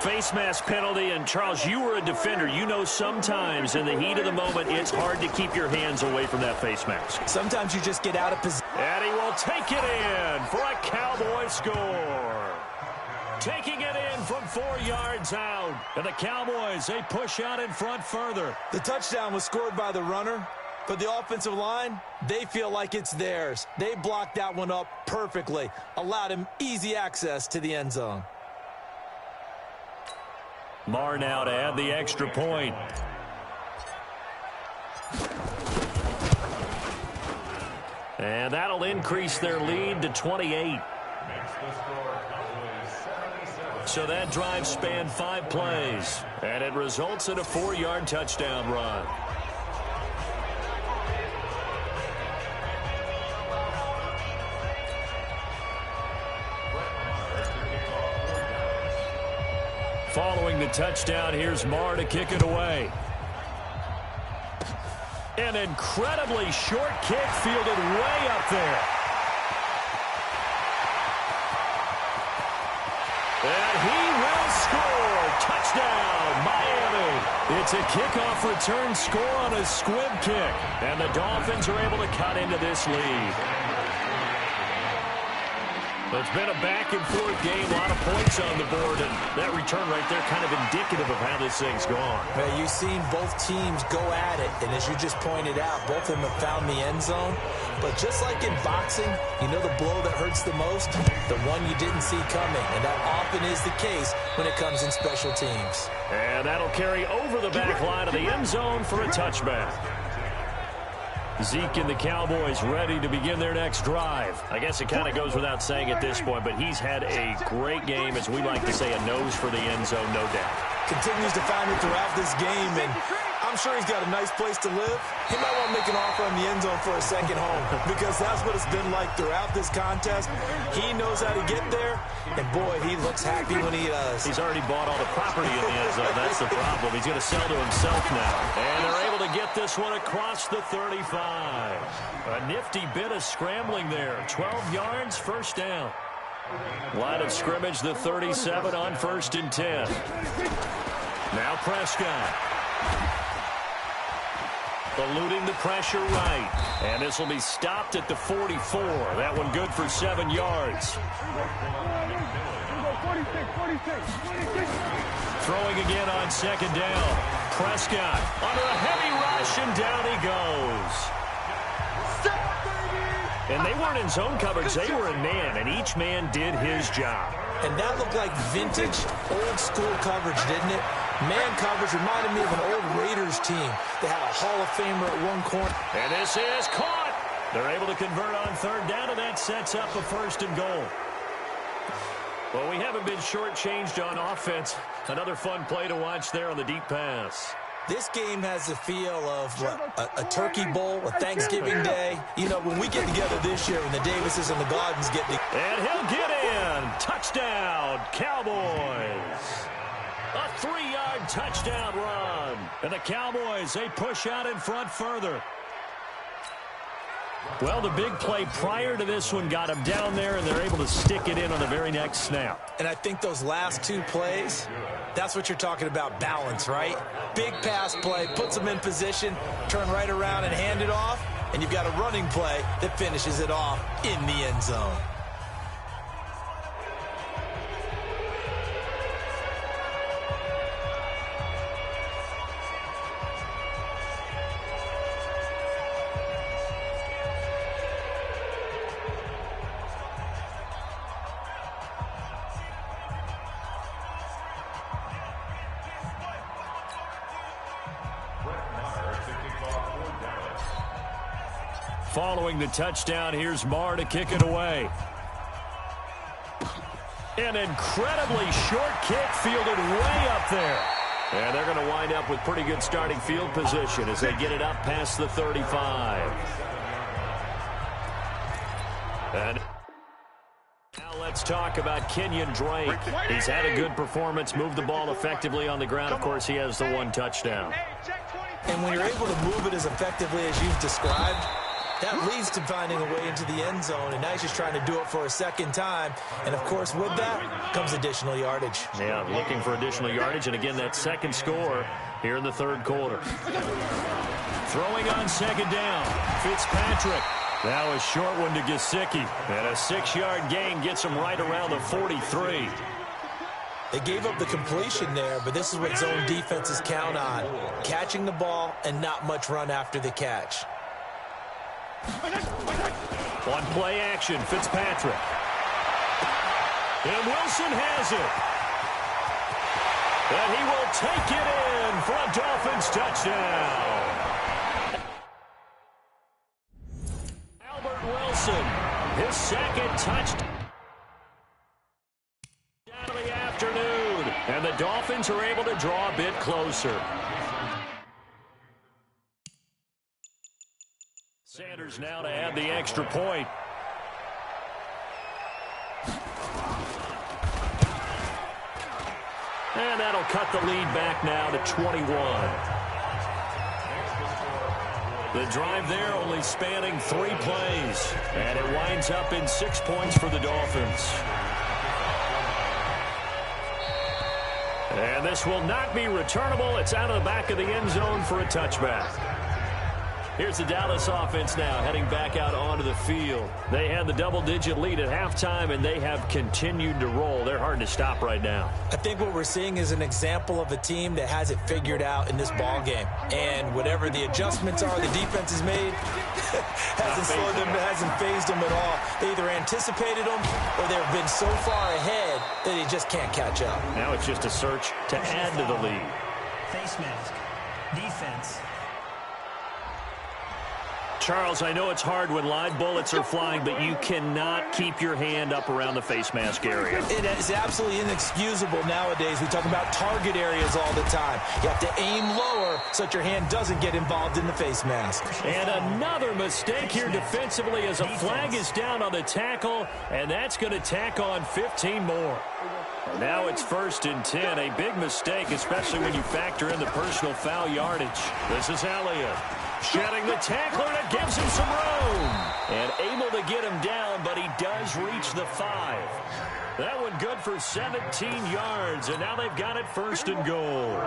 Face mask penalty, and Charles, you were a defender. You know sometimes in the heat of the moment, it's hard to keep your hands away from that face mask. Sometimes you just get out of position. And he will take it in for a Cowboy score. Taking it in from 4 yards out. And the Cowboys, they push out in front further. The touchdown was scored by the runner, but the offensive line, they feel like it's theirs. They blocked that one up perfectly, allowed him easy access to the end zone. Marr now to add the extra point. And that'll increase their lead to 28. So that drive spanned 5 plays, and it results in a 4-yard touchdown run. Following the touchdown, here's Marr to kick it away. An incredibly short kick fielded way up there. And he will score. Touchdown, Miami. good. It's a kickoff return score on a squib kick. And the Dolphins are able to cut into this lead. It's been a back-and-forth game, a lot of points on the board, and that return right there kind of indicative of how this thing's gone. Well, you've seen both teams go at it, and as you just pointed out, both of them have found the end zone. But just like in boxing, you know the blow that hurts the most? The one you didn't see coming, and that often is the case when it comes in special teams. And that'll carry over the back line of the end zone for a touchback. Zeke and the Cowboys ready to begin their next drive. I guess it kind of goes without saying at this point, but he's had a great game, as we like to say, a nose for the end zone, no doubt. Continues to find it throughout this game, and I'm sure he's got a nice place to live. He might want to make an offer on the end zone for a second home, because that's what it's been like throughout this contest. He knows how to get there, and boy, he looks happy when he does. He's already bought all the property in the end zone. That's the problem. He's going to sell to himself now. And they're able to get this one across the 35. A nifty bit of scrambling there. 12 yards, first down. Line of scrimmage, the 37 on 1st and 10. Now Prescott. Eluding the pressure right. And this will be stopped at the 44. That one good for 7 yards. Throwing again on 2nd down. Prescott under a heavy rush, and down he goes. And they weren't in zone coverage. They were in man, and each man did his job. And that looked like vintage, old-school coverage, didn't it? Man coverage reminded me of an old Raiders team. They had a Hall of Famer at one corner. And this is caught. They're able to convert on 3rd down, and that sets up a 1st and goal. Well, we haven't been shortchanged on offense. Another fun play to watch there on the deep pass. This game has the feel of a turkey bowl, a Thanksgiving day. You know, when we get together this year, when the Davises and the Gaudens get together. And he'll get in. Touchdown, Cowboys. A 3-yard touchdown run. And the Cowboys, they push out in front further. Well, the big play prior to this one got him down there, and they're able to stick it in on the very next snap. And I think those last 2 plays, that's what you're talking about, balance, right? Big pass play, puts them in position, turn right around and hand it off, and you've got a running play that finishes it off in the end zone. Following the touchdown, here's Marr to kick it away. An incredibly short kick fielded way up there. And they're going to wind up with pretty good starting field position as they get it up past the 35. And now let's talk about Kenyon Drake. He's had a good performance, moved the ball effectively on the ground. Of course, he has the 1 touchdown. And when you're able to move it as effectively as you've described, that leads to finding a way into the end zone, and now he's just trying to do it for a second time. And, of course, with that comes additional yardage. Yeah, looking for additional yardage, and again, that second score here in the 3rd quarter. Throwing on 2nd down, Fitzpatrick. Now a short one to Gesicki, and a 6-yard gain gets him right around the 43. They gave up the completion there, but this is what zone defenses count on, catching the ball and not much run after the catch. On play action, Fitzpatrick. And Wilson has it. And he will take it in for a Dolphins touchdown. Albert Wilson, his 2nd touchdown of the afternoon. And the Dolphins are able to draw a bit closer. Sanders now to add the extra point. And that'll cut the lead back now to 21. The drive there only spanning 3 plays. And it winds up in 6 points for the Dolphins. And this will not be returnable. It's out of the back of the end zone for a touchback. Here's the Dallas offense now heading back out onto the field. They had the double-digit lead at halftime, and they have continued to roll. They're hard to stop right now. I think what we're seeing is an example of a team that has it figured out in this ball game. And whatever the adjustments are the defense has made hasn't slowed them, hasn't phased them at all. They either anticipated them or they've been so far ahead that they just can't catch up. Now it's just a search to add to the lead. Face mask. Defense. Charles, I know it's hard when live bullets are flying, but you cannot keep your hand up around the face mask area. It is absolutely inexcusable nowadays. We talk about target areas all the time. You have to aim lower so that your hand doesn't get involved in the face mask. And another mistake here defensively as a flag is down on the tackle, and that's going to tack on 15 more. And now it's 1st and 10. A big mistake, especially when you factor in the personal foul yardage. This is Elliott. Shedding the tackler, and it gives him some room. And able to get him down, but he does reach the 5. That one good for 17 yards, and now they've got it 1st and goal.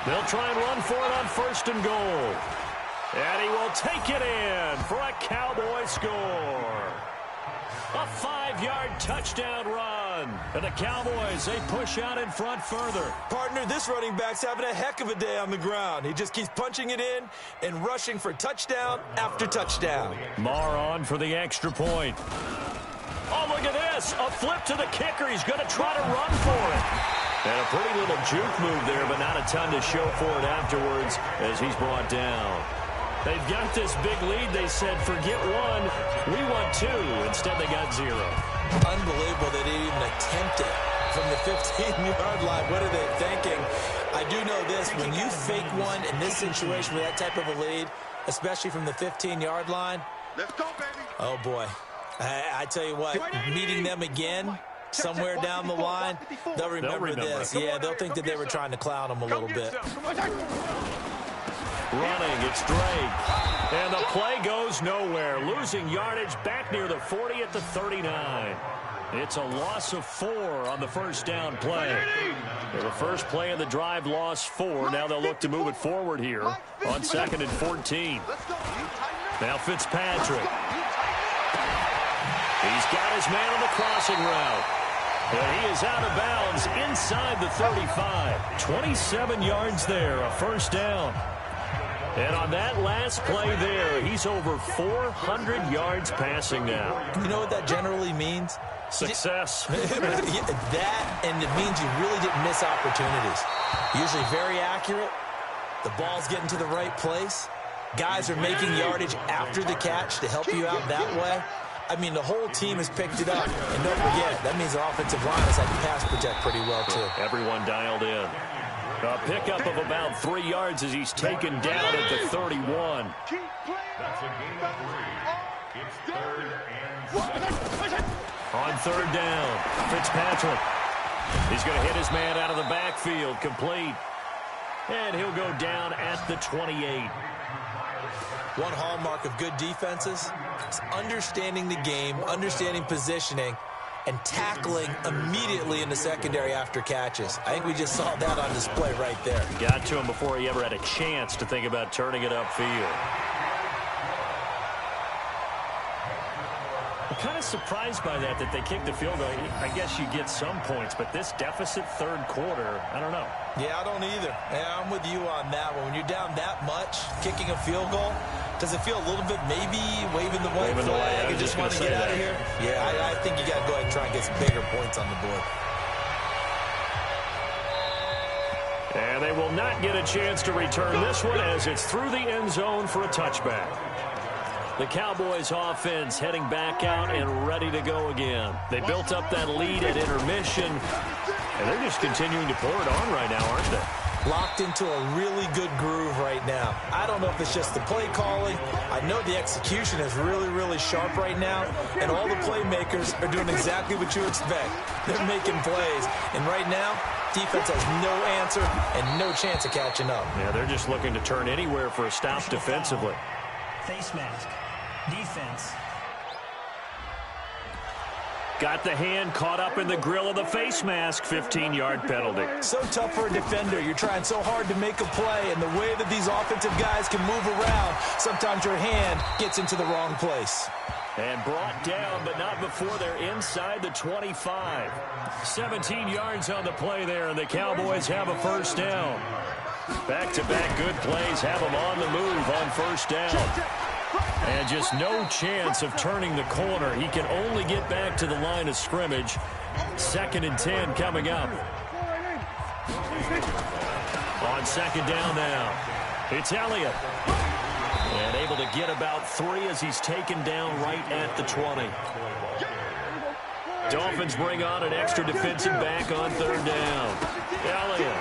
They'll try and run for it on 1st and goal. And he will take it in for a Cowboy score. A 5-yard touchdown run. And the Cowboys, they push out in front further. Partner, this running back's having a heck of a day on the ground. He just keeps punching it in and rushing for touchdown after touchdown. Marr on for the extra point. Oh, look at this. A flip to the kicker. He's going to try to run for it. And a pretty little juke move there, but not a ton to show for it afterwards as he's brought down. They've got this big lead. They said, forget one, we want 2. Instead, they got 0. Unbelievable they didn't even attempt it from the 15-yard line. What are they thinking? I do know this. When you fake one in this situation with that type of a lead, especially from the 15-yard line, Let's go, baby. Oh, boy. I tell you what, meeting them again somewhere down the line, they'll remember this. Yeah, they'll think that they were trying to clown them a little bit. Running, it's Drake. And the play goes nowhere. Losing yardage back near the 40 at the 39. It's a loss of 4 on the first down play. The first play of the drive lost 4. Now they'll look to move it forward here on 2nd and 14. Now Fitzpatrick. He's got his man on the crossing route. And he is out of bounds inside the 35. 27 yards there, a first down. And on that last play there, he's over 400 yards passing now. You know what that generally means? Success. That, and it means you really didn't miss opportunities. Usually very accurate. The ball's getting to the right place. Guys are making yardage after the catch to help you out that way. I mean, the whole team has picked it up. And don't forget, that means the offensive line has had to pass protect pretty well, too. Everyone dialed in. A pickup of about 3 yards as he's taken down at the 31. On 3rd down, Fitzpatrick. He's going to hit his man out of the backfield, complete. And he'll go down at the 28. One hallmark of good defenses is understanding the game, understanding positioning, and tackling immediately in the secondary after catches. I think we just saw that on display right there. Got to him before he ever had a chance to think about turning it upfield. I'm kind of surprised by that they kicked the field goal. I guess you get some points, but this deficit 3rd quarter, I don't know. Yeah, I don't either. Yeah, I'm with you on that one. When you're down that much, kicking a field goal, does it feel a little bit maybe waving the white flag and just want to get out of here? Yeah, I think you got to go ahead and try and get some bigger points on the board. And they will not get a chance to return this one as it's through the end zone for a touchback. The Cowboys offense heading back out and ready to go again. They built up that lead at intermission, and they're just continuing to pour it on right now, aren't they? Locked into a really good groove right now. I don't know if it's just the play calling. I know the execution is really, really sharp right now, and all the playmakers are doing exactly what you expect. They're making plays, and right now, defense has no answer and no chance of catching up. Yeah, they're just looking to turn anywhere for a stop defensively. Face mask. Defense. Got the hand caught up in the grill of the face mask. 15-yard penalty. So tough for a defender. You're trying so hard to make a play, and the way that these offensive guys can move around, sometimes your hand gets into the wrong place. And brought down, but not before they're inside the 25. 17 yards on the play there, and the Cowboys have a first down. Back-to-back good plays have them on the move on first down. And just no chance of turning the corner. He can only get back to the line of scrimmage. 2nd and 10 coming up. On 2nd down now, it's Elliott. And able to get about 3 as he's taken down right at the 20. Dolphins bring on an extra defensive back on 3rd down. Elliott.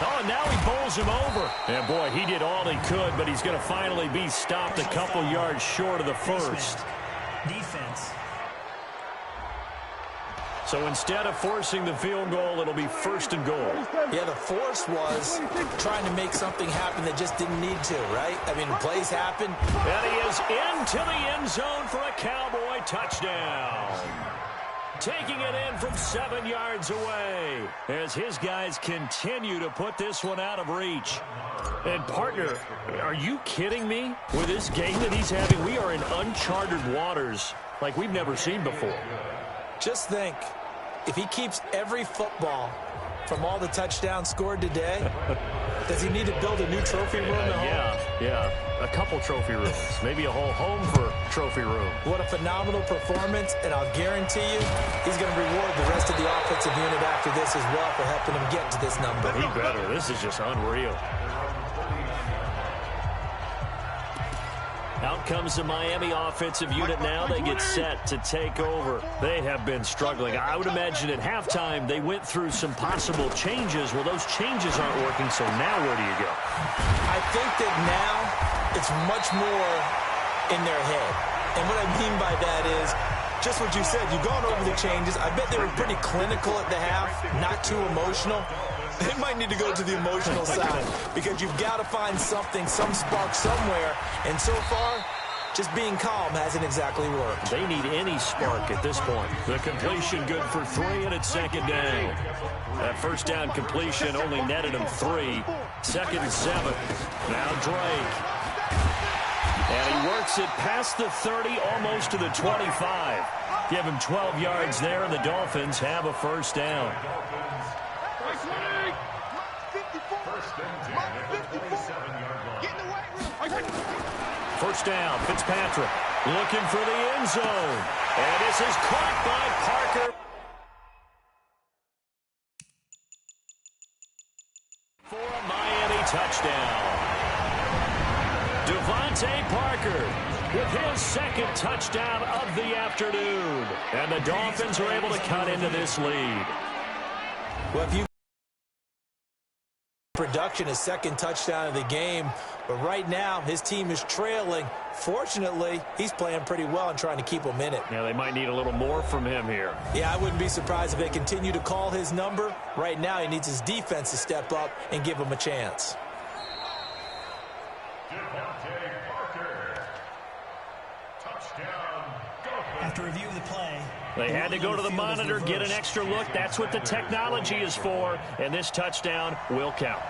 Oh, and now he bowls him over. And, boy, he did all he could, but he's going to finally be stopped a couple yards short of the first. Defense. So instead of forcing the field goal, it'll be 1st and goal. Yeah, the force was trying to make something happen that just didn't need to, right? I mean, plays happen. And he is into the end zone for a Cowboy touchdown. Taking it in from 7 yards away as his guys continue to put this one out of reach. And, partner, are you kidding me? With this game that he's having, we are in uncharted waters like we've never seen before. Just think, if he keeps every football from all the touchdowns scored today, does he need to build a new trophy room at home? Yeah. A couple trophy rooms. Maybe a whole home for trophy room. What a phenomenal performance, and I'll guarantee you he's going to reward the rest of the offensive unit after this as well for helping him get to this number. He better. This is just unreal. Out comes the Miami offensive unit now. They get set to take over. They have been struggling. I would imagine at halftime they went through some possible changes. Well, those changes aren't working, so now where do you go? I think that now it's much more in their head. And what I mean by that is just what you said. You've gone over the changes. I bet they were pretty clinical at the half, not too emotional. They might need to go to the emotional side because you've got to find something, some spark somewhere. And so far, just being calm hasn't exactly worked. They need any spark at this point. The completion good for 3, and it's 2nd down. That first down completion only netted him 3. 2nd and 7. Now Drake. And he works it past the 30, almost to the 25. Give him 12 yards there, and the Dolphins have a first down. First down, Fitzpatrick looking for the end zone. And this is caught by Parker. For a Miami touchdown. Devontae Parker with his 2nd touchdown of the afternoon. And the Dolphins are able to cut into this lead. Well, if you production, his 2nd touchdown of the game, but right now his team is trailing. Fortunately, he's playing pretty well and trying to keep them in it. Yeah, they might need a little more from him here. Yeah, I wouldn't be surprised if they continue to call his number. Right now he needs his defense to step up and give him a chance. After review of the play, they had to go to the monitor, get an extra look. That's what the technology is for, and this touchdown will count.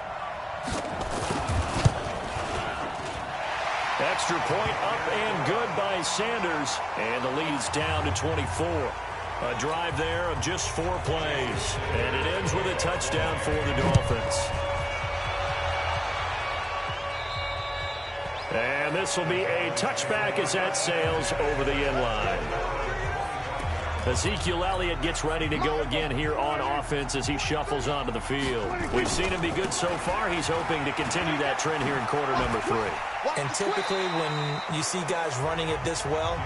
Extra point up and good by Sanders, and the lead's down to 24. A drive there of just 4 plays, and it ends with a touchdown for the Dolphins. And this will be a touchback as that sails over the end line. Ezekiel Elliott gets ready to go again here on offense as he shuffles onto the field. We've seen him be good so far. He's hoping to continue that trend here in quarter number 3. And typically when you see guys running it this well,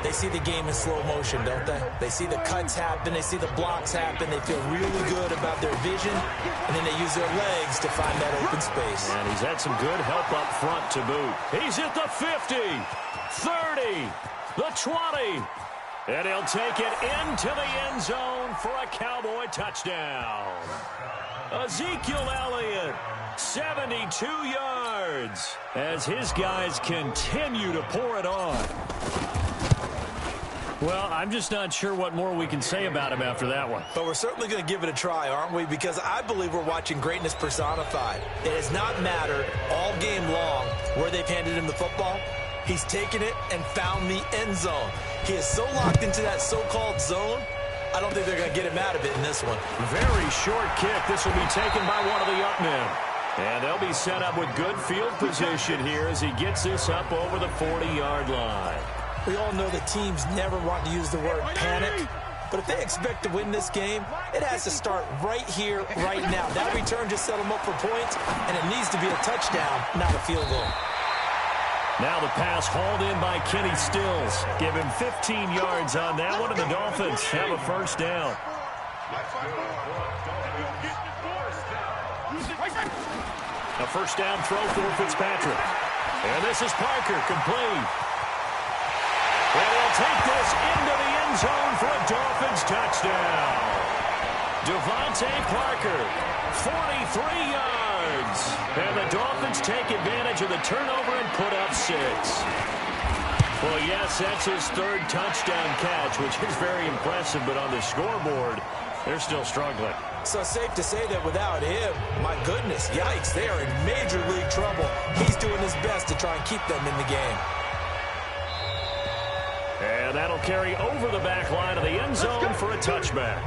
they see the game in slow motion, don't they? They see the cuts happen. They see the blocks happen. They feel really good about their vision, and then they use their legs to find that open space. And he's had some good help up front to boot. He's at the 50, 30, the 20. And he'll take it into the end zone for a Cowboy touchdown. Ezekiel Elliott, 72 yards, as his guys continue to pour it on. Well, I'm just not sure what more we can say about him after that one. But we're certainly going to give it a try, aren't we? Because I believe we're watching greatness personified. It has not mattered all game long where they've handed him the football. He's taken it and found the end zone. He is so locked into that so-called zone, I don't think they're going to get him out of it in this one. Very short kick. This will be taken by one of the up men. And they'll be set up with good field position here as he gets this up over the 40-yard line. We all know that teams never want to use the word panic, but if they expect to win this game, it has to start right here, right now. That return just set them up for points, and it needs to be a touchdown, not a field goal. Now the pass hauled in by Kenny Stills. Give him 15 yards on that one, and the Dolphins have a first down. A first down throw for Fitzpatrick. And this is Parker, complete. And he'll take this into the end zone for a Dolphins touchdown. Devontae Parker, 43 yards. And the Dolphins take advantage of the turnover and put up 6. Well, yes, that's his third touchdown catch, which is very impressive, but on the scoreboard, they're still struggling. So safe to say that without him, my goodness, yikes, they are in major league trouble. He's doing his best to try and keep them in the game. And that'll carry over the back line of the end zone for a touchback.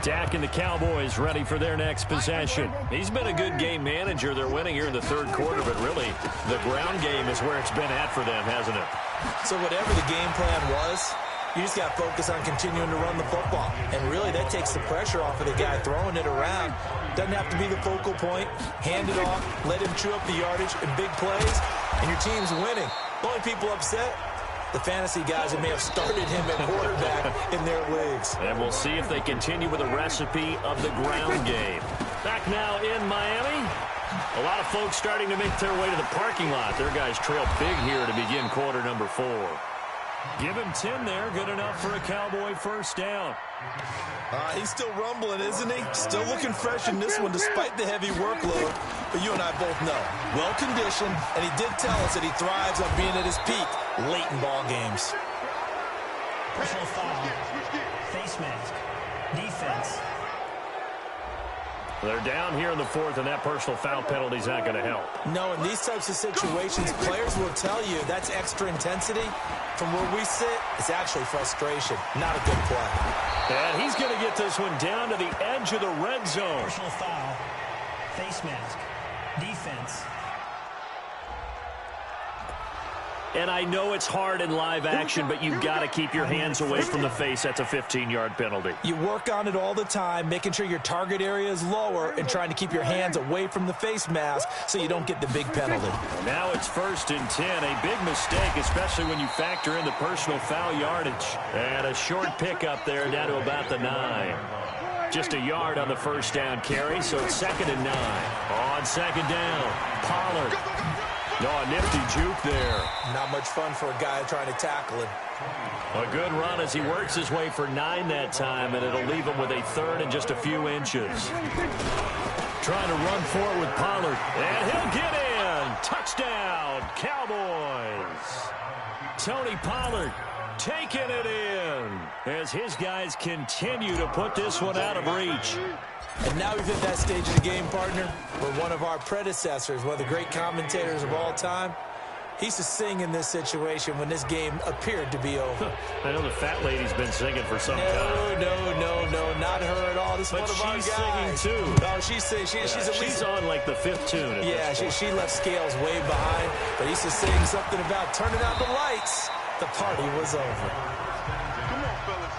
Dak and the Cowboys ready for their next possession. He's been a good game manager. They're winning here in the third quarter, but really the ground game is where it's been at for them, hasn't it? So whatever the game plan was, you just got to focus on continuing to run the football. And really that takes the pressure off of the guy throwing it around. Doesn't have to be the focal point. Hand it off, let him chew up the yardage in big plays, and your team's winning. The only people upset, the fantasy guys that may have started him at quarterback in their leagues. And we'll see if they continue with a recipe of the ground game. Back now in Miami. A lot of folks starting to make their way to the parking lot. Their guys trail big here to begin quarter number 4. Give him 10 there. Good enough for a Cowboy first down. He's still rumbling, isn't he? Still looking fresh in this one despite the heavy workload. But you and I both know, well-conditioned, and he did tell us that he thrives on being at his peak late in ball games. Personal foul. Face mask. Defense. They're down here in the 4th, and that personal foul penalty is not going to help. No, in these types of situations, players will tell you that's extra intensity. From where we sit, it's actually frustration, not a good play. And he's going to get this one down to the edge of the red zone. Personal foul. Face mask. Defense. And I know it's hard in live action, but you've got to keep your hands away from the face. That's a 15-yard penalty. You work on it all the time, making sure your target area is lower and trying to keep your hands away from the face mask so you don't get the big penalty. Now it's 1st and 10. A big mistake, especially when you factor in the personal foul yardage. And a short pickup there down to about the 9. Just a yard on the first down carry, so it's 2nd and 9. On 2nd down, Pollard. No, a nifty juke there. Not much fun for a guy trying to tackle him. A good run as he works his way for 9 that time, and it'll leave him with a 3rd and just a few inches. Trying to run forward with Pollard, and he'll get in. Touchdown, Cowboys. Tony Pollard taking it in as his guys continue to put this one out of reach. And now we've hit that stage of the game, partner, where one of our predecessors, one of the great commentators of all time, he used to sing in this situation when this game appeared to be over. I know the fat lady's been singing for some time. No, not her at all. This is one of our guys. But she's singing, too. Oh, she's singing. She's on, like, the 5th tune. Yeah, she left Scales way behind, but he used to sing something about turning out the lights. The party was over. Come on, fellas.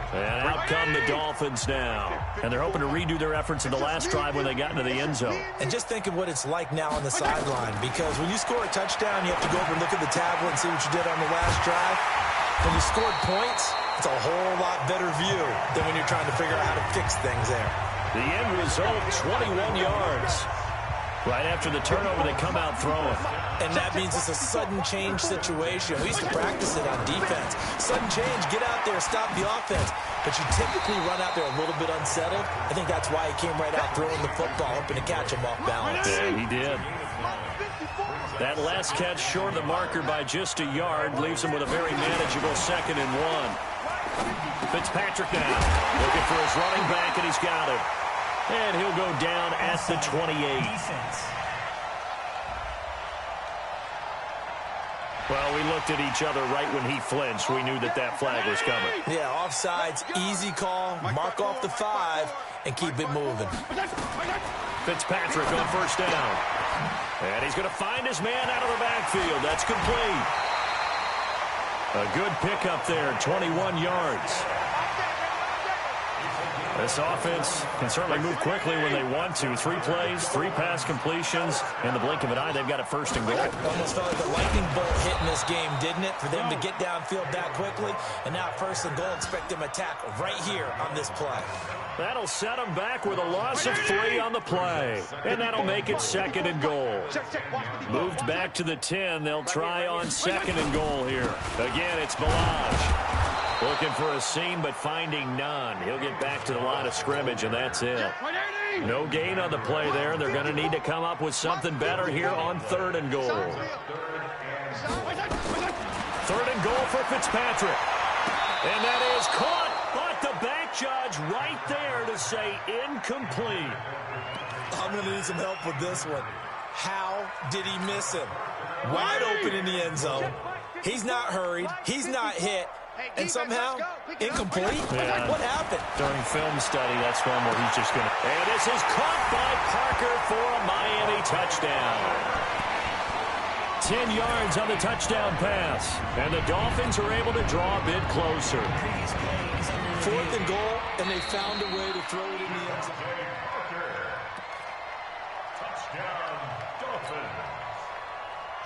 And out come the Dolphins now. And they're hoping to redo their efforts in the last drive when they got into the end zone. And just think of what it's like now on the sideline, because when you score a touchdown, you have to go over and look at the tablet and see what you did on the last drive. When you scored points, it's a whole lot better view than when you're trying to figure out how to fix things there. The end result, 21 yards. Right after the turnover, they come out throwing. And that means it's a sudden change situation. We used to practice it on defense. Sudden change, get out there, stop the offense. But you typically run out there a little bit unsettled. I think that's why he came right out throwing the football, hoping to catch him off balance. Yeah, he did. That last catch short of the marker by just a yard leaves him with a very manageable 2nd and 1. Fitzpatrick now looking for his running back, and he's got him. And he'll go down at the 28. Well, we looked at each other right when he flinched. We knew that that flag was coming. Yeah, offsides, easy call, mark off the 5, and keep it moving. Fitzpatrick on 1st down. And he's going to find his man out of the backfield. That's complete. A good pickup there, 21 yards. This offense can certainly move quickly when they want to. 3 plays, 3 pass completions. In the blink of an eye, they've got a 1st and goal. Almost felt like a lightning bolt hit in this game, didn't it? For them to get downfield that quickly. And now 1st and goal, expect them to attack right here on this play. That'll set them back with a loss of 3 on the play. And that'll make it 2nd and goal. Moved back to the 10. They'll try on 2nd and goal here. Again, it's Balaj. Looking for a seam, but finding none. He'll get back to the line of scrimmage, and that's it. No gain on the play there. They're going to need to come up with something better here on 3rd and goal. 3rd and goal for Fitzpatrick. And that is caught, but the back judge right there to say incomplete. I'm going to need some help with this one. How did he miss him? Wide open in the end zone. He's not hurried. He's not hit. And somehow, incomplete? Yeah. What happened? During film study, that's one where he's just going to... And this is caught by Parker for a Miami touchdown. 10 yards on the touchdown pass. And the Dolphins are able to draw a bit closer. 4th and goal, and they found a way to throw it in the end zone. Touchdown, Dolphins.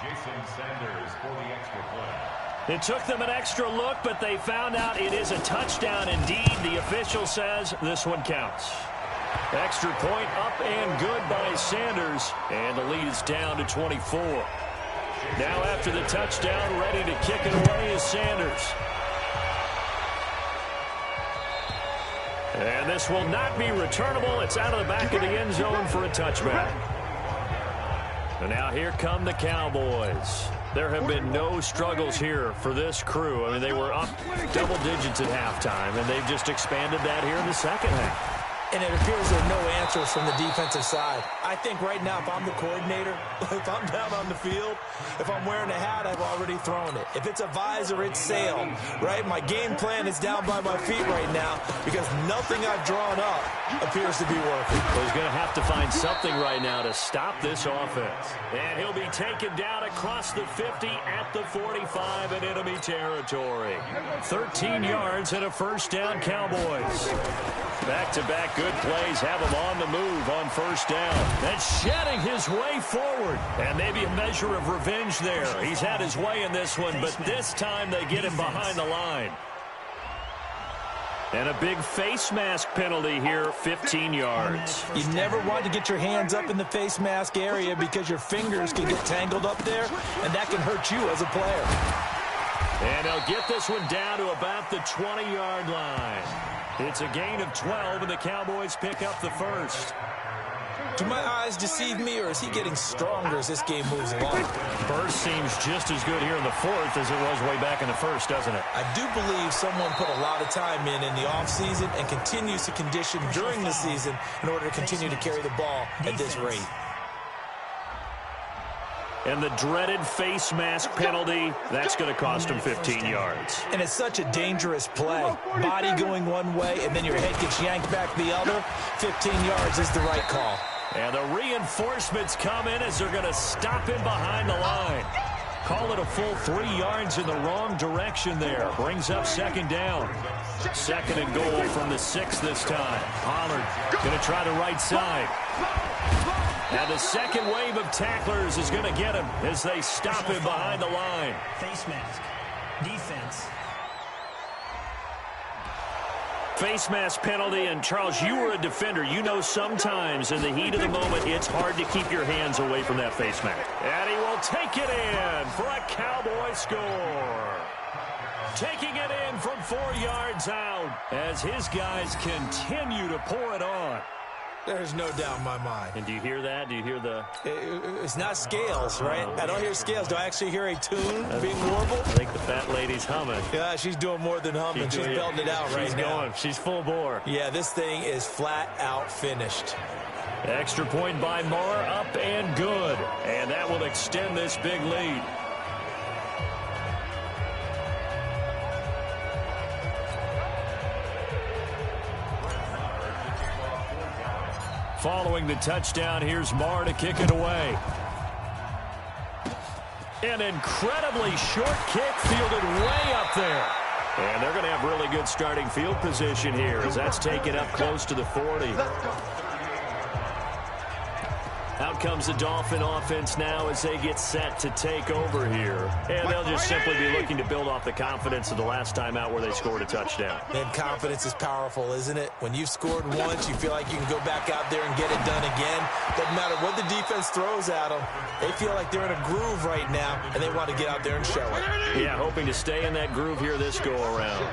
Jason Sanders for the extra point. It took them an extra look, but they found out it is a touchdown indeed. The official says this one counts. Extra point up and good by Sanders. And the lead is down to 24. Now after the touchdown, ready to kick it away is Sanders. And this will not be returnable. It's out of the back of the end zone for a touchback. And now here come the Cowboys. There have been no struggles here for this crew. I mean, they were up double digits at halftime, and they've just expanded that here in the second half. And it appears there are no answers from the defensive side. I think right now, if I'm the coordinator, if I'm down on the field, if I'm wearing a hat, I've already thrown it. If it's a visor, it's sailed, right? My game plan is down by my feet right now because nothing I've drawn up appears to be working. Well, he's going to have to find something right now to stop this offense. And he'll be taken down across the 50 at the 45 in enemy territory. 13 yards and a 1st down, Cowboys. Back-to-back good plays have him on the move on 1st down. And shedding his way forward. And maybe a measure of revenge there. He's had his way in this one, but this time they get him behind the line. And a big face mask penalty here, 15 yards. You never want to get your hands up in the face mask area because your fingers can get tangled up there, and that can hurt you as a player. And they'll get this one down to about the 20-yard line. It's a gain of 12, and the Cowboys pick up the 1st. Do my eyes deceive me, or is he getting stronger as this game moves along? Burst seems just as good here in the 4th as it was way back in the 1st, doesn't it? I do believe someone put a lot of time in the offseason and continues to condition during the season in order to continue to carry the ball at this rate. And the dreaded face mask penalty, that's going to cost him 15 yards. And it's such a dangerous play. Body going one way, and then your head gets yanked back the other. 15 yards is the right call. And the reinforcements come in as they're going to stop him behind the line. Call it a full 3 yards in the wrong direction there. Brings up 2nd down. 2nd and goal from the 6 this time. Pollard going to try the right side. Now the second wave of tacklers is going to get him as they stop him behind the line. Face mask. Defense. Face mask penalty, and Charles, you were a defender. You know sometimes in the heat of the moment, it's hard to keep your hands away from that face mask. And he will take it in for a Cowboy score. Taking it in from 4 yards out as his guys continue to pour it on. There's no doubt in my mind. And do you hear that? Do you hear the... It's not scales, right? I don't hear scales. Do I actually hear a tune being warbled? I think the fat lady's humming. Yeah, she's doing more than humming. She's belting it out right now. She's full bore. Yeah, this thing is flat out finished. Extra point by Marr, up and good. And that will extend this big lead. Following the touchdown, here's Marr to kick it away. An incredibly short kick fielded way up there. And they're going to have really good starting field position here as that's taken up close to the 40. Out comes the Dolphin offense now as they get set to take over here. And they'll just simply be looking to build off the confidence of the last time out where they scored a touchdown. And confidence is powerful, isn't it? When you've scored once, you feel like you can go back out there and get it done again. Doesn't matter what the defense throws at them. They feel like they're in a groove right now, and they want to get out there and show it. Yeah, hoping to stay in that groove here this go-around.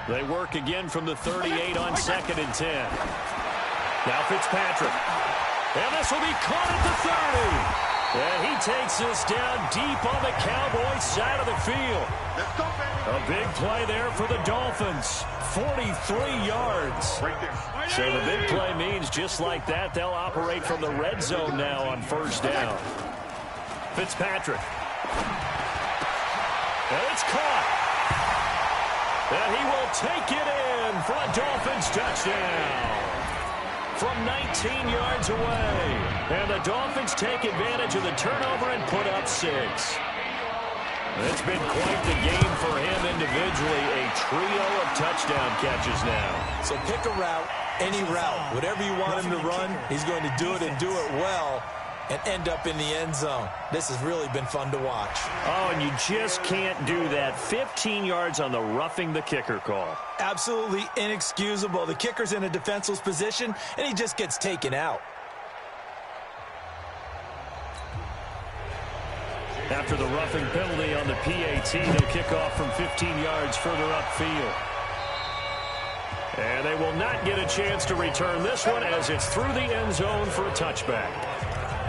They work again from the 38 on 2nd and 10. Now Fitzpatrick. And this will be caught at the 30. And he takes this down deep on the Cowboys side of the field. A big play there for the Dolphins. 43 yards. So the big play means just like that, they'll operate from the red zone now on 1st down. Fitzpatrick. And it's caught. And he will take it in for a Dolphins touchdown. From 19 yards away. And the Dolphins take advantage of the turnover and put up 6. It's been quite the game for him individually. A trio of touchdown catches now. So pick a route, any route. Whatever you want him to run, he's going to do it and do it well and end up in the end zone. This has really been fun to watch. Oh, and you just can't do that. 15 yards on the roughing the kicker call. Absolutely inexcusable. The kicker's in a defenseless position, and he just gets taken out. After the roughing penalty on the PAT, they'll kick off from 15 yards further upfield. And they will not get a chance to return this one as it's through the end zone for a touchback.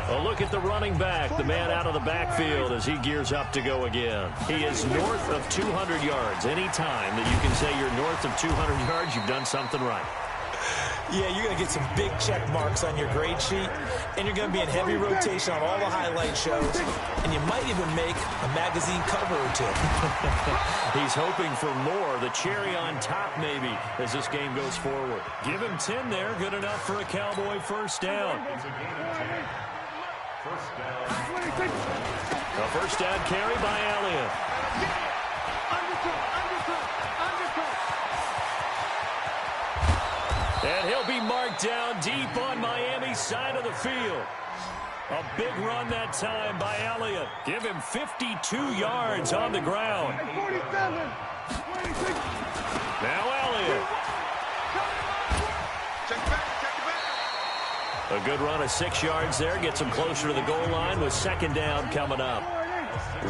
A look at the running back, the man out of the backfield as he gears up to go again. He is north of 200 yards. Any time that you can say you're north of 200 yards, you've done something right. Yeah, you're going to get some big check marks on your grade sheet, and you're going to be in heavy rotation on all the highlight shows, and you might even make a magazine cover or two. He's hoping for more, the cherry on top maybe, as this game goes forward. Give him 10 there, good enough for a Cowboy 1st down. A 1st down carry by Elliott. And he'll be marked down deep on Miami's side of the field. A big run that time by Elliott. Give him 52 yards on the ground. Now Elliott. A good run of 6 yards there. Gets him closer to the goal line with 2nd down coming up.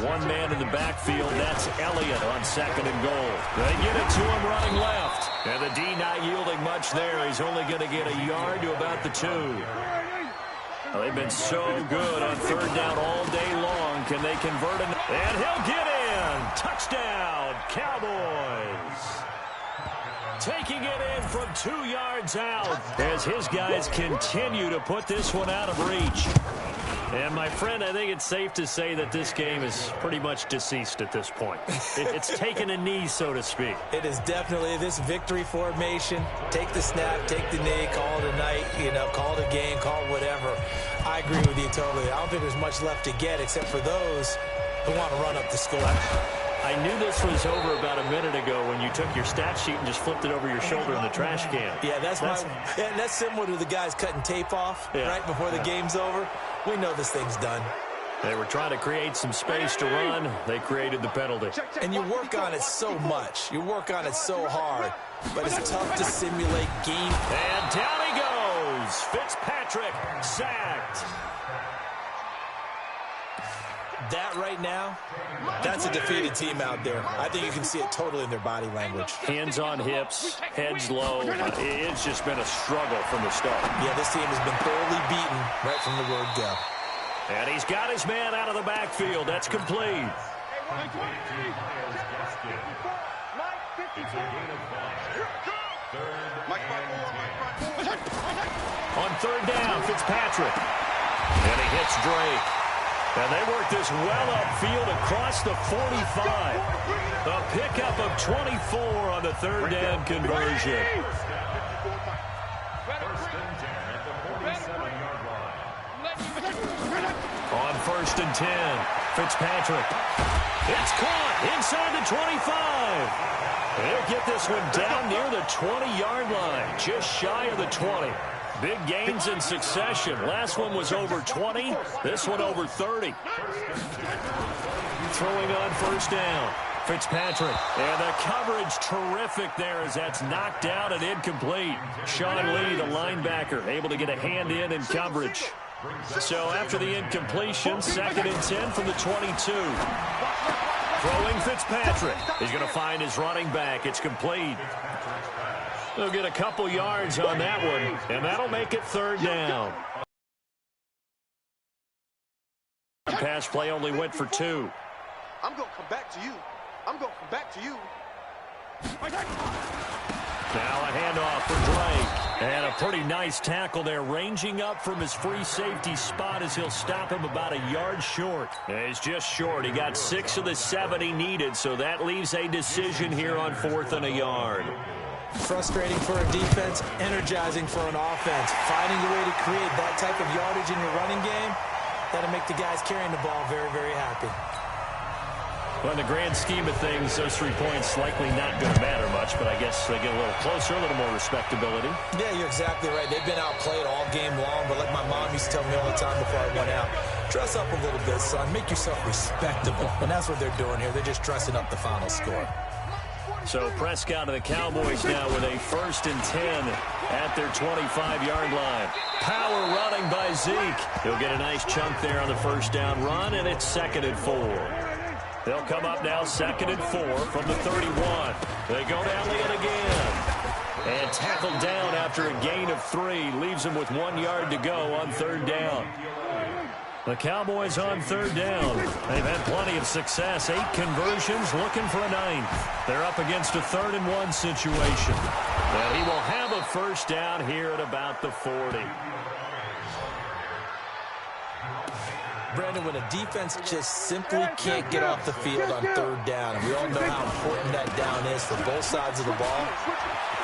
One man in the backfield. That's Elliott on 2nd and goal. They get it to him running left. And the D not yielding much there. He's only going to get a yard to about the 2. Well, they've been so good on 3rd down all day long. Can they convert it? And he'll get in. Touchdown, Cowboys. Taking it in from 2 yards out as his guys continue to put this one out of reach. And, my friend, I think it's safe to say that this game is pretty much deceased at this point. It's taken a knee, so to speak. It is definitely this victory formation. Take the snap, take the knee, call it a night, call it a game, call it whatever. I agree with you totally. I don't think there's much left to get except for those who want to run up the score. I knew this was over about a minute ago when you took your stat sheet and just flipped it over your shoulder in the trash can. Yeah, that's similar to the guys cutting tape off right before the game's over. We know this thing's done. They were trying to create some space to run. They created the penalty. And you work on it so much. You work on it so hard. But it's tough to simulate game. And down he goes. Fitzpatrick sacked. That right now, that's a defeated team out there. I think you can see it totally in their body language. Hands on hips, heads low. It's just been a struggle from the start. Yeah, this team has been thoroughly beaten right from the word go. And he's got his man out of the backfield. That's complete. On third down, Fitzpatrick. And he hits Drake. And they work this well upfield across the 45. A pickup of 24 on the third down conversion. On first and 10, Fitzpatrick. It's caught inside the 25. They'll get this one down near the 20-yard line, just shy of the 20. Big gains in succession. Last one was over 20. This one over 30. Throwing on first down. Fitzpatrick. And the coverage terrific there as that's knocked out and incomplete. Sean Lee, the linebacker, able to get a hand in coverage. So after the incompletion, second and 10 from the 22. Throwing Fitzpatrick. He's going to find his running back. It's complete. They'll get a couple yards on that one, and that'll make it third down. Pass play only went for 2. I'm going to come back to you. I'm going to come back to you. Now a handoff for Drake. And a pretty nice tackle there, ranging up from his free safety spot as he'll stop him about a yard short. And he's just short. He got 6 of the 7 he needed, so that leaves a decision here on 4th and a yard. Frustrating for a defense, energizing for an offense. Finding a way to create that type of yardage in your running game, that'll make the guys carrying the ball very, very happy. Well, in the grand scheme of things, those 3 points likely not going to matter much, but I guess they get a little closer, a little more respectability. Yeah, you're exactly right. They've been outplayed all game long, but like my mom used to tell me all the time before I went out, dress up a little bit, son. Make yourself respectable. And that's what they're doing here. They're just dressing up the final score. So Prescott and the Cowboys now with a first and 10 at their 25-yard line. Power running by Zeke. He'll get a nice chunk there on the first down run, and it's 2nd and 4. They'll come up now 2nd and 4 from the 31. They go to Elliott again. And tackled down after a gain of 3. Leaves him with 1 yard to go on third down. The Cowboys on third down. They've had plenty of success. 8 conversions, looking for a 9th. They're up against a 3rd and 1 situation. And he will have a first down here at about the 40. Brandon, when a defense just simply can't get off the field on third down, and we all know how important that down is for both sides of the ball,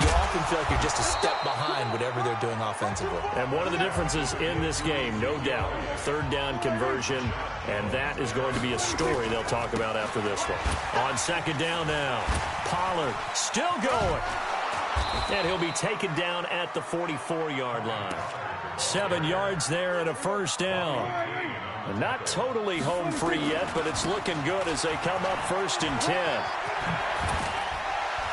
you often feel like you're just a step behind whatever they're doing offensively. And one of the differences in this game, no doubt, third down conversion, and that is going to be a story they'll talk about after this one. On second down now, Pollard still going. And he'll be taken down at the 44-yard line. 7 yards there and a first down. Not totally home free yet, but it's looking good as they come up 1st and 10.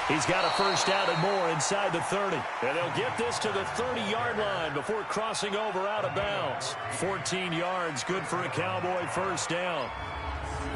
He's got a first down and more inside the 30. And they'll get this to the 30-yard line before crossing over out of bounds. 14 yards, good for a Cowboy first down.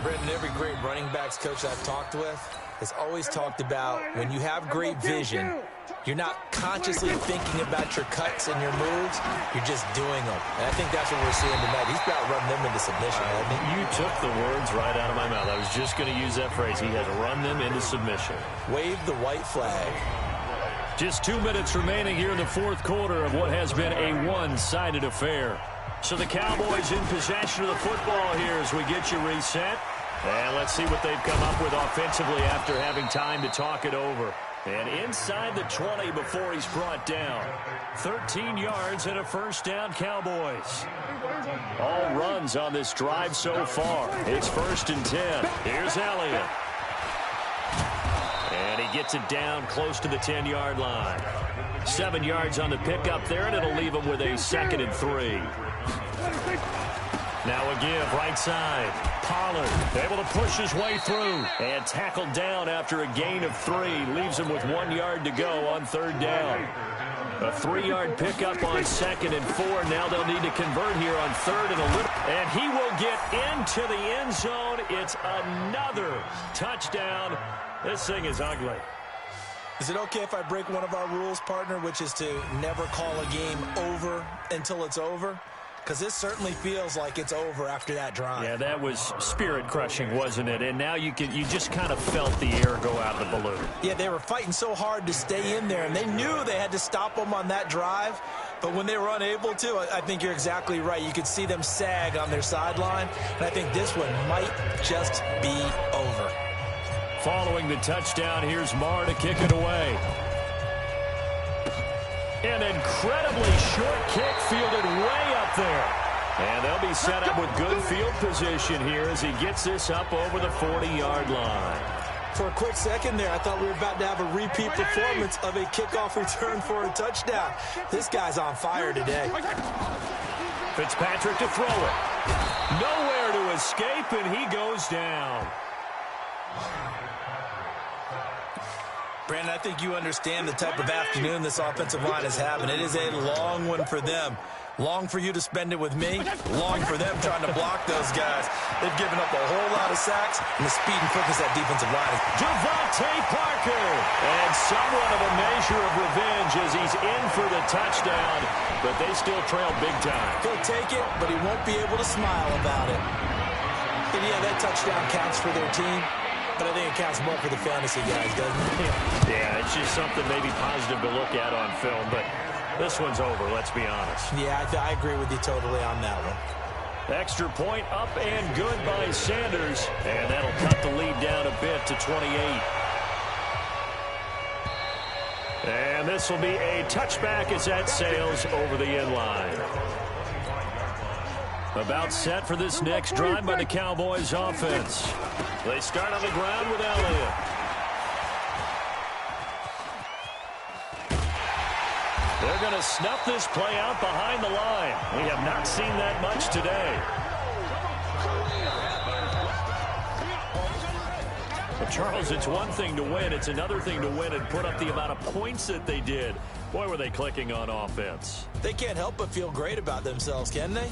Brendan, every great running backs coach I've talked with has always talked about when you have great vision, you're not consciously thinking about your cuts and your moves. You're just doing them. And I think that's what we're seeing tonight. He's about running them into submission, hasn't he? You took the words right out of my mouth. I was just going to use that phrase. He has run them into submission. Wave the white flag. Just 2 minutes remaining here in the 4th quarter of what has been a one-sided affair. So the Cowboys in possession of the football here as we get you reset. And let's see what they've come up with offensively after having time to talk it over. And inside the 20 before he's brought down. 13 yards and a first down, Cowboys. All runs on this drive so far. It's 1st and 10. Here's Elliott. And he gets it down close to the 10-yard line. 7 yards on the pickup there, and it'll leave him with a 2nd and 3. Now a give, right side. Pollard able to push his way through and tackled down after a gain of 3. Leaves him with 1 yard to go on third down. A 3-yard pickup on 2nd and 4. Now they'll need to convert here on 3rd and a little. And he will get into the end zone. It's another touchdown. This thing is ugly. Is it okay if I break one of our rules, partner, which is to never call a game over until it's over? Because this certainly feels like it's over after that drive. Yeah, that was spirit-crushing, wasn't it? And now you just kind of felt the air go out of the balloon. Yeah, they were fighting so hard to stay in there, and they knew they had to stop them on that drive. But when they were unable to, I think you're exactly right. You could see them sag on their sideline, and I think this one might just be over. Following the touchdown, here's Marr to kick it away. An incredibly short kick fielded way up there. And they'll be set up with good field position here as he gets this up over the 40-yard line. For a quick second there, I thought we were about to have a repeat performance of a kickoff return for a touchdown. This guy's on fire today. Fitzpatrick to throw it. Nowhere to escape, and he goes down. Brandon, I think you understand the type of afternoon this offensive line is having. It is a long one for them. Long for you to spend it with me. Long for them trying to block those guys. They've given up a whole lot of sacks, and the speed and quickness that defensive line is. Devontae Parker. And somewhat of a measure of revenge as he's in for the touchdown, but they still trail big time. He'll take it, but he won't be able to smile about it. And yeah, that touchdown counts for their team. But I think it counts more for the fantasy guys, doesn't it? Yeah, it's just something maybe positive to look at on film, but this one's over, let's be honest. Yeah, I agree with you totally on that one. Extra point up and good by Sanders, and that'll cut the lead down a bit to 28. And this will be a touchback as that sails over the end line. About set for this next drive by the Cowboys offense. They start on the ground with Elliott. They're going to snuff this play out behind the line. We have not seen that much today. Well, Charles, it's one thing to win. It's another thing to win and put up the amount of points that they did. Boy, were they clicking on offense. They can't help but feel great about themselves, can they?